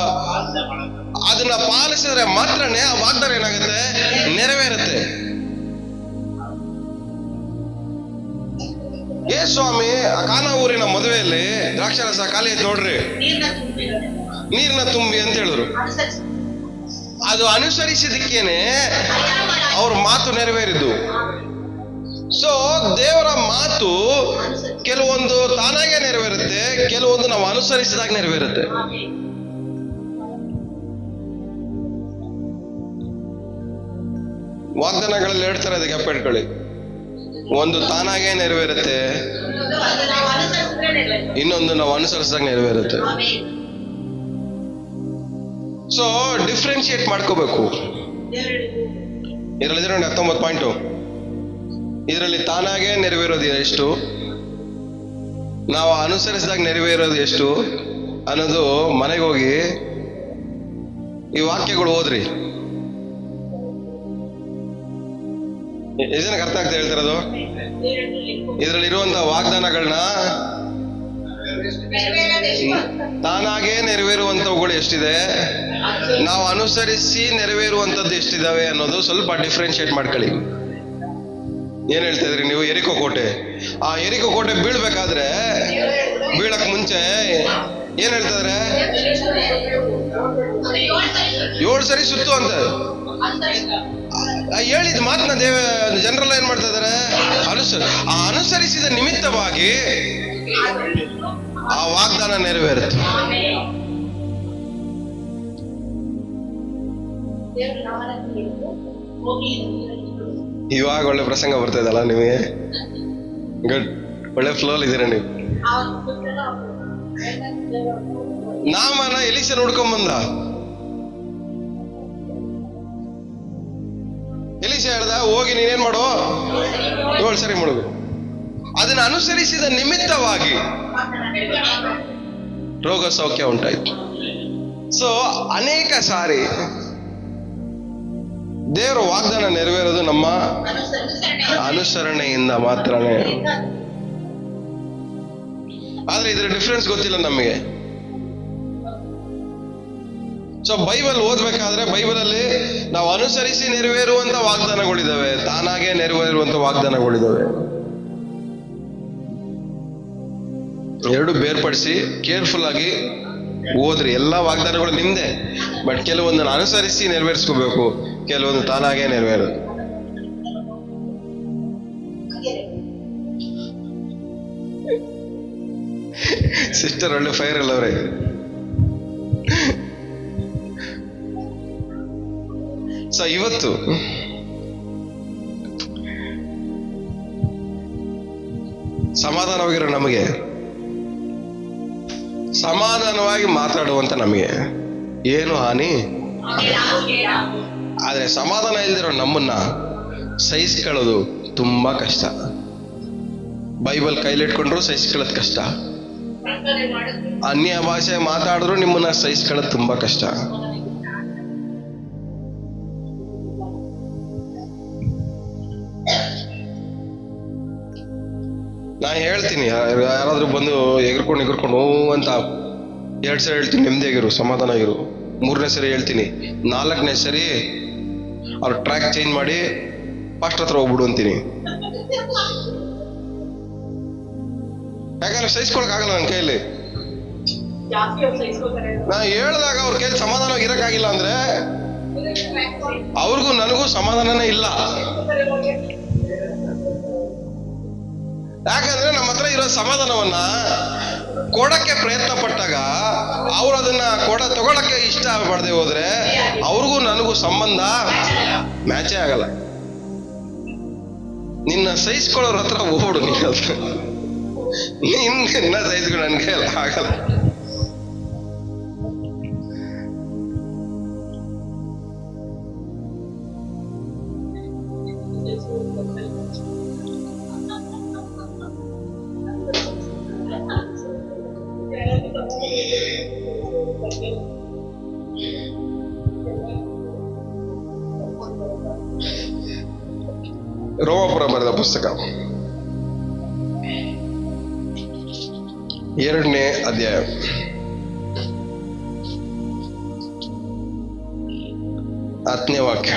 ಅದನ್ನ ಪಾಲಿಸಿದ್ರೆ ಮಾತ್ರನೇ ಆ ವಾಗ್ದಾನ ಏನಾಗುತ್ತೆ? ನೆರವೇರುತ್ತೆ. ಏ ಸ್ವಾಮಿ ಕಾನಾ ಊರಿನ ಮದುವೆಯಲ್ಲಿ ದ್ರಾಕ್ಷಾರಸ ಖಾಲಿ ಐತೆ ನೋಡ್ರಿ, ನೀರ್ನ ತುಂಬಿ ಅಂತ ಹೇಳಿದ್ರು. ಅದು ಅನುಸರಿಸಿದಕ್ಕೇನೆ ಅವ್ರ ಮಾತು ನೆರವೇರಿದ್ದು. ಸೊ ದೇವರ ಮಾತು ಕೆಲವೊಂದು ತಾನಾಗೆ ನೆರವೇರುತ್ತೆ, ಕೆಲವೊಂದು ನಾವು ಅನುಸರಿಸಿದಾಗ ನೆರವೇರುತ್ತೆ. ವಾಗ್ದಾನಗಳಲ್ಲಿ ಹೇಳ್ತಾರೆ, ಅದಕ್ಕೆ ಅಪ್ಪಿಟ್ಕೊಳ್ಳಿ. ಒಂದು ತಾನಾಗೆ ನೆರವೇರುತ್ತೆ, ಇನ್ನೊಂದು ನಾವು ಅನುಸರಿಸಿದಾಗ ನೆರವೇರುತ್ತೆ. ಸೊ ಡಿಫ್ರೆನ್ಶಿಯೇಟ್ ಮಾಡ್ಕೋಬೇಕು. ಇದರಲ್ಲಿ 19 ಪಾಯಿಂಟು. ಇದರಲ್ಲಿ ತಾನಾಗೆ ನೆರವೇರೋದು ಎಷ್ಟು, ನಾವು ಅನುಸರಿಸಿದಾಗ ನೆರವೇರೋದು ಎಷ್ಟು ಅನ್ನೋದು ಮನೆಗೆ ಹೋಗಿ ಈ ವಾಕ್ಯಗಳು ಓದ್ರಿ. ಎಷ್ಟು ಜನಕ್ಕೆ ಅರ್ಥ ಆಗ್ತಾ ಹೇಳ್ತಿರೋದು? ಇದರಲ್ಲಿರುವಂತ ವಾಗ್ದಾನಗಳನ್ನ ತಾನಾಗೇ ನೆರವೇರುವಂತವುಗಳು ಎಷ್ಟಿದೆ, ನಾವು ಅನುಸರಿಸಿ ನೆರವೇರುವಂತದ್ದು ಎಷ್ಟಿದಾವೆ ಅನ್ನೋದು ಸ್ವಲ್ಪ ಡಿಫ್ರೆನ್ಶಿಯೇಟ್ ಮಾಡ್ಕೊಳ್ಳಿ. ಏನ್ ಹೇಳ್ತಾ ಇದ್ರಿ ನೀವು? ಎರಿಕೋ ಕೋಟೆ, ಆ ಎರಿಕೋ ಕೋಟೆ ಬೀಳ್ಬೇಕಾದ್ರೆ ಬೀಳಕ್ ಮುಂಚೆ ಏನ್ ಹೇಳ್ತಾ ಇದಾರೆ? 7 ಸರಿ ಸುತ್ತು ಅಂತ ಹೇಳಿದ ಮಾತನ್ನ ಜನರೆಲ್ಲ ಏನ್ ಮಾಡ್ತಾ ಇದಾರೆ? ಅನುಸರಿಸಿದ ನಿಮಿತ್ತವಾಗಿ ಆ ವಾಗ್ದಾನ ನೆರವೇರುತ್ತೆ. ಇವಾಗ ಒಳ್ಳೆ ಪ್ರಸಂಗ ಬರ್ತಾ ಇದಲ್ಲ ನಿಮಗೆ? ಗುಡ್, ಒಳ್ಳೆ ಫ್ಲೋಲ್ ಇದೀರ ನೀವು. ನಾಮನ ಎಲಿಸಾ ನೋಡ್ಕೊಂಡ್ ಬಂದ. ಎಲಿಸಾ ಹೇಳ್ದ, ಹೋಗಿ ನೀನೇನ್ ಮಾಡು, 7 ಸರಿ ಮುಳುಗು. ಅದನ್ನ ಅನುಸರಿಸಿದ ನಿಮಿತ್ತವಾಗಿ ರೋಗ ಸೌಖ್ಯ ಉಂಟಾಯ್ತು. ಸೊ ಅನೇಕ ಸಾರಿ ದೇವರ ವಾಗ್ದಾನ ನೆರವೇರೋದು ನಮ್ಮ ಅನುಸರಣೆಯಿಂದ ಮಾತ್ರನೇ. ಆದ್ರೆ ಇದ್ರ ಡಿಫ್ರೆನ್ಸ್ ಗೊತ್ತಿಲ್ಲ ನಮಗೆ. ಸೊ ಬೈಬಲ್ ಓದ್ಬೇಕಾದ್ರೆ ಬೈಬಲ್ ಅಲ್ಲಿ ನಾವು ಅನುಸರಿಸಿ ನೆರವೇರುವಂತ ವಾಗ್ದಾನಗಳಿದಾವೆ, ತಾನಾಗೆ ನೆರವೇರುವಂತ ವಾಗ್ದಾನಗಳಿದಾವೆ. ಎರಡು ಬೇರ್ಪಡಿಸಿ ಕೇರ್ಫುಲ್ ಆಗಿ ಓದ್ರಿ. ಎಲ್ಲಾ ವಾಗ್ದಾನಗಳು ನಿಮ್ದೆ, ಬಟ್ ಕೆಲವೊಂದನ್ನು ಅನುಸರಿಸಿ ನೆರವೇರಿಸ್ಕೋಬೇಕು, ಕೆಲವೊಂದು ತಾನಾಗೆ ನೆರವೇರೋದು. ಸಿಸ್ಟರ್ ಒಳ್ಳೆ ಫೈರ್ ಅಲ್ಲವ್ರೆ. ಸೊ ಇವತ್ತು ಸಮಾಧಾನವಾಗಿರೋ ನಮಗೆ, ಸಮಾಧಾನವಾಗಿ ಮಾತಾಡುವಂತ ನಮಗೆ ಏನು ಹಾನಿ? ಆದ್ರೆ ಸಮಾಧಾನ ಇಲ್ದಿರೋ ನಮ್ಮನ್ನ ಸಹಿಸ್ಕೊಳ್ಳೋದು ತುಂಬಾ ಕಷ್ಟ. ಬೈಬಲ್ ಕೈಲಿಟ್ಕೊಂಡ್ರು ಸಹಿಸ್ಕೊಳ್ಳೋದು ಕಷ್ಟ, ಅನ್ಯ ಭಾಷೆ ಮಾತಾಡಿದ್ರು ನಿಮ್ಮನ್ನ ಸಹಿಸ್ಕೊಳ್ಳೋದು ತುಂಬಾ ಕಷ್ಟ. ನಾ ಹೇಳ್ತೀನಿ, ಯಾರಾದ್ರೂ ಬಂದು ಎಗರ್ಕೊಂಡು ಅಂತ 2 ಸರಿ ಹೇಳ್ತೀನಿ, ನೆಮ್ಮದಿಯಾಗಿರು, ಸಮಾಧಾನ ಆಗಿರು. 3ನೇ ಸರಿ ಹೇಳ್ತೀನಿ, 4ನೇ ಸರಿ ಅವ್ರ ಟ್ರ್ಯಾಕ್ ಚೇಂಜ್ ಮಾಡಿ ಫಾಸ್ಟ್ ಹತ್ರ ಹೋಗ್ಬಿಡು ಅಂತೀನಿ. ಯಾಕಂದ್ರೆ ಸಹಿಸ್ಕೊಳಕ್ ಆಗಲ್ಲ ನನ್ನ ಕೈಯಲ್ಲಿ. ನಾ ಹೇಳ್ದಾಗ ಅವ್ರ ಕೈಯಲ್ಲಿ ಸಮಾಧಾನವಾಗಿ ಇರಕ್ಕಾಗಿಲ್ಲ ಅಂದ್ರೆ ಅವ್ರಿಗೂ ನನಗೂ ಸಮಾಧಾನನೇ ಇಲ್ಲ. ಯಾಕಂದ್ರೆ ನಮ್ಮ ಹತ್ರ ಇರೋ ಸಮಾಧಾನವನ್ನ ಕೊಡಕ್ಕೆ ಪ್ರಯತ್ನ ಪಟ್ಟಾಗ ಅವ್ರು ಅದನ್ನ ತಗೊಳಕ್ಕೆ ಇಷ್ಟ ಪಡದೆ ಹೋದ್ರೆ ಅವ್ರಿಗೂ ನನಗೂ ಸಂಬಂಧ ಮ್ಯಾಚೇ ಆಗಲ್ಲ. ನಿನ್ನ ಸಹಿಸ್ಕೊಳ್ಳೋರ ಹತ್ರ ಓಡು, ನಿನ್ನ ಸಹಿಸ್ಕೊಂಡು ನನ್ಗೆ ಆಗಲ್ಲ. ರೋಮಾಪುರ ಬರೆದ ಪುಸ್ತಕ 2ನೇ ಅಧ್ಯಾಯ 10ನೇ ವಾಕ್ಯ.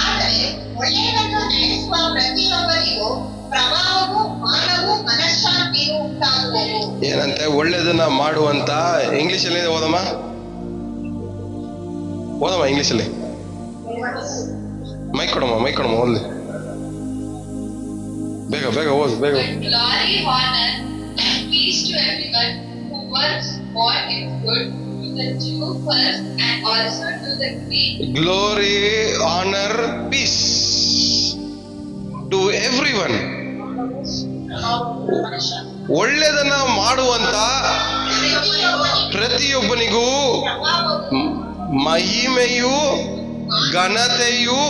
ಆದರೆ ಒಳ್ಳೆಯದನ್ನು ನಡೆಸುವ ಪ್ರತಿಯೊಬ್ಬರಿಗೂ ಪ್ರಭಾವವೂ ಮಾನವೂ ಮನಃಶಾಂತಿಯೂ ಉಂಟಾಗುವುದು. ಏನಂತೆ? ಒಳ್ಳೆಯದನ್ನ ಮಾಡುವಂತ. ಇಂಗ್ಲಿಷಲ್ಲಿ ಓದಮ್ಮ ಇಂಗ್ಲಿಷಲ್ಲಿ. ಮೈಕ್ ಕೊಡಮ್ಮ ಓದ್ಲಿ. ಬೇಗ ಓದ್ ಬೇಗ. Glory, honor, and peace to everyone who works what is good, to the Jew first and also to the Greek. Glory, honor, peace to everyone. ಒಳ್ಳೆಯದನ್ನ ಮಾಡುವಂತ ಪ್ರತಿಯೊಬ್ಬನಿಗೂ ಮಹಿಮೆಯು, ಘನತೆಯು,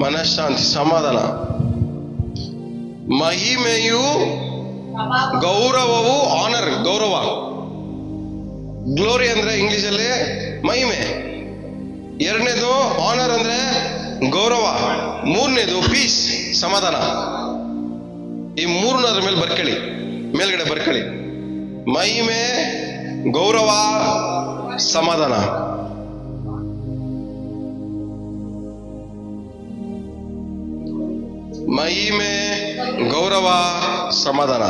ಮನಃಶಾಂತಿ, ಸಮಾಧಾನ, ಮಹಿಮೆಯು, ಗೌರವವು, ಆನರ್ ಗೌರವ. ಗ್ಲೋರಿ ಅಂದ್ರೆ ಇಂಗ್ಲಿಷಲ್ಲಿ ಮಹಿಮೆ. 2ನೇದು ಆನರ್ ಅಂದ್ರೆ ಗೌರವ, ಮೂರನೇದು ಪೀಸ್, ಸಮಾಧಾನ. ಈ ಮೂರನದ್ರ ಮೇಲೆ ಬರ್ಕೊಳ್ಳಿ, ಮೇಲ್ಗಡೆ ಬರ್ಕೊಳ್ಳಿ. ಮಹಿಮೆ, ಗೌರವ, ಸಮಾಧಾನ. ಮಹಿಮೆ, ಗೌರವ, ಸಮಾಧಾನ.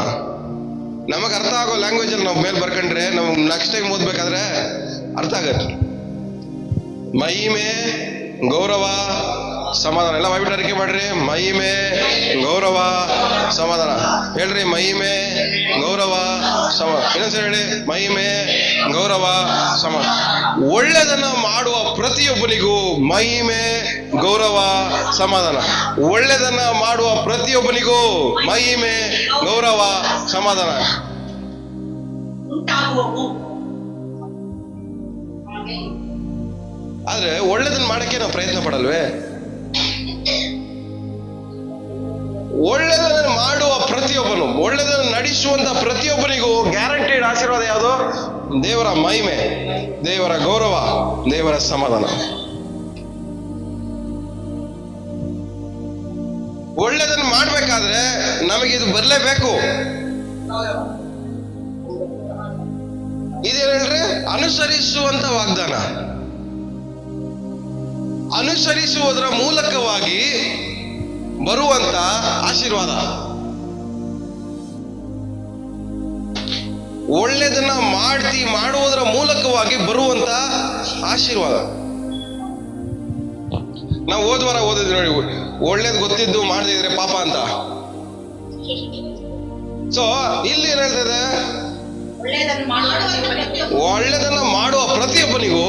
ನಮಗೆ ಅರ್ಥ ಆಗೋ ಲ್ಯಾಂಗ್ವೇಜ್ ಅಲ್ಲಿ ನಾವು ಮೇಲೆ ಬರ್ಕೊಂಡ್ರೆ ನಮಗೆ ನೆಕ್ಸ್ಟ್ ಟೈಮ್ ಓದ್ಬೇಕಾದ್ರೆ ಅರ್ಥ ಆಗತ್ತೆ. ಮಹಿಮೆ, ಗೌರವ, ಸಮಾಧಾನ. ಎಲ್ಲ ಬಾಯ್ಬಿಟ್ಟು ಅರಿಕೆ ಮಾಡ್ರಿ. ಮಹಿಮೆ, ಗೌರವ, ಸಮಾಧಾನ. ಹೇಳ್ರಿ, ಮಹಿಮೆ, ಗೌರವ, ಇನ್ನೊಂದ್ಸರಿ ಹೇಳಿ, ಮಹಿಮೆ, ಗೌರವ, ಸಮಾಧಾನ. ಒಳ್ಳೆದನ್ನ ಮಾಡುವ ಪ್ರತಿಯೊಬ್ಬನಿಗೂ ಮಹಿಮೆ, ಗೌರವ, ಸಮಾಧಾನ. ಒಳ್ಳೆದನ್ನ ಮಾಡುವ ಪ್ರತಿಯೊಬ್ಬನಿಗೂ ಮಹಿಮೆ, ಗೌರವ, ಸಮಾಧಾನ. ಆದ್ರೆ ಒಳ್ಳೆದನ್ನ ಮಾಡಕ್ಕೆ ನಾವು ಪ್ರಯತ್ನ ಪಡಲ್ವೇ? ಒಳ್ಳೆದನ್ನು ಮಾಡುವ ಪ್ರತಿಯೊಬ್ಬನು, ಒಳ್ಳೆದನ್ನು ನಡೆಸುವಂತ ಪ್ರತಿಯೊಬ್ಬನಿಗೂ ಗ್ಯಾರಂಟಿಡ್ ಆಶೀರ್ವಾದ ಯಾವುದು? ದೇವರ ಮಹಿಮೆ, ದೇವರ ಗೌರವ, ದೇವರ ಸಮಾಧಾನ. ಒಳ್ಳೆದನ್ನು ಮಾಡ್ಬೇಕಾದ್ರೆ ನಮಗೆ ಇದು ಬರಲೇಬೇಕು. ಇದೇನು ಹೇಳ್ರಿ? ಅನುಸರಿಸುವಂತ ವಾಗ್ದಾನ. ಅನುಸರಿಸುವುದರ ಮೂಲಕವಾಗಿ ಬರುವಂತ ಆಶೀರ್ವಾದ. ಒಳ್ಳೆದನ್ನ ಮಾಡುವುದರ ಮೂಲಕವಾಗಿ ಬರುವಂತ ಆಶೀರ್ವಾದ. ನಾವು ಹೋದ್ವಾರ ಓದಿದ್ವಿ ನೋಡಿ, ಒಳ್ಳೇದು ಗೊತ್ತಿದ್ದು ಮಾಡದಿದ್ರೆ ಪಾಪ ಅಂತ. ಸೊ ಇಲ್ಲಿ ಏನ್ ಹೇಳ್ತದೆ? ಒಳ್ಳೆದನ್ನ ಮಾಡುವ ಪ್ರತಿಯೊಬ್ಬನಿಗೂ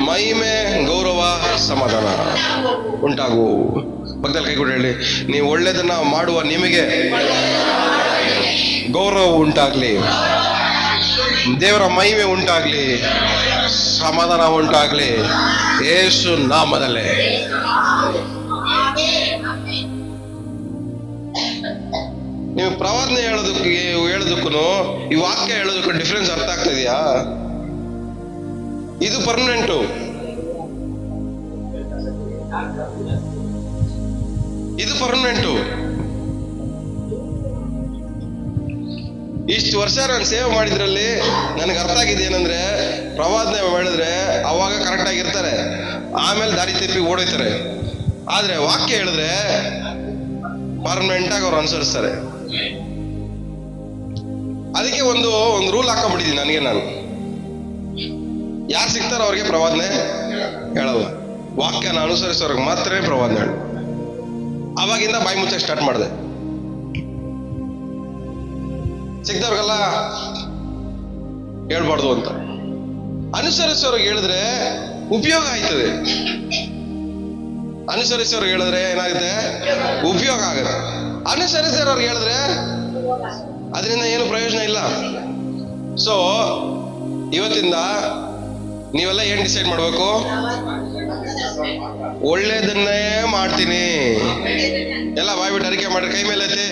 ಮಹಿಮೆ, ಗೌರವ, ಸಮಾಧಾನ ಉಂಟಾಗು. ಪಕ್ಕದಲ್ಲಿ ಕೈ ಕೊಟ್ಟು ಹೇಳಿ, ನೀವು ಒಳ್ಳೆದನ್ನ ಮಾಡುವ ನಿಮಗೆ ಗೌರವ ಉಂಟಾಗ್ಲಿ, ದೇವರ ಮಹಿಮೆ ಉಂಟಾಗ್ಲಿ, ಸಮಾಧಾನ ಉಂಟಾಗ್ಲಿ, ಯೇಸು ನಾಮದಲ್ಲೇ. ನೀವು ಪ್ರವಾದನೆ ಹೇಳೋದಕ್ಕೂ ಈ ವಾಕ್ಯ ಹೇಳೋದಕ್ಕೂ ಡಿಫ್ರೆನ್ಸ್ ಅರ್ಥ ಆಗ್ತಿದ್ಯಾ? ಇದು ಪರ್ಮನೆಂಟು, ಇದು ಪರ್ಮನೆಂಟು. ಇಷ್ಟು ವರ್ಷ ನಾನು ಸೇವೆ ಮಾಡಿದ್ರಲ್ಲಿ ನನಗೆ ಅರ್ಥ ಆಗಿದೆ ಏನಂದ್ರೆ, ಪ್ರವಾದನೆ ಹೇಳಿದ್ರೆ ಅವಾಗ ಕರೆಕ್ಟ್ ಆಗಿರ್ತಾರೆ, ಆಮೇಲೆ ದಾರಿ ತಪ್ಪಿ ಓಡೋಯ್ತಾರೆ. ಆದ್ರೆ ವಾಕ್ಯ ಹೇಳಿದ್ರೆ ಪರ್ಮನೆಂಟ್ ಆಗಿ ಅವ್ರು ಅನುಸರಿಸ್ತಾರೆ. ಅದಕ್ಕೆ ಒಂದು ರೂಲ್ ಹಾಕೊಂಡ್ಬಿಟ್ಟಿದ್ದೀನಿ ನನಗೆ. ನಾನು ಯಾರು ಸಿಗ್ತಾರೋ ಅವ್ರಿಗೆ ಪ್ರವಾದನೆ ಹೇಳಲ್ಲ, ವಾಕ್ಯನ ಅನುಸರಿಸೋರ್ಗೆ ಮಾತ್ರನೇ ಪ್ರವಾದನೆ ಹೇಳ. ಅವಾಗಿಂದ ಬಾಯಿ ಮುಚ್ಚಕ್ಕೆ ಸ್ಟಾರ್ಟ್ ಮಾಡಿದೆ. ಸಿಗ್ದವ್ರಿಗೆಲ್ಲ ಹೇಳ್ಬಾರ್ದು ಅಂತ. ಅನುಸರಿಸೋರ್ಗೆ ಹೇಳಿದ್ರೆ ಉಪಯೋಗ ಆಯ್ತದೆ. ಅನುಸರಿಸೋರ್ಗೆ ಹೇಳಿದ್ರೆ ಏನಾಗುತ್ತೆ? ಉಪಯೋಗ ಆಗುತ್ತೆ. ಅನುಸರಿಸೋರ್ಗೆ ಹೇಳಿದ್ರೆ ಅದರಿಂದ ಏನು ಪ್ರಯೋಜನ ಇಲ್ಲ. ಸೊ ಇವತ್ತಿಂದ ನೀವೆಲ್ಲ ಏನ್ ಡಿಸೈಡ್ ಮಾಡ್ಬೇಕು? ಒಳ್ಳೇದನ್ನೇ ಮಾಡ್ತೀನಿ. ಎಲ್ಲ ಬಾಯ್ಬಿಟ್ಟು ಅರಿಕೆ ಮಾಡ್ರಿ. ಕೈ ಮೇಲೆ ಐತಿ,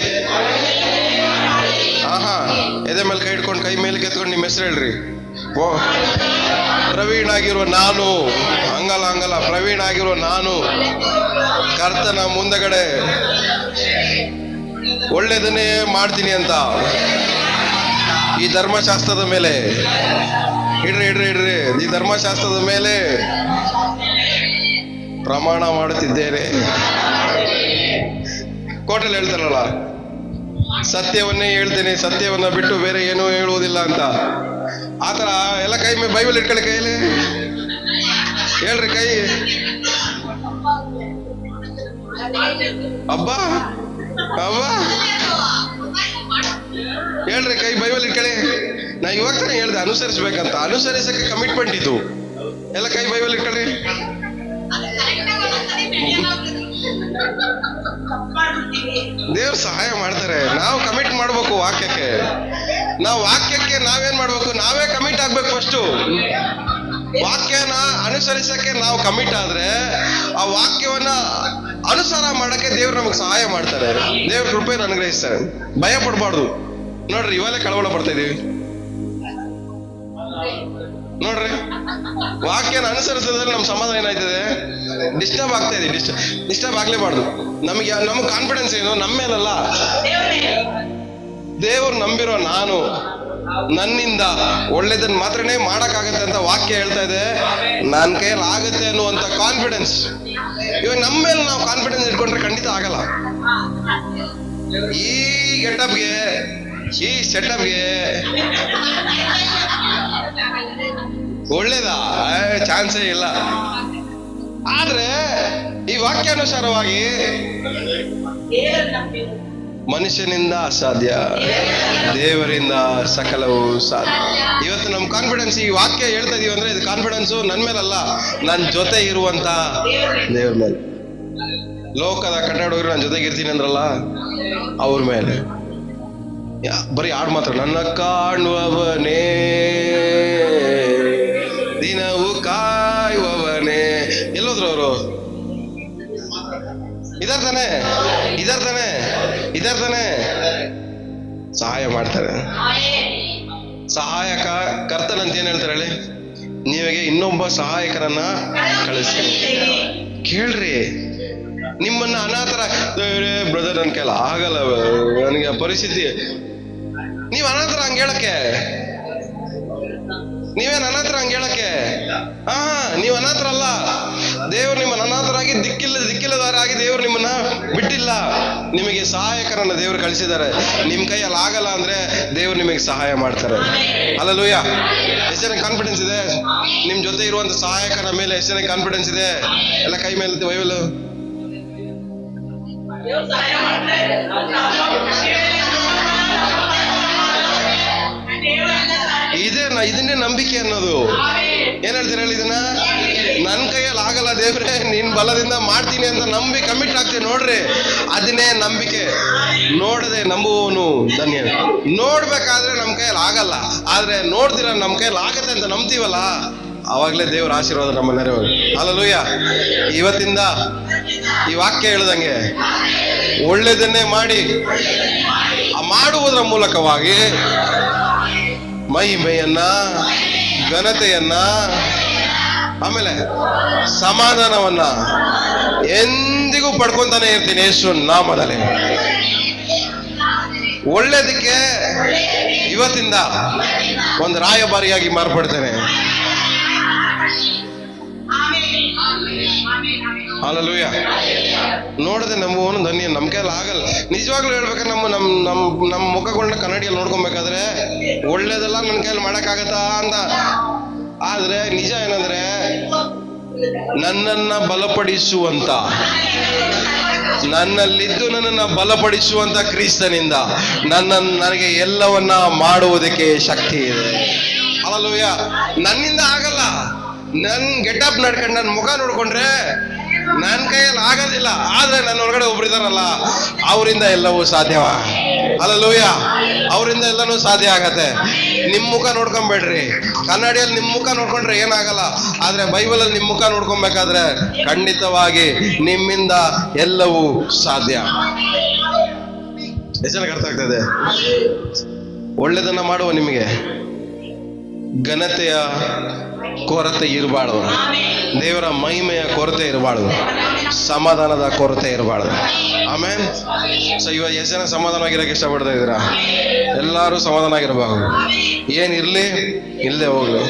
ಆಹಾ, ಎದೆ ಮೇಲೆ ಕೈ ಇಟ್ಕೊಂಡು ಕೈ ಮೇಲೆ ಕೆತ್ಕೊಂಡು ನಿಮ್ಮ ಹೆಸರು ಹೇಳ್ರಿ. ಓ, ಪ್ರವೀಣ್ ಆಗಿರುವ ನಾನು, ಹಂಗಲ್ಲ, ಪ್ರವೀಣ್ ಆಗಿರುವ ನಾನು ಕರ್ತನ ಮುಂದಗಡೆ ಒಳ್ಳೇದನ್ನೇ ಮಾಡ್ತೀನಿ ಅಂತ ಈ ಧರ್ಮಶಾಸ್ತ್ರದ ಮೇಲೆ ಇಡ್ರಿ. ಈ ಧರ್ಮಶಾಸ್ತ್ರದ ಮೇಲೆ ಪ್ರಮಾಣ ಮಾಡುತ್ತಿದ್ದೇನೆ. ಕೋಟೆಲ್ ಹೇಳ್ತಾರಲ್ಲ, ಸತ್ಯವನ್ನೇ ಹೇಳ್ತೇನೆ, ಸತ್ಯವನ್ನ ಬಿಟ್ಟು ಬೇರೆ ಏನೂ ಹೇಳುವುದಿಲ್ಲ ಅಂತ. ಆತರ ಎಲ್ಲ ಕೈ ಮೇಲೆ ಬೈಬಲ್ ಇಟ್ಕೊಳ್ಳಿ, ಕೈಯಲ್ಲಿ ಹೇಳ್ರಿ. ಕೈ ಅಬ್ಬಾ ಹೇಳ್ರಿ, ಕೈ ಬೈಬಲ್ ಇಟ್ಕೊಳ್ಳಿ. ನಾ ಇವಾಗ ತಾನೇ ಹೇಳ್ದೆ ಅನುಸರಿಸ್ಬೇಕಂತ. ಅನುಸರಿಸಕ್ಕೆ ಕಮಿಟ್ಮೆಂಟ್ ಇದು. ಎಲ್ಲ ಕೈ ಬೈಬಲ್ ಇಟ್ಕೊಳ್ರಿ. ದೇವ್ರು ಸಹಾಯ ಮಾಡ್ತಾರೆ. ನಾವು ಕಮಿಟ್ ಮಾಡ್ಬೇಕು ವಾಕ್ಯಕ್ಕೆ. ನಾವೇನ್ ಮಾಡ್ಬೇಕು? ನಾವೇ ಕಮಿಟ್ ಆಗ್ಬೇಕು ಫಸ್ಟು. ವಾಕ್ಯನ ಅನುಸರಿಸಕ್ಕೆ ನಾವು ಕಮಿಟ್ ಆದ್ರೆ ಆ ವಾಕ್ಯವನ್ನ ಅನುಸಾರ ಮಾಡಕ್ಕೆ ದೇವ್ರು ನಮಗೆ ಸಹಾಯ ಮಾಡ್ತಾರೆ. ದೇವ್ರ ಕೃಪೆ ಅನುಗ್ರಹಿಸ್ತಾರೆ. ಭಯ ಪಡ್ಬಾರ್ದು. ನೋಡ್ರಿ, ಇವಾಗಲೇ ಕಳವಳ ಪಡ್ತಾ ಇದೀವಿ. ನೋಡ್ರಿ, ವಾಕ್ಯನ ಅನುಸರಿಸಿದ್ರೆ ನಮ್ಮ ಸಮಾಧಾನ ಏನಾಯ್ತದೆ? ಡಿಸ್ಟರ್ಬ್ ಆಗ್ತಾ ಇದೆ. ಡಿಸ್ಟರ್ಬ್ ಆಗ್ಲೇಬಾರ್ದು. ನಮಗೆ ಕಾನ್ಫಿಡೆನ್ಸ್ ಏನು? ನಮ್ಮ ಮೇಲಲ್ಲ, ದೇವ್ರು ನಂಬಿರೋ ನಾನು, ನನ್ನಿಂದ ಒಳ್ಳೇದನ್ನ ಮಾತ್ರನೇ ಮಾಡಕ್ಕಾಗತ್ತೆ ಅಂತ ವಾಕ್ಯ ಹೇಳ್ತಾ ಇದೆ. ನನ್ನ ಕೈಯಲ್ಲಿ ಆಗುತ್ತೆ ಅನ್ನುವಂತ ಕಾನ್ಫಿಡೆನ್ಸ್. ಇವಾಗ ನಮ್ಮ ಮೇಲೆ ನಾವು ಕಾನ್ಫಿಡೆನ್ಸ್ ಇಟ್ಕೊಂಡ್ರೆ ಖಂಡಿತ ಆಗಲ್ಲ. ಈ ಗೆಟಪ್ಗೆ, ಈ ಸೆಟಪ್ಗೆ ಒಳ್ಳೇದಾ? ಚಾನ್ಸೇ ಇಲ್ಲ. ಆದ್ರೆ ಈ ವಾಕ್ಯಾನುಸಾರವಾಗಿ ಮನುಷ್ಯನಿಂದ ಅಸಾಧ್ಯ, ದೇವರಿಂದ ಸಕಲವು ಸಾಧ್ಯ. ಇವತ್ತು ನಮ್ಮ ಕಾನ್ಫಿಡೆನ್ಸ್, ಈ ವಾಕ್ಯ ಹೇಳ್ತಾ ಇದೀವಿ ಅಂದ್ರೆ ಇದು ಕಾನ್ಫಿಡೆನ್ಸು ನನ್ನ ಮೇಲಲ್ಲ, ನನ್ನ ಜೊತೆ ಇರುವಂತ ದೇವ್ರ ಮೇಲೆ. ಲೋಕದ ಕನ್ನಡ ಹುಡುಗರು ನನ್ನ ಜೊತೆಗೆ ಇರ್ತೀನಿ ಅಂದ್ರಲ್ಲ, ಅವ್ರ ಮೇಲೆ. ಬರೀ ಹಾಡು ಮಾತ್ರ. ನನ್ನ ಕಾಣುವವನೇ, ದಿನವು ಕಾಯುವವನೇ. ಎಲ್ಲೋದ್ರು ಅವರು? ಇದರ್ ತಾನೆ ಸಹಾಯ ಮಾಡ್ತಾರೆ. ಸಹಾಯಕ ಕರ್ತನಂತ ಏನ್ ಹೇಳ್ತಾರೆ ಹೇಳಿ? ನೀವಿಗೆ ಇನ್ನೊಬ್ಬ ಸಹಾಯಕರನ್ನ ಕಳಿಸ್ತೀನಿ. ಕೇಳ್ರಿ, ನಿಮ್ಮನ್ನ ಅನಾಥರ ಬ್ರದರ್ ನನ್ ಕೈಲ ಆಗಲ್ಲ, ನನಗೆ ಪರಿಸ್ಥಿತಿ. ನೀವ್ ಅನಾಥರ ಹಂಗ ಹೇಳಕ್ಕೆ? ನೀವೇನ್ ಅನಾಥರ ಹಂಗ ಹೇಳಕ್ಕೆ? ನೀವ್ ಅನಾಥರಲ್ಲ. ದೇವ್ರು ನಿಮ್ಮನ್ನ ಅನಾಥರಾಗಿ ದಿಕ್ಕಿಲ್ಲದಾರಾಗಿ ದೇವ್ರು ನಿಮ್ಮನ್ನ ಬಿಟ್ಟಿಲ್ಲ. ನಿಮಗೆ ಸಹಾಯಕರನ್ನ ದೇವ್ರು ಕಳಿಸಿದ್ದಾರೆ. ನಿಮ್ ಕೈಯಲ್ಲಿ ಆಗಲ್ಲ ಅಂದ್ರೆ ದೇವ್ರು ನಿಮಗೆ ಸಹಾಯ ಮಾಡ್ತಾರೆ. ಹಲ್ಲೆಲೂಯಾ. ಎಷ್ಟು ಜನ ಕಾನ್ಫಿಡೆನ್ಸ್ ಇದೆ? ನಿಮ್ ಜೊತೆ ಇರುವಂತ ಸಹಾಯಕರ ಮೇಲೆ ಎಷ್ಟು ಜನ ಕಾನ್ಫಿಡೆನ್ಸ್ ಇದೆ? ಎಲ್ಲ ಕೈ ಮೇಲೆ ಬೈಬಲ್. ಇದನ್ನೇ ನಂಬಿಕೆ ಅನ್ನೋದು. ಏನ್ ಹೇಳ್ತೀರ ಹೇಳಿ? ಇದನ್ನ ನನ್ ಕೈಯಲ್ಲಿ ಆಗಲ್ಲ ದೇವ್ರೆ, ನಿನ್ ಬಲದಿಂದ ಮಾಡ್ತೀನಿ ಅಂತ ನಂಬಿ ಕಮಿಟ್ ಆಗ್ತೇವೆ ನೋಡ್ರಿ, ಅದನ್ನೇ ನಂಬಿಕೆ. ನೋಡದೆ ನಂಬುವವನು ಧನ್ಯ. ನೋಡ್ಬೇಕಾದ್ರೆ ನಮ್ ಕೈಯಲ್ಲಿ ಆಗಲ್ಲ, ಆದ್ರೆ ನೋಡ್ದಿರ ನಮ್ ಕೈಯಲ್ಲಿ ಆಗತ್ತೆ ಅಂತ ನಂಬ್ತೀವಲ್ಲ, ಅವಾಗ್ಲೇ ದೇವ್ರ ಆಶೀರ್ವಾದ ನಮ್ಮ ನೆರವು. ಹಲ್ಲೆಲೂಯಾ. ಇವತ್ತಿಂದ ಈ ವಾಕ್ಯ ಹೇಳ್ದಂಗೆ ಒಳ್ಳೇದನ್ನೇ ಮಾಡಿ, ಮಾಡುವುದರ ಮೂಲಕವಾಗಿ ಮಹಿಮೆಯನ್ನ, ಘನತೆಯನ್ನ, ಆಮೇಲೆ ಸಮಾಧಾನವನ್ನ ಎಂದಿಗೂ ಪಡ್ಕೊಂತಾನೆ ಇರ್ತೀನಿ ಯೇಸು ನಾಮದಲ್ಲಿ. ಒಳ್ಳೇದಕ್ಕೆ ಇವತ್ತಿಂದ ಒಂದು ರಾಯಭಾರಿಯಾಗಿ ಮಾರ್ಪಡ್ತೇನೆ. ಹಲ್ಲೆಲೂಯಾ. ನೋಡದೆ ನಂಬುವವನು ಧನ್ಯ. ನಮ್ ಕೈಯಲ್ಲಿ ಆಗಲ್ಲ. ನಿಜವಾಗ್ಲೂ ಹೇಳ್ಬೇಕಾದ್ರೆ ನಮ್ಮ ಮುಖಗಳನ್ನ ಕನ್ನಡಿಯಲ್ಲಿ ನೋಡ್ಕೊಬೇಕಾದ್ರೆ ಒಳ್ಳೇದೆಲ್ಲ ನನ್ನ ಕೈಯಲ್ಲಿ ಮಾಡಕ್ಕಾಗತ್ತಾ ಅಂತ. ಆದ್ರೆ ನಿಜ ಏನಂದ್ರೆ, ನನ್ನನ್ನ ಬಲಪಡಿಸುವಂತ, ನನ್ನಲ್ಲಿದ್ದು ನನ್ನನ್ನ ಬಲಪಡಿಸುವಂತ ಕ್ರಿಸ್ತನಿಂದ ನನಗೆ ಎಲ್ಲವನ್ನ ಮಾಡುವುದಕ್ಕೆ ಶಕ್ತಿ ಇದೆ. ಹಲ್ಲೆಲೂಯಾ. ನನ್ನಿಂದ ಆಗಲ್ಲ. ನನ್ ಗೆಟಪ್ ನಡ್ಕೊಂಡು ನನ್ನ ಮುಖ ನೋಡ್ಕೊಂಡ್ರೆ ನನ್ನ ಕೈಯಲ್ಲಿ ಆಗೋದಿಲ್ಲ. ಆದ್ರೆ ನನ್ನ ಒಳಗಡೆ ಒಬ್ರಿದಾರಲ್ಲ, ಅವರಿಂದ ಎಲ್ಲವೂ ಸಾಧ್ಯವ. ಹಲ್ಲೆಲೂಯಾ. ಅವರಿಂದ ಎಲ್ಲನೂ ಸಾಧ್ಯ ಆಗತ್ತೆ. ನಿಮ್ ಮುಖ ನೋಡ್ಕೊಂಬೇಡ್ರಿ. ಕನ್ನಡಿಯಲ್ಲಿ ನಿಮ್ ಮುಖ ನೋಡ್ಕೊಂಡ್ರೆ ಏನಾಗಲ್ಲ, ಆದ್ರೆ ಬೈಬಲಲ್ಲಿ ನಿಮ್ ಮುಖ ನೋಡ್ಕೊಬೇಕಾದ್ರೆ ಖಂಡಿತವಾಗಿ ನಿಮ್ಮಿಂದ ಎಲ್ಲವೂ ಸಾಧ್ಯ. ಎಷ್ಟು ಜನಕ್ಕೆ ಅರ್ಥ ಆಗ್ತದೆ? ಒಳ್ಳೆದನ್ನ ಮಾಡುವ ನಿಮಗೆ ಘನತೆಯ ಕೊರತೆ ಇರಬಾರ್ದು, ದೇವರ ಮಹಿಮೆಯ ಕೊರತೆ ಇರಬಾರ್ದು, ಸಮಾಧಾನದ ಕೊರತೆ ಇರಬಾರ್ದು. ಆಮೇಲೆ ಇವಾಗ ಎಷ್ಟು ಜನ ಸಮಾಧಾನವಾಗಿರೋಕೆ ಇಷ್ಟಪಡ್ತಾ ಇದ್ದೀರಾ? ಎಲ್ಲರೂ ಸಮಾಧಾನ ಆಗಿರಬೇಕು. ಏನಿರ್ಲಿ ಇಲ್ಲದೆ ಹೋಗ್ಲಿ,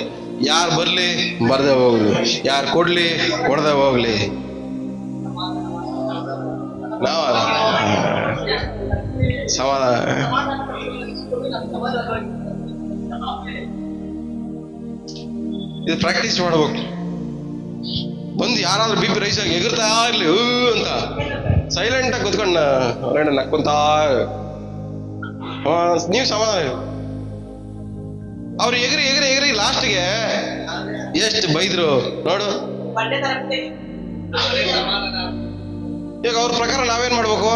ಯಾರು ಬರ್ಲಿ ಬರ್ದೆ ಹೋಗ್ಲಿ, ಯಾರು ಕೊಡ್ಲಿ ಕೊಡದೆ ಹೋಗ್ಲಿ, ನಾವು ಸಮಾಧಾನ. ಇದು ಪ್ರಾಕ್ಟೀಸ್ ಮಾಡ್ಬೇಕು. ಬಂದು ಯಾರಾದ್ರೂ ಬಿ ಪಿ ರೈಸ್ ಆಗಿ ಎಗರ್ತಾ ಇರ್ಲಿ ಅಂತ ಸೈಲೆಂಟ್ ಆಗಿ ಕೂತ್ಕೊಂಡ ಹೊರಗಡೆ ನಕ್ಕೊಂತ ನೀವು ಸಮಾಧಾನ. ಅವ್ರು ಎಗರಿ ಎಗರಿ ಎಗರಿ ಲಾಸ್ಟ್ಗೆ ಎಷ್ಟು ಬೈದ್ರು ನೋಡು. ಈಗ ಅವ್ರ ಪ್ರಕಾರ ನಾವೇನ್ ಮಾಡ್ಬೇಕು?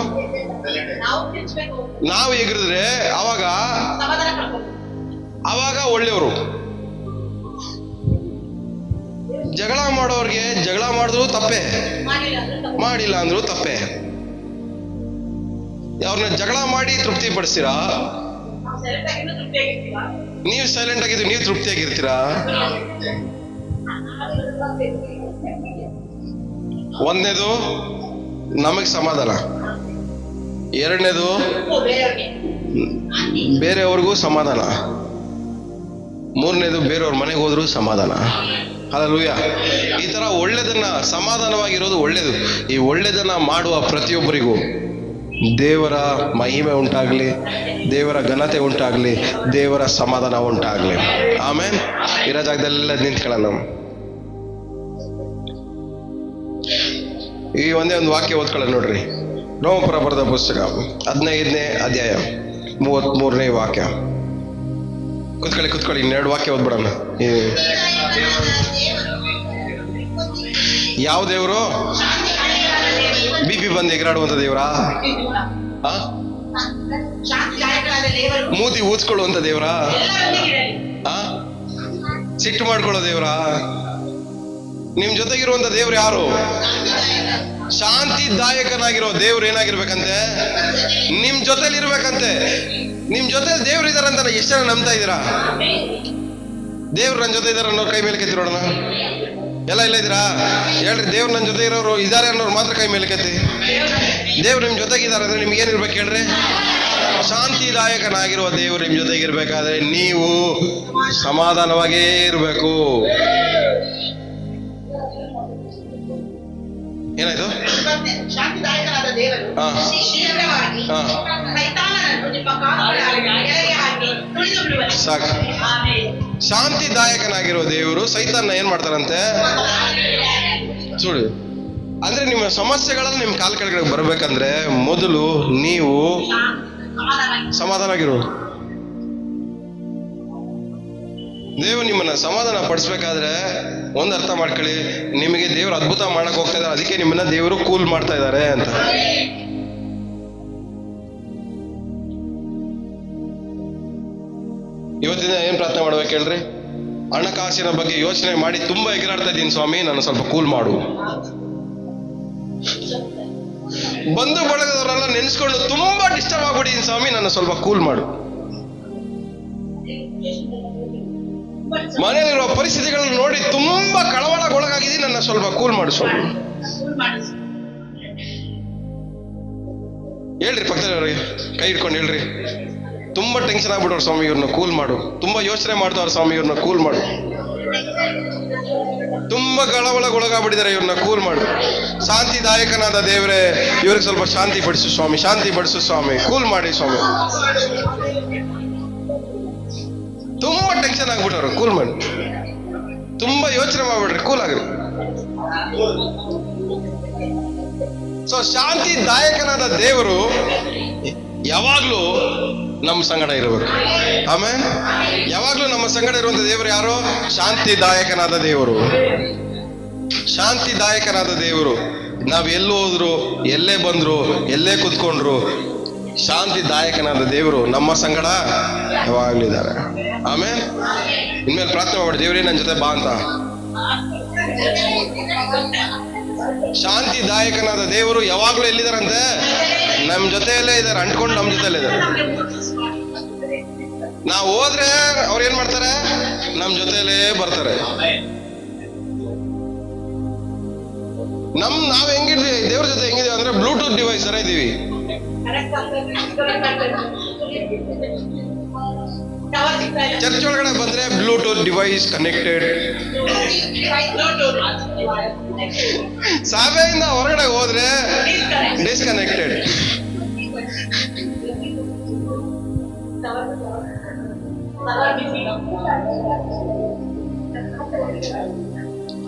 ನಾವು ಎಗರಿದ್ರೆ ಅವಾಗ ಒಳ್ಳೆಯವರು. ಜಗಳ ಮಾಡೋರ್ಗೆ ಜಗಳ ಮಾಡಿದ್ರು ತಪ್ಪೆ, ಮಾಡಿಲ್ಲ ಅಂದ್ರು ತಪ್ಪೆ. ಅವ್ರನ್ನ ಜಗಳ ಮಾಡಿ ತೃಪ್ತಿ ಪಡಿಸ್ತೀರಾ? ನೀವು ಸೈಲೆಂಟ್ ಆಗಿದ್ದು ನೀವು ತೃಪ್ತಿಯಾಗಿರ್ತೀರಾ? ಒಂದನೇದು ನಮಗೆ ಸಮಾಧಾನ, ಎರಡನೇದು ಬೇರೆಯವ್ರಿಗೂ ಸಮಾಧಾನ, ಮೂರನೇದು ಬೇರೆಯವ್ರ ಮನೆಗೆ ಹೋದ್ರೂ ಸಮಾಧಾನ. ಹಲ್ಲೆಲೂಯಾ. ಈ ತರ ಒಳ್ಳೆದನ್ನ, ಸಮಾಧಾನವಾಗಿರೋದು ಒಳ್ಳೇದು. ಈ ಒಳ್ಳೆದನ್ನ ಮಾಡುವ ಪ್ರತಿಯೊಬ್ಬರಿಗೂ ದೇವರ ಮಹಿಮೆ ಉಂಟಾಗ್ಲಿ, ದೇವರ ಘನತೆ ಉಂಟಾಗ್ಲಿ, ದೇವರ ಸಮಾಧಾನ ಉಂಟಾಗ್ಲಿ. ಆಮೇಲೆ ಇರೋ ಜಾಗದಲ್ಲೆಲ್ಲ ನಿಂತ್ಕೊಳ್ಳೋಣ. ಈ ಒಂದೇ ಒಂದು ವಾಕ್ಯ ಓದ್ಕೊಳ್ಳೋಣ ನೋಡ್ರಿ. ರೋಮಪುರ ಬರೆದ ಪುಸ್ತಕ 15ನೇ ಅಧ್ಯಾಯ 33ನೇ ವಾಕ್ಯ. ಕುತ್ಕೊಳ್ಳಿ, ಇನ್ನೆರಡು ವಾಕ್ಯ ಓದ್ಬಿಡೋಣ. ಯಾವ ದೇವರು? BP ಬಂದು ಎಗರಾಡುವಂತ ದೇವರಾ? ಮೂತಿ ಊದ್ಕೊಳ್ಳುವಂತ ದೇವರಾ? ಸಿಟ್ಟು ಮಾಡ್ಕೊಳ್ಳೋ ದೇವರಾ? ನಿಮ್ ಜೊತೆಗಿರುವಂತ ದೇವ್ರು ಯಾರು? ಶಾಂತಿದಾಯಕನಾಗಿರೋ ದೇವ್ರು ಏನಾಗಿರ್ಬೇಕಂತೆ? ನಿಮ್ ಜೊತೆಲಿ ಇರ್ಬೇಕಂತೆ. ನಿಮ್ ಜೊತೆ ದೇವ್ರು ಇದಾರಂತ ಎಷ್ಟು ಜನ ನಂಬ್ತಾ ಇದ್ದೀರಾ? ದೇವ್ರು ನನ್ನ ಜೊತೆ ಇದಾರ ಅನ್ನೋರು ಕೈ ಮೇಲೆ ಕೆತ್ತಿ ನೋಡೋಣ. ಎಲ್ಲ ಇಲ್ಲ ಇದ್ದೀರಾ? ಹೇಳ್ರಿ, ದೇವ್ರು ನನ್ನ ಜೊತೆ ಇರೋರು ಇದಾರೆ ಅನ್ನೋರು ಮಾತ್ರ ಕೈ ಮೇಲೆ ಕೆತ್ತಿ. ದೇವ್ರು ನಿಮ್ ಜೊತೆಗಿದ್ದಾರೆ ಅಂದ್ರೆ ನಿಮ್ಗೆ ಏನಿರ್ಬೇಕು ಹೇಳ್ರಿ? ಶಾಂತಿದಾಯಕನಾಗಿರುವ ದೇವ್ರು ನಿಮ್ ಜೊತೆಗಿರ್ಬೇಕಾದ್ರೆ ನೀವು ಸಮಾಧಾನವಾಗೇ ಇರ್ಬೇಕು. ಏನಾಯ್ತು? ಶಾಂತಿದಾಯಕನಾದ ದೇವರು ಶೀಘ್ರವಾಗಿ ಸೈತಾನನನ್ನು ನಿಮ್ಮ ಕಾಲುಗಳ ಕೆಳಗೆ ಹಾಕಿ ತುಳಿದು ಬಿಡುವನು. ಸಾಕು. ಶಾಂತಿದಾಯಕನಾಗಿರೋ ದೇವರು ಸೈತಾನ ಏನ್ ಮಾಡ್ತಾರಂತೆ? ಸುಳ್ಳು. ಅಂದ್ರೆ ನಿಮ್ಮ ಸಮಸ್ಯೆಗಳಲ್ಲಿ ನಿಮ್ ಕಾಲ್ ಕೆಳಗಡೆ ಬರ್ಬೇಕಂದ್ರೆ ಮೊದಲು ನೀವು ಸಮಾಧಾನವಾಗಿರು. ದೇವರು ನಿಮ್ಮನ್ನ ಸಮಾಧಾನ ಪಡಿಸ್ಬೇಕಾದ್ರೆ ಒಂದ್ ಅರ್ಥ ಮಾಡ್ಕೊಳ್ಳಿ, ನಿಮಗೆ ದೇವರು ಅದ್ಭುತ ಮಾಡಕ್ ಹೋಗ್ತಾ ಇದ್ದಾರೆ, ಅದಕ್ಕೆ ನಿಮ್ಮನ್ನ ದೇವರು ಕೂಲ್ ಮಾಡ್ತಾ ಇದ್ದಾರೆ ಅಂತ. ಇವತ್ತಿನ ಏನ್ ಪ್ರಾರ್ಥನೆ ಮಾಡ್ಬೇಕು ಹೇಳ್ರಿ? ಹಣಕಾಸಿನ ಬಗ್ಗೆ ಯೋಚನೆ ಮಾಡಿ ತುಂಬಾ ಎಗರಾಡ್ತಾ ಇದ್ದೀನಿ ಸ್ವಾಮಿ, ನಾನು ಸ್ವಲ್ಪ ಕೂಲ್ ಮಾಡು. ಬಂಧು ಬಳಗದವರೆಲ್ಲ ನೆನೆಸ್ಕೊಂಡು ತುಂಬಾ ಡಿಸ್ಟರ್ಬ್ ಆಗ್ಬಿಟ್ಟಿದ್ದೀನಿ ಸ್ವಾಮಿ, ನನ್ನ ಸ್ವಲ್ಪ ಕೂಲ್ ಮಾಡು. ಮನೆಯಲ್ಲಿರುವ ಪರಿಸ್ಥಿತಿಗಳನ್ನು ನೋಡಿ ತುಂಬಾ ಕಳವಳಗೊಳಗಾಗಿದ್ದೀನಿ, ನನ್ನ ಸ್ವಲ್ಪ ಕೂಲ್ ಮಾಡು ಸ್ವಾಮಿ. ಹೇಳ್ರಿ, ಪಕ್ಕದವ್ರಿಗೆ ಕೈ ಹಿಡ್ಕೊಂಡು ಹೇಳ್ರಿ, ತುಂಬಾ ಟೆನ್ಷನ್ ಆಗ್ಬಿಟ್ಟವ್ರು ಸ್ವಾಮಿ, ಇವ್ರನ್ನ ಕೂಲ್ ಮಾಡು. ತುಂಬಾ ಯೋಚನೆ ಮಾಡ್ತಾವ್ರ ಸ್ವಾಮಿ, ಇವ್ರನ್ನ ಕೂಲ್ ಮಾಡು. ತುಂಬಾ ಕಳವಳಗೊಳಗಾಗ್ಬಿಟ್ಟಿದ್ದಾರೆ, ಇವ್ರನ್ನ ಕೂಲ್ ಮಾಡು. ಶಾಂತಿದಾಯಕನಾದ ದೇವರೇ, ಇವ್ರಿಗೆ ಸ್ವಲ್ಪ ಶಾಂತಿ ಪಡಿಸು ಸ್ವಾಮಿ, ಶಾಂತಿ ಪಡಿಸು ಸ್ವಾಮಿ, ಕೂಲ್ ಮಾಡಿ ಸ್ವಾಮಿ. ತುಂಬಾ ಟೆನ್ಷನ್ ಆಗ್ಬಿಟ್ಟವ್ರು, ಕೂಲ್ ಮಾಡಿ. ತುಂಬಾ ಯೋಚನೆ ಮಾಡ್ಬಿಡ್ರಿ, ಕೂಲ್ ಆಗ್ರಿ. ಸೊ ಶಾಂತಿದಾಯಕನಾದ ದೇವರು ಯಾವಾಗ್ಲೂ ನಮ್ಮ ಸಂಗಡ ಇರಬೇಕು. ಆಮೇಲೆ ಯಾವಾಗ್ಲೂ ನಮ್ಮ ಸಂಗಡ ಇರುವಂತ ದೇವರು ಯಾರು? ಶಾಂತಿದಾಯಕನಾದ ದೇವರು. ಶಾಂತಿದಾಯಕನಾದ ದೇವರು ನಾವ್ ಎಲ್ಲಿ ಹೋದ್ರು, ಎಲ್ಲೇ ಬಂದ್ರು, ಎಲ್ಲೇ ಕುತ್ಕೊಂಡ್ರು, ಶಾಂತಿದಾಯಕನಾದ ದೇವರು ನಮ್ಮ ಸಂಗಡ ಯಾವಾಗ್ಲಿದ್ದಾರೆ. ಆಮೇಲೆ ಇನ್ಮೇಲೆ ಪ್ರಾರ್ಥನೆ ಮಾಡಿ, ದೇವರೇ ನನ್ನ ಜೊತೆ ಬಾ ಅಂತ. ಶಾಂತಿದಾಯಕನಾದ ದೇವರು ಯಾವಾಗ್ಲೂ ಎಲ್ಲಿದಾರಂತೆ? ನಮ್ ಜೊತೆಯಲ್ಲೇ ಇದ್ದಾರೆ, ಅಂಟ್ಕೊಂಡು ನಮ್ ಜೊತೆಯಲ್ಲೇ ಇದ್ದಾರೆ. ನಾವು ಹೋದ್ರೆ ಅವ್ರು ಏನ್ ಮಾಡ್ತಾರೆ? ನಮ್ ಜೊತೆಯಲ್ಲೇ ಬರ್ತಾರೆ. ನಾವ್ ಹೆಂಗಿದ್ವಿ ದೇವ್ರ ಜೊತೆ ಹೆಂಗಿದೀವಿ ಅಂದ್ರೆ ಬ್ಲೂಟೂತ್ ಡಿವೈಸ್ ತರ ಇದೀವಿ. ಚರ್ಚ್ ಒಳಗಡೆ ಬಂದ್ರೆ ಬ್ಲೂಟೂತ್ ಡಿವೈಸ್ ಕನೆಕ್ಟೆಡ್, ಸಭೆಯಿಂದ ಹೊರಗಡೆ ಹೋದ್ರೆ ಡಿಸ್ಕನೆಕ್ಟೆಡ್.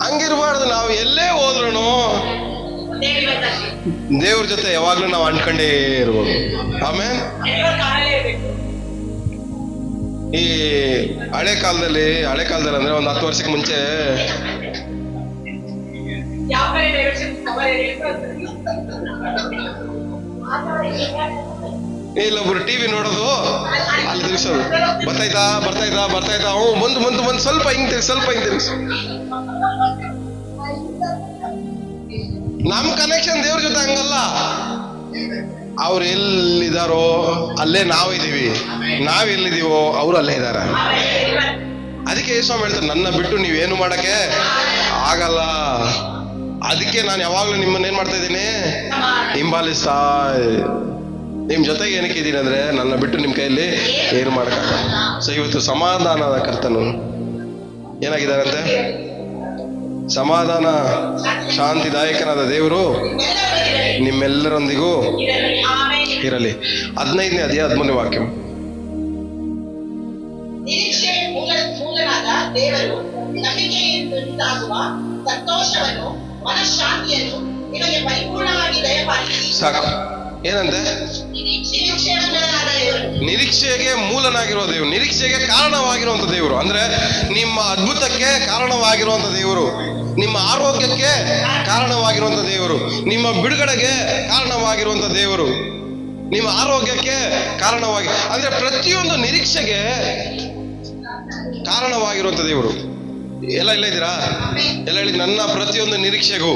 ಹಂಗಿರ್ಬಾರ್ದು. ನಾವು ಎಲ್ಲೇ ಹೋದ್ರು ದೇವ್ರ ಜೊತೆ ಯಾವಾಗ್ಲೂ ನಾವು ಅಂಟ್ಕೊಂಡೇ ಇರ್ಬೋದು. ಆಮೇಲೆ ಈ ಹಳೆ ಕಾಲದಲ್ಲಿ ಅಂದ್ರೆ ಒಂದು 10 ವರ್ಷಕ್ಕೆ ಮುಂಚೆ ಇಲ್ಲೊಬ್ರು ಟಿವಿ ನೋಡೋದು, ಅಲ್ಲಿ ತಿರ್ಗಿಸೋದು, ಬರ್ತಾಯ್ತಾ ಬಂದು ಸ್ವಲ್ಪ ಹಿಂಗ್ ತಿರ್ಗಿಸು. ನಮ್ ಕನೆಕ್ಷನ್ ದೇವ್ರ ಜೊತೆ ಹಂಗಲ್ಲ. ಅವ್ರು ಎಲ್ಲಿದಾರೋ ಅಲ್ಲೇ ನಾವಿದೀವಿ, ನಾವೆಲ್ಲಿದೀವೋ ಅವ್ರು ಅಲ್ಲೇ ಇದಾರ. ಅದಕ್ಕೆ ಯೇಸು ಹೇಳ್ತಾರೆ, ನನ್ನ ಬಿಟ್ಟು ನೀವೇನು ಮಾಡಕ್ಕೆ ಆಗಲ್ಲ. ಅದಕ್ಕೆ ನಾನು ಯಾವಾಗ್ಲೂ ನಿಮ್ಮನ್ನೇನ್ ಮಾಡ್ತಾ ಇದ್ದೀನಿ, ಹಿಂಬಾಲಿಸ್ತಾ ನಿಮ್ ಜೊತೆಗೆ ಏನಕ್ಕೆ ಇದ್ದೀನಿ ಅಂದ್ರೆ ನನ್ನ ಬಿಟ್ಟು ನಿಮ್ ಕೈಯಲ್ಲಿ ಏನು ಮಾಡಕ್ಕಾಗಲ್ಲ. ಸೊ ಇವತ್ತು ಸಮಾಧಾನದ ಕರ್ತನು ಏನಾಗಿದ್ದಾರಂತೆ, ಸಮಾಧಾನ ಶಾಂತಿದಾಯಕನಾದ ದೇವರು ನಿಮ್ಮೆಲ್ಲರೊಂದಿಗೂ ಇರಲಿ. 15ನೇ ಅಧ್ಯಾಯ 13ನೇ ವಾಕ್ಯ. ನಿರೀಕ್ಷೆ ಮೂಲನಾದ ದೇವರು ನಂಬಿಕೆಯಿಂದಾಗುವ ಸಂತೋಷವನ್ನು ಮನಃಶಾಂತಿಯನ್ನು ನಿಮಗೆ ಪರಿಪೂರ್ಣವಾಗಿ ದಯಪಾಲಿಸಿ. ಸಾಕು. ಏನಂತೆ? ನಿರೀಕ್ಷೆಗೆ ಮೂಲನಾಗಿರೋ ದೇವರು, ನಿರೀಕ್ಷೆಗೆ ಕಾರಣವಾಗಿರುವಂತ ದೇವರು. ಅಂದ್ರೆ ನಿಮ್ಮ ಅದ್ಭುತಕ್ಕೆ ಕಾರಣವಾಗಿರುವಂತ ದೇವರು, ನಿಮ್ಮ ಆರೋಗ್ಯಕ್ಕೆ ಕಾರಣವಾಗಿರುವಂತ ದೇವರು, ನಿಮ್ಮ ಬಿಡುಗಡೆಗೆ ಕಾರಣವಾಗಿರುವಂತ ದೇವರು, ನಿಮ್ಮ ಆರೋಗ್ಯಕ್ಕೆ ಕಾರಣವಾಗಿ, ಅಂದ್ರೆ ಪ್ರತಿಯೊಂದು ನಿರೀಕ್ಷೆಗೆ ಕಾರಣವಾಗಿರುವಂತ ದೇವರು. ಎಲ್ಲ ಇಲ್ಲ ಇದ್ದೀರಾ? ಎಲ್ಲ ಹೇಳಿ, ನನ್ನ ಪ್ರತಿಯೊಂದು ನಿರೀಕ್ಷೆಗೂ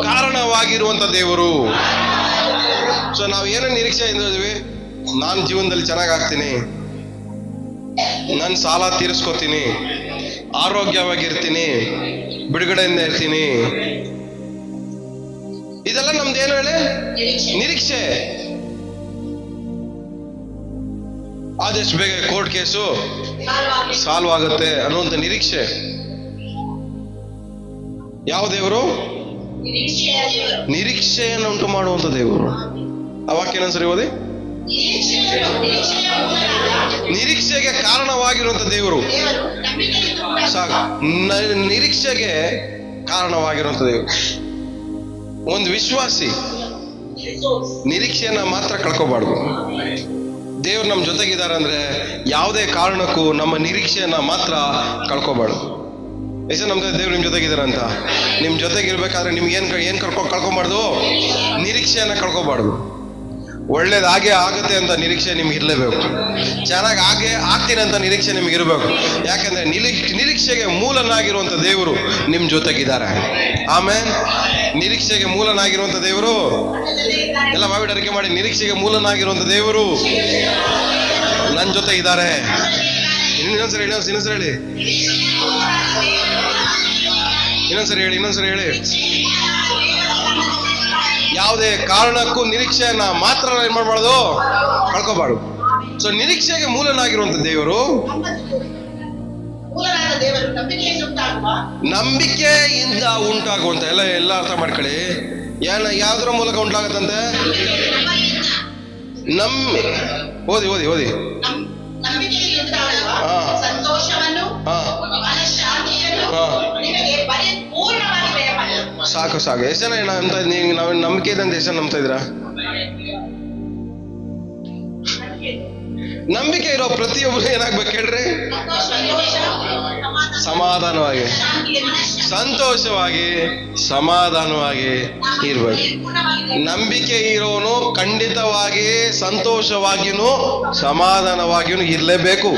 ಕಾರಣವಾಗಿರುವಂತ ದೇವರು. ಸೊ ನಾವು ಏನೋ ನಿರೀಕ್ಷೆ ಇದ್ದೀವಿ, ನಾನು ಜೀವನದಲ್ಲಿ ಚೆನ್ನಾಗಾಗ್ತೀನಿ, ನನ್ನ ಸಾಲ ತೀರಿಸ್ಕೋತೀನಿ, ಆರೋಗ್ಯವಾಗಿರ್ತೀನಿ, ಬಿಡುಗಡೆಯಿಂದ ಇರ್ತೀನಿ, ಇದೆಲ್ಲ ನಮ್ದೇನು ಹೇಳಿ ನಿರೀಕ್ಷೆ. ಆದಷ್ಟು ಬೇಗ ಕೋರ್ಟ್ ಕೇಸು ಸಾಲ್ವ್ ಆಗುತ್ತೆ ಅನ್ನುವಂಥ ನಿರೀಕ್ಷೆ. ಯಾವ ದೇವರು? ನಿರೀಕ್ಷೆಯನ್ನು ಉಂಟು ಮಾಡುವಂತ ದೇವರು. ಆ ವಾಕ್ಯ ಏನಂತ ಸರಿ ಓದಿ. ನಿರೀಕ್ಷೆಗೆ ಕಾರಣವಾಗಿರುವಂತ ದೇವರು. ಸಾಕು. ನಿರೀಕ್ಷೆಗೆ ಕಾರಣವಾಗಿರುವಂತ ದೇವರು. ಒಂದು ವಿಶ್ವಾಸಿ ನಿರೀಕ್ಷೆಯನ್ನ ಮಾತ್ರ ಕಳ್ಕೋಬಾರ್ದು. ದೇವ್ರು ನಮ್ಮ ಜೊತೆಗಿದ್ದಾರೆ ಅಂದ್ರೆ ಯಾವುದೇ ಕಾರಣಕ್ಕೂ ನಮ್ಮ ನಿರೀಕ್ಷೆಯನ್ನ ಮಾತ್ರ ಕಳ್ಕೋಬಾರ್ದು. ಎಷ್ಟು ನಮ್ಗೆ ದೇವ್ರು ನಿಮ್ ಜೊತೆಗಿದ್ದಾರೆ ಅಂತ, ನಿಮ್ ಜೊತೆಗಿರ್ಬೇಕಾದ್ರೆ ನಿಮ್ಗೆ ಏನ್ ಕಳ್ಕೊಬಾರ್ದು, ನಿರೀಕ್ಷೆಯನ್ನ ಕಳ್ಕೊಬಾರ್ದು. ಒಳ್ಳೇದಾಗೆ ಆಗುತ್ತೆ ಅಂತ ನಿರೀಕ್ಷೆ ನಿಮ್ಗೆ ಇರ್ಲೇಬೇಕು. ಚೆನ್ನಾಗಿ ಹಾಗೆ ಆಗ್ತೀನಿ ಅಂತ ನಿರೀಕ್ಷೆ ನಿಮ್ಗೆ ಇರಬೇಕು. ಯಾಕಂದ್ರೆ ನಿರೀಕ್ಷೆಗೆ ಮೂಲನಾಗಿರುವಂತ ದೇವರು ನಿಮ್ ಜೊತೆಗಿದ್ದಾರೆ. ಆಮೇಲೆ ನಿರೀಕ್ಷೆಗೆ ಮೂಲನಾಗಿರುವಂತ ದೇವರು, ಎಲ್ಲ ಬಾವಿಡ ಅರಿಕೆ ಮಾಡಿ, ನಿರೀಕ್ಷೆಗೆ ಮೂಲನಾಗಿರುವಂತ ದೇವರು ನನ್ನ ಜೊತೆ ಇದ್ದಾರೆ. ಇನ್ನೊಂದ್ಸರಿ ಹೇಳಿ, ಇನ್ನೊಂದ್ಸರಿ ಹೇಳಿ. ಯಾವುದೇ ಕಾರಣಕ್ಕೂ ನಿರೀಕ್ಷೆಯನ್ನ ಮಾತ್ರ ಏನ್ ಮಾಡಬಾರ್ದು, ಕಳ್ಕೋಬಾರ್ದು. ಸೊ ನಿರೀಕ್ಷೆಗೆ ಮೂಲನಾಗಿರುವಂತ ದೇವರು, ನಂಬಿಕೆಯಿಂದ ಉಂಟಾಗುವಂತ ಎಲ್ಲ ಅರ್ಥ ಮಾಡ್ಕೊಳ್ಳಿ. ಯಾವ್ದ್ರ ಮೂಲಕ ಉಂಟಾಗತ್ತಂತೆ? ಓದಿ. ಸಾಕು. ಎಷ್ಟು ಜನ ನಾವು ನಂಬಿಕೆ ಇದೆ ಅಂತ ಎಷ್ಟು ಜನ ನಂಬ್ತಾ ಇದ್ದೀರಾ? ನಂಬಿಕೆ ಇರೋ ಪ್ರತಿಯೊಬ್ಬರು ಏನಾಗ್ಬೇಕು ಹೇಳ್ರಿ? ಸಮಾಧಾನವಾಗಿ, ಸಂತೋಷವಾಗಿ, ಸಮಾಧಾನವಾಗಿ ಇರ್ಬೇಕು. ನಂಬಿಕೆ ಇರೋನು ಖಂಡಿತವಾಗಿ ಸಂತೋಷವಾಗಿಯೂ ಸಮಾಧಾನವಾಗಿಯೂ ಇರಲೇಬೇಕು.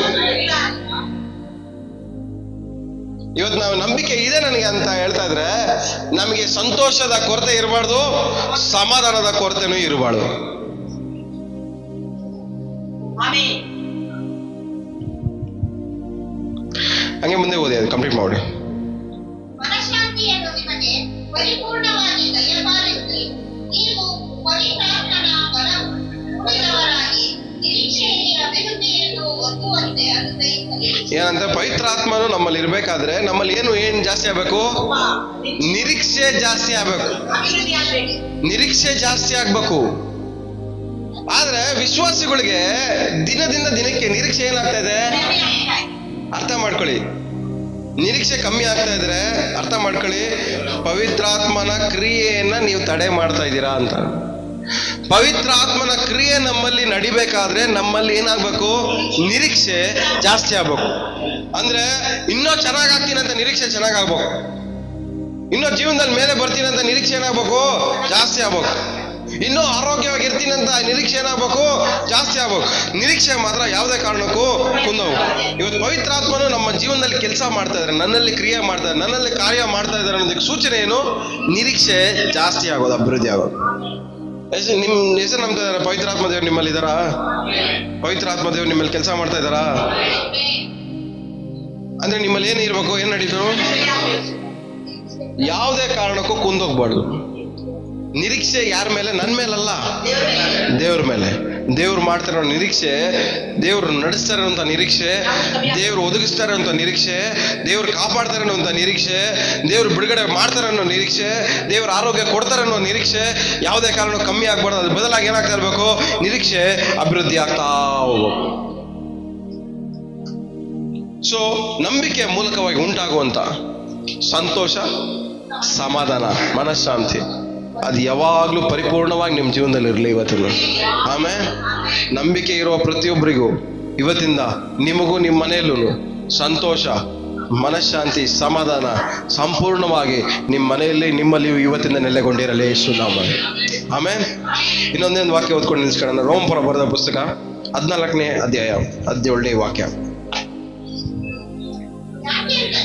ಇವತ್ತು ನಾವು ನಂಬಿಕೆ ಇದೆ ನನಗೆ ಅಂತ ಹೇಳ್ತಾ ಇದ್ರೆ ನಮಗೆ ಸಂತೋಷದ ಕೊರತೆ ಇರಬಾರ್ದು, ಸಮಾಧಾನದ ಕೊರತೆನೂ ಇರಬಾರ್ದು. ಹಂಗೆ ಮುಂದೆ ಓದಿ, ಅದು ಕಂಪ್ಲೀಟ್ ಮಾಡಿ. ಮನಃಶಾಂತಿಯನ್ನು ನಿಮಗೆ ಪರಿಪೂರ್ಣವಾಗಿ ದಯಪಾಲಿಸಿ ನೀವು ಪವಿತ್ರಾತ್ಮನ ಬಲವುಳ್ಳವರಾಗಿ ನಿರೀಕ್ಷೆಯಲ್ಲಿ ಅಭಿವೃದ್ಧಿಯನ್ನು ಹೊಂದುವಂತೆ ಏನಂತ? ಪವಿತ್ರಾತ್ಮನು ನಮ್ಮಲ್ಲಿ ಇರ್ಬೇಕಾದ್ರೆ ನಮ್ಮಲ್ಲಿ ಏನ್ ಜಾಸ್ತಿ ಆಗ್ಬೇಕು? ನಿರೀಕ್ಷೆ ಜಾಸ್ತಿ ಆಗ್ಬೇಕು, ನಿರೀಕ್ಷೆ ಜಾಸ್ತಿ ಆಗ್ಬೇಕು. ಆದ್ರೆ ವಿಶ್ವಾಸಿಗಳಿಗೆ ದಿನದಿಂದ ದಿನಕ್ಕೆ ನಿರೀಕ್ಷೆ ಏನಾಗ್ತಾ ಇದೆ ಅರ್ಥ ಮಾಡ್ಕೊಳ್ಳಿ. ನಿರೀಕ್ಷೆ ಕಮ್ಮಿ ಆಗ್ತಾ ಇದ್ರೆ ಅರ್ಥ ಮಾಡ್ಕೊಳ್ಳಿ, ಪವಿತ್ರಾತ್ಮನ ಕ್ರಿಯೆಯನ್ನ ನೀವು ತಡೆ ಮಾಡ್ತಾ ಇದ್ದೀರಾ ಅಂತ. ಪವಿತ್ರಾತ್ಮನ ಕ್ರಿಯೆ ನಮ್ಮಲ್ಲಿ ನಡಿಬೇಕಾದ್ರೆ ನಮ್ಮಲ್ಲಿ ಏನಾಗ್ಬೇಕು? ನಿರೀಕ್ಷೆ ಜಾಸ್ತಿ ಆಗ್ಬೇಕು. ಅಂದ್ರೆ ಇನ್ನೂ ಚೆನ್ನಾಗಾಗ್ತೀನಿ ಅಂತ ನಿರೀಕ್ಷೆ ಚೆನ್ನಾಗಾಗ್ಬೇಕು. ಇನ್ನೂ ಜೀವನದಲ್ಲಿ ಮೇಲೆ ಬರ್ತೀನಿ ಅಂತ ನಿರೀಕ್ಷೆ ಏನಾಗ್ಬೇಕು? ಜಾಸ್ತಿ ಆಗ್ಬೇಕು. ಇನ್ನೂ ಆರೋಗ್ಯವಾಗಿರ್ತೀನಿ ಅಂತ ನಿರೀಕ್ಷೆ ಏನಾಗಬೇಕು? ಜಾಸ್ತಿ ಆಗ್ಬೇಕು. ನಿರೀಕ್ಷೆ ಮಾತ್ರ ಯಾವುದೇ ಕಾರಣಕ್ಕೂ ಕುಂದವು. ಇವತ್ತು ಪವಿತ್ರಾತ್ಮನು ನಮ್ಮ ಜೀವನದಲ್ಲಿ ಕೆಲಸ ಮಾಡ್ತಾ ಇದ್ದಾರೆ, ನನ್ನಲ್ಲಿ ಕ್ರಿಯೆ ಮಾಡ್ತಾ ಇದ್ದಾರೆ, ನನ್ನಲ್ಲಿ ಕಾರ್ಯ ಮಾಡ್ತಾ ಇದ್ದಾರೆ ಅನ್ನೋದಕ್ಕೆ ಸೂಚನೆ ಏನು? ನಿರೀಕ್ಷೆ ಜಾಸ್ತಿ ಆಗೋದು, ಅಭಿವೃದ್ಧಿ ಆಗೋದು. ನಿಮ್ ಹೆಸರು ನಂಬ್ತಾ ಇದಾರ? ಪವಿತ್ರ ಆತ್ಮ ದೇವ್ರು ನಿಮ್ಮಲ್ಲಿ ಇದಾರಾ? ಪವಿತ್ರ ಆತ್ಮ ದೇವ್ರು ನಿಮ್ಮಲ್ಲಿ ಕೆಲಸ ಮಾಡ್ತಾ ಇದಾರಾ? ಅಂದ್ರೆ ನಿಮ್ಮಲ್ಲಿ ಏನ್ ಇರ್ಬೇಕು? ಏನ್ ನಡೀತು? ಯಾವುದೇ ಕಾರಣಕ್ಕೂ ಕುಂದೋಗ್ಬಾರ್ದು. ನಿರೀಕ್ಷೆ ಯಾರ ಮೇಲೆ? ನನ್ನ ಮೇಲಲ್ಲ, ದೇವ್ರ ಮೇಲೆ. ದೇವ್ರು ಮಾಡ್ತಾರೋ ನಿರೀಕ್ಷೆ, ದೇವ್ರು ನಡೆಸ್ತಾರೆ ಅಂತ ನಿರೀಕ್ಷೆ, ದೇವ್ರು ಒದಗಿಸ್ತಾರೆ ಅಂತ ನಿರೀಕ್ಷೆ, ದೇವ್ರು ಕಾಪಾಡ್ತಾರೆ ಅನ್ನೋ ನಿರೀಕ್ಷೆ, ದೇವ್ರು ಬಿಡುಗಡೆ ಮಾಡ್ತಾರೆ ಅನ್ನೋ ನಿರೀಕ್ಷೆ, ದೇವ್ರ ಆರೋಗ್ಯ ಕೊಡ್ತಾರೆ ಅನ್ನೋ ನಿರೀಕ್ಷೆ ಯಾವುದೇ ಕಾರಣಕ್ಕೂ ಕಮ್ಮಿ ಆಗ್ಬಾರ್ದು. ಅದ್ರ ಬದಲಾಗಿ ಏನಾಗ್ತಾ ಇರ್ಬೇಕು? ನಿರೀಕ್ಷೆ ಅಭಿವೃದ್ಧಿ ಆಗ್ತಾ ಹೋಗ್ಬೇಕು. ಸೊ ನಂಬಿಕೆ ಮೂಲಕವಾಗಿ ಉಂಟಾಗುವಂತ ಸಂತೋಷ, ಸಮಾಧಾನ, ಮನಃಶಾಂತಿ ಅದು ಯಾವಾಗ್ಲೂ ಪರಿಪೂರ್ಣವಾಗಿ ನಿಮ್ಮ ಜೀವನದಲ್ಲಿ ಇರಲಿ ಇವತ್ತಿನ. ಆಮೇಲೆ ನಂಬಿಕೆ ಇರುವ ಪ್ರತಿಯೊಬ್ಬರಿಗೂ ಇವತ್ತಿಂದ ನಿಮಗೂ ನಿಮ್ಮ ಮನೆಯಲ್ಲೂ ಸಂತೋಷ, ಮನಃಶಾಂತಿ, ಸಮಾಧಾನ ಸಂಪೂರ್ಣವಾಗಿ ನಿಮ್ಮ ಮನೆಯಲ್ಲಿ ನಿಮ್ಮಲ್ಲಿ ಇವತ್ತಿಂದ ನೆಲೆಗೊಂಡಿರಲಿ ಯೇಸು ನಾಮದಲ್ಲಿ. ಆಮೇಲೆ ಇನ್ನೊಂದೇನು ವಾಕ್ಯ ಓದ್ಕೊಂಡು ನಿಲ್ಸ್ಕೊಳ್ಳೋಣ. ರೋಮಪುರ ಬರೆದ ಪುಸ್ತಕ 14ನೇ ಅಧ್ಯಾಯ 17ನೇ ವಾಕ್ಯ. ಯಾಕೆಂದರೆ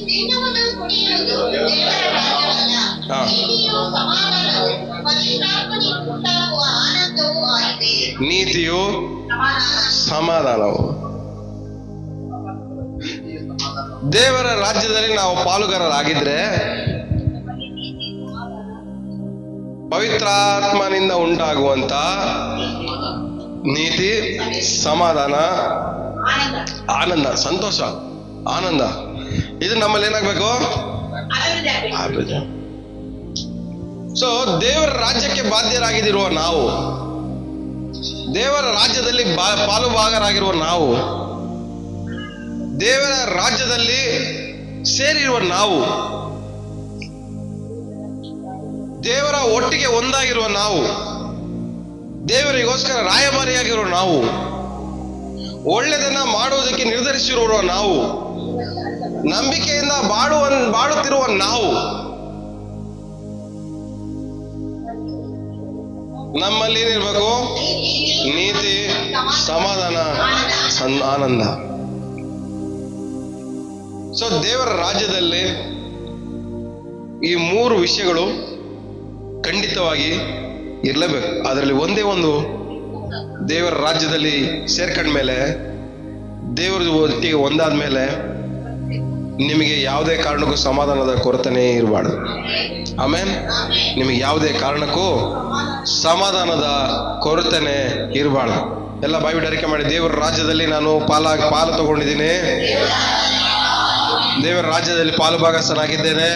ತಿನ್ನುವುದು ಕುಡಿಯುವುದು ದೇವರ ರಾಜ್ಯವಲ್ಲ, ನೀತಿಯು ಸಮಾಧಾನವು ಪವಿತ್ರಾತ್ಮನಿಂದ ಉಂಟಾಗುವ ಆನಂದವೂ ಆಗಿದೆ. ನೀತಿಯು ಸಮಾಧಾನವು. ದೇವರ ರಾಜ್ಯದಲ್ಲಿ ನಾವು ಪಾಲುಗಾರರಾಗಿದ್ರೆ ಪವಿತ್ರಾತ್ಮನಿಂದ ಉಂಟಾಗುವಂತ ನೀತಿ, ಸಮಾಧಾನ, ಆನಂದ, ಸಂತೋಷ, ಆನಂದ ಇದು ನಮ್ಮಲ್ಲಿ ಏನಾಗಬೇಕು? ಸೊ ದೇವರ ರಾಜ್ಯಕ್ಕೆ ಬಾಧ್ಯರಾಗಿರುವ ನಾವು, ದೇವರ ರಾಜ್ಯದಲ್ಲಿ ಪಾಲುಭಾಗರಾಗಿರುವ ನಾವು, ದೇವರ ರಾಜ್ಯದಲ್ಲಿ ಸೇರಿರುವ ನಾವು, ದೇವರ ಒಟ್ಟಿಗೆ ಒಂದಾಗಿರುವ ನಾವು, ದೇವರಿಗೋಸ್ಕರ ರಾಯಭಾರಿಯಾಗಿರುವ ನಾವು, ಒಳ್ಳೆದನ್ನ ಮಾಡುವುದಕ್ಕೆ ನಿರ್ಧರಿಸಿರುವ ನಾವು, ನಂಬಿಕೆಯಿಂದ ಬಾಳುತ್ತಿರುವ ನಾವು, ನಮ್ಮಲ್ಲಿ ಏನಿರ್ಬೇಕು? ನೀತಿ, ಸಮಾಧಾನ, ಆನಂದ. ಸೊ ದೇವರ ರಾಜ್ಯದಲ್ಲಿ ಈ 3 ವಿಷಯಗಳು ಖಂಡಿತವಾಗಿ ಇರಲೇಬೇಕು. ಅದರಲ್ಲಿ ಒಂದೇ ಒಂದು, ದೇವರ ರಾಜ್ಯದಲ್ಲಿ ಸೇರ್ಕೊಂಡ್ಮೇಲೆ, ದೇವರ ಒಟ್ಟಿಗೆ ಒಂದಾದ್ಮೇಲೆ ನಿಮಗೆ ಯಾವುದೇ ಕಾರಣಕ್ಕೂ ಸಮಾಧಾನದ ಕೊರತೆನೇ ಇರಬಾರ್ದು. ಆಮೇಲೆ ನಿಮಗೆ ಯಾವುದೇ ಕಾರಣಕ್ಕೂ ಸಮಾಧಾನದ ಕೊರತೆನೇ ಇರಬಾರ್ದು. ಎಲ್ಲ ಬಾಯಿ ಅರಿಕೆ ಮಾಡಿ, ದೇವರ ರಾಜ್ಯದಲ್ಲಿ ನಾನು ಪಾಲು ತಗೊಂಡಿದ್ದೀನಿ, ದೇವರ ರಾಜ್ಯದಲ್ಲಿ ಪಾಲುಭಾಗಸ್ಥನಾಗಿದ್ದೇನೆ,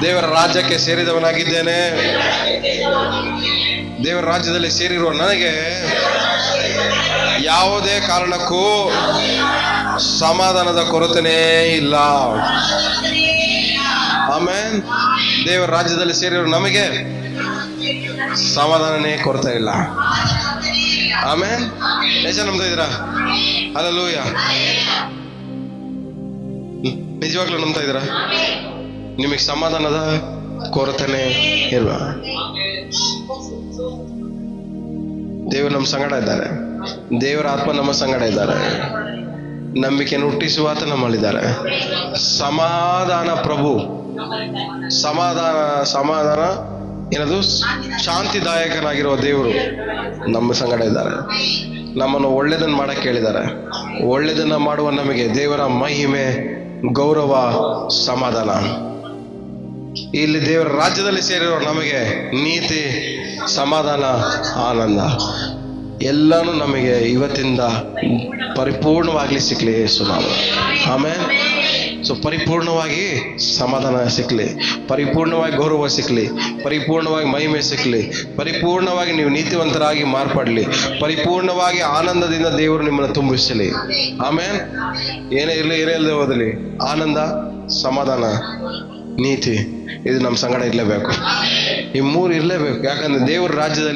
ದೇವರ ರಾಜ್ಯಕ್ಕೆ ಸೇರಿದವನಾಗಿದ್ದೇನೆ. ದೇವರ ರಾಜ್ಯದಲ್ಲಿ ಸೇರಿರುವ ನನಗೆ ಯಾವುದೇ ಕಾರಣಕ್ಕೂ ಸಮಾಧಾನದ ಕೊರತೆನೇ ಇಲ್ಲ. ಆಮೇಲೆ ದೇವರ ರಾಜ್ಯದಲ್ಲಿ ಸೇರಿರೋ ನಮಗೆ ಸಮಾಧಾನನೇ ಕೊರತೆ ಇಲ್ಲ. ಆಮೇಲೆ ಎಷ್ಟು ಜನ ನಂಬ್ತಾ ಇದ್ದೀರಾ? ಹಲ್ಲೆಲೂಯಾ. ನಿಜವಾಗ್ಲೂ ನಂಬ್ತಾ ಇದ್ದೀರಾ? ನಿಮಗೆ ಸಮಾಧಾನದ ಕೊರತೆನೇ ಇಲ್ವಾ? ದೇವರು ನಮ್ಮ ಸಂಗಡ ಇದ್ದಾರೆ, ದೇವರ ಆತ್ಮ ನಮ್ಮ ಸಂಗಡ ಇದ್ದಾರೆ, ನಂಬಿಕೆಯನ್ನು ಹುಟ್ಟಿಸುವ ಆತ ನಮ್ಮಲ್ಲಿದ್ದಾರೆ. ಸಮಾಧಾನ ಪ್ರಭು, ಸಮಾಧಾನ ಏನದು? ಶಾಂತಿದಾಯಕನಾಗಿರುವ ದೇವರು ನಮ್ಮ ಸಂಗಡ ಇದ್ದಾರೆ. ನಮ್ಮನ್ನು ಒಳ್ಳೆದನ್ನು ಮಾಡಕ್ಕೆ ಹೇಳಿದ್ದಾರೆ. ಒಳ್ಳೆದನ್ನ ಮಾಡುವ ನಮಗೆ ದೇವರ ಮಹಿಮೆ, ಗೌರವ, ಸಮಾಧಾನ. ಇಲ್ಲಿ ದೇವರ ರಾಜ್ಯದಲ್ಲಿ ಸೇರಿರೋ ನಮಗೆ ನೀತಿ, ಸಮಾಧಾನ, ಆನಂದ ಎಲ್ಲಾನು ನಮಗೆ ಇವತ್ತಿಂದ ಪರಿಪೂರ್ಣವಾಗ್ಲಿ ಸಿಕ್ಲಿ ಯೇಸು ನಾಮ. ಆಮೇಲೆ ಸೊ ಪರಿಪೂರ್ಣವಾಗಿ ಸಮಾಧಾನ ಸಿಕ್ಲಿ, ಪರಿಪೂರ್ಣವಾಗಿ ಗೌರವ ಸಿಕ್ಲಿ, ಪರಿಪೂರ್ಣವಾಗಿ ಮಹಿಮೆ ಸಿಕ್ಲಿ, ಪರಿಪೂರ್ಣವಾಗಿ ನೀವು ನೀತಿವಂತರಾಗಿ ಮಾರ್ಪಡಲಿ, ಪರಿಪೂರ್ಣವಾಗಿ ಆನಂದದಿಂದ ದೇವರು ನಿಮ್ಮನ್ನು ತುಂಬಿಸಲಿ. ಆಮೇಲೆ ಏನೇ ಇಲ್ಲದೆ ಹೋದಲಿ ಆನಂದ, ಸಮಾಧಾನ, ನೀತಿ ಇದು ನಮ್ಮ ಸಂಗಡ ಇರಲೇಬೇಕು. ಈ 3 ಇರಲೇಬೇಕು. ಯಾಕಂದ್ರೆ ದೇವರ ರಾಜ್ಯದಲ್ಲಿ